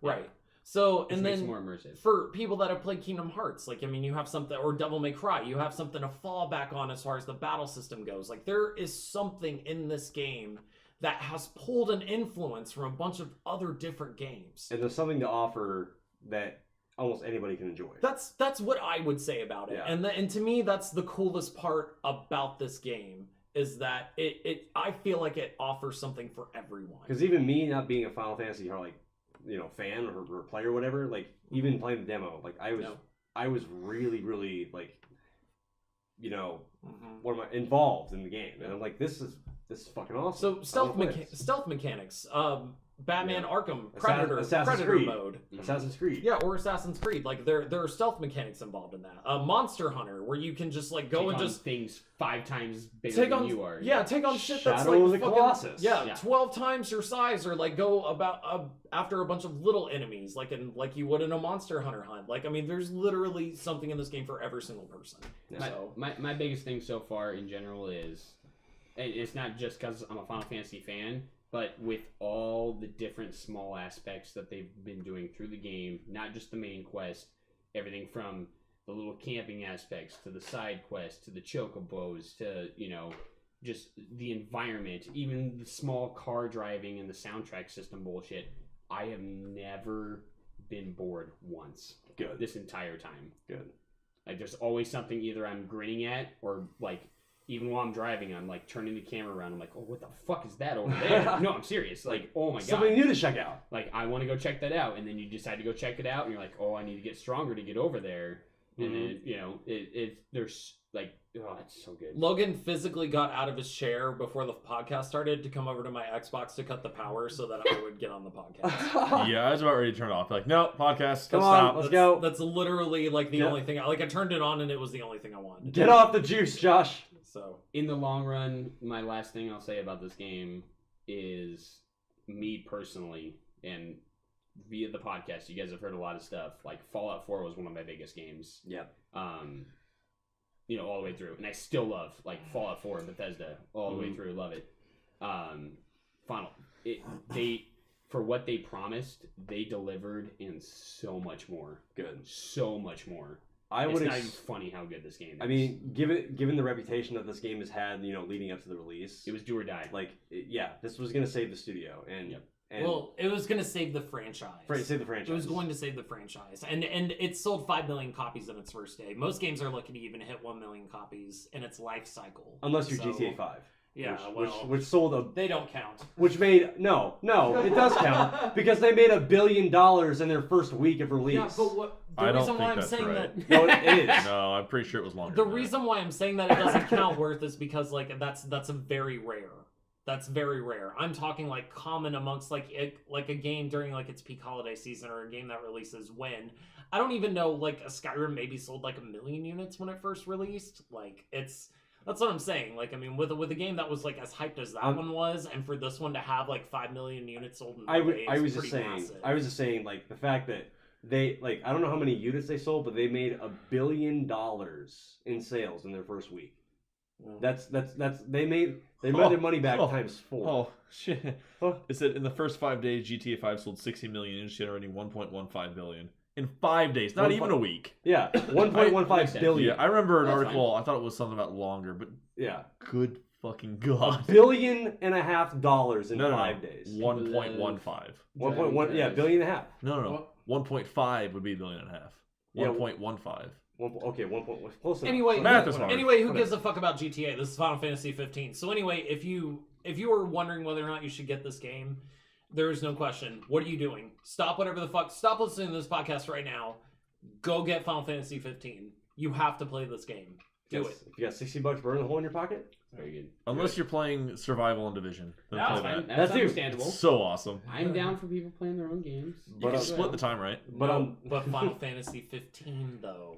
right. So, Which and makes then it more immersive. for people that have played Kingdom Hearts, like, I mean, you have something, or Devil May Cry, you have something to fall back on as far as the battle system goes. Like, there is something in this game that has pulled an influence from a bunch of other different games. And there's something to offer that almost anybody can enjoy. That's what I would say about it. Yeah. And to me, that's the coolest part about this game, is that I feel like it offers something for everyone. Because even me not being a Final Fantasy fan or player or whatever, like even playing the demo, like I was really, really like, what am I involved in the game, and I'm like, this is fucking awesome. So stealth mechanics, Batman Arkham Predator Assassin's Creed. mode. Assassin's Creed. Yeah, or Assassin's Creed. Like there are stealth mechanics involved in that. Monster Hunter, where you can just like go Take and on just things 5 times bigger take than on you are. Yeah, take on shit that's Shadow like of the fucking, Colossus. Yeah, 12 times your size, or like go about after a bunch of little enemies, like you would in a Monster Hunter hunt. Like, I mean, there's literally something in this game for every single person. So My biggest thing so far in general is, and it's not just because I'm a Final Fantasy fan, but with all the different small aspects that they've been doing through the game, not just the main quest, everything from the little camping aspects to the side quests to the chocobos to, just the environment, even the small car driving and the soundtrack system bullshit, I have never been bored once. Good. This entire time. Good. Like, there's always something either I'm grinning at, or like, even while I'm driving, I'm like turning the camera around. I'm like, oh, what the fuck is that over there? No, I'm serious. Like, oh my god. Something new to check out. Like, I want to go check that out. And then you decide to go check it out, and you're like, oh, I need to get stronger to get over there. And then, there's like, oh, it's so good. Logan physically got out of his chair before the podcast started to come over to my Xbox to cut the power so that I would get on the podcast. Yeah, I was about ready to turn it off. Like, no, podcast. Come Let's on, stop. let's go. That's literally like the only thing. I turned it on and it was the only thing I wanted. Get off the juice, Josh. So In the long run, my last thing I'll say about this game is, me personally, and via the podcast, you guys have heard a lot of stuff. Like, Fallout 4 was one of my biggest games. Yep. All the way through, and I still love like Fallout 4 and Bethesda all the way through. Love it. They for what they promised, they delivered, and so much more. Good. So much more. It's not even funny how good this game is. I mean, given the reputation that this game has had, leading up to the release, it was do or die. Like, this was gonna save the studio, and well, it was going to save the franchise. Save the franchise. It was going to save the franchise, and it sold 5 million copies in its first day. Most games are looking to even hit 1 million copies in its life cycle, unless you're GTA 5. Yeah, which sold they don't count. Which made no, it does count because they made $1 billion in their first week of release. Yeah, but what? The I don't reason why think I'm that's saying right. that. No, it is. No, I'm pretty sure it was longer. The than that. reason why I'm saying that it doesn't count worth is because like that's a very rare. That's very rare. I'm talking like common amongst like a game during like its peak holiday season, or a game that releases when. I don't even know, like a Skyrim maybe sold like 1 million units when it first released. Like that's what I'm saying. Like, I mean, with a game that was like as hyped as that one was, and for this one to have like 5 million units sold in one day, I was just saying like the fact that they, like, I don't know how many units they sold, but they made $1 billion in sales in their first week. That's they made their money back times 4. Oh shit! It said in the first 5 days, GTA 5 sold 60 million units, generating 1.15 billion in 5 days. Not even a week. Yeah, 1.15 billion. Yeah, I remember an article. I thought it was something about longer, but yeah, good fucking god. $1.5 billion in 5 days. 1.15. 1.1. Yeah, $1.5 billion. No. 1.5 would be $1.5 billion. 1.15. Okay, 1. Close enough. Anyway, Math is hard. who gives a fuck about GTA? This is Final Fantasy 15. So anyway, if you were wondering whether or not you should get this game, there is no question. What are you doing? Stop whatever the fuck. Stop listening to this podcast right now. Go get Final Fantasy 15. You have to play this game. Do it. If you got $60 burning a hole in your pocket, very good. Unless you're playing Survival and Division, then That's play fine. that. That's understandable. It's so awesome. I'm down for people playing their own games. You can split the time, right? But Final Fantasy 15 though.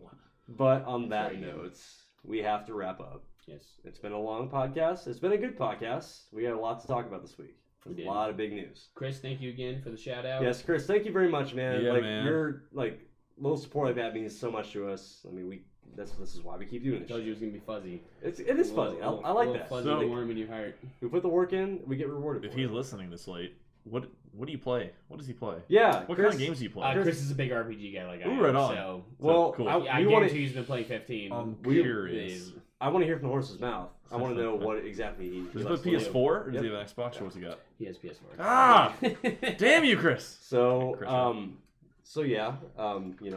But on that note, we have to wrap up. Yes. It's been a long podcast. It's been a good podcast. We had a lot to talk about this week. We There's did. a lot of big news. Chris, thank you again for the shout out. Yes, Chris, thank you very much, man. Yeah, like man. your like little support like that means so much to us. I mean, this is why we keep doing I this. told shit. you it was gonna be fuzzy. It is fuzzy. I like that. Fuzzy So- and warm in your heart. We put the work in, we get rewarded. If for he's it. listening this late, what do you play? What does he play? Yeah. What Chris, kind of games do you play? Chris is a big RPG guy like I Ooh, am. right on. So Well, cool. I we guarantee want he's been playing 15. I'm we- curious. I want to hear from the horse's mouth. I want to know what exactly he Does he likes play to do. PS4 or does Yep. he have an Xbox? Or what's he got? He has PS4. Ah! Damn you, Chris! So, Chris, so yeah,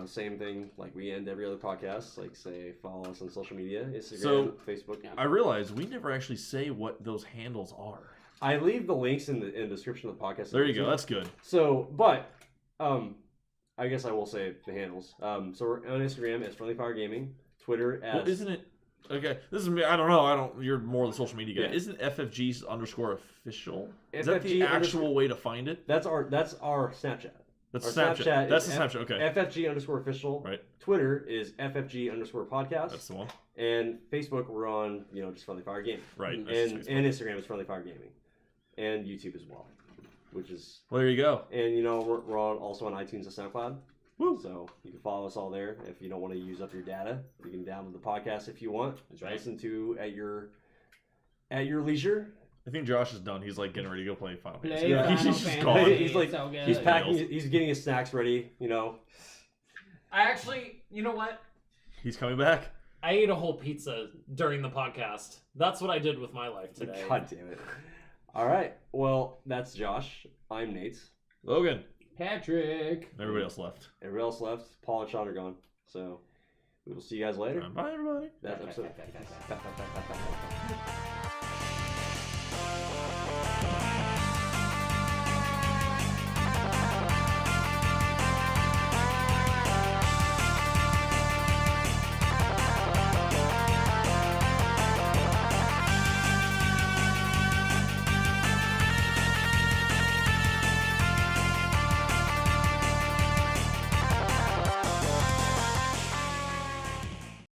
same thing. Like we end every other podcast. Like say, follow us on social media, Instagram, So- Facebook. I realize we never actually say what those handles are. I leave the links in the description of the podcast. There you go. That's good. So, but I guess I will say the handles. So we're on Instagram as Friendly Fire Gaming, Twitter as Well, isn't it? Okay, this is me. I don't know. You're more the social media guy. Yeah. Isn't FFG's _ official? Is that the FFG actual way to find it? that's our Snapchat. That's Our Snapchat. That's is the Snapchat. Okay, FFG _ official. right. Twitter is FFG _ podcast. That's the one. And Facebook we're on, just Friendly Fire Gaming. Right. And that's just Facebook. and Instagram is Friendly Fire Gaming. And YouTube as well. Which is Well, there you go. and we're also on iTunes and SoundCloud. Woo. So you can follow us all there. If you don't want to use up your data, you can download the podcast if you want. That's right. Listen to at your leisure. I think Josh is done. He's like getting ready to go play Final Fantasy. Play Yeah. Final He's just Fantasy, gone. He's like- so good. He's packing. Deals. He's getting his snacks ready. I actually, you know what? He's coming back. I ate a whole pizza during the podcast. That's what I did with my life today. God damn it! All right. Well, that's Josh. I'm Nate. Logan. Patrick. Everybody else left. Everybody else left. Paul and Sean are gone. So we will see you guys later. Bye, everybody. That episode.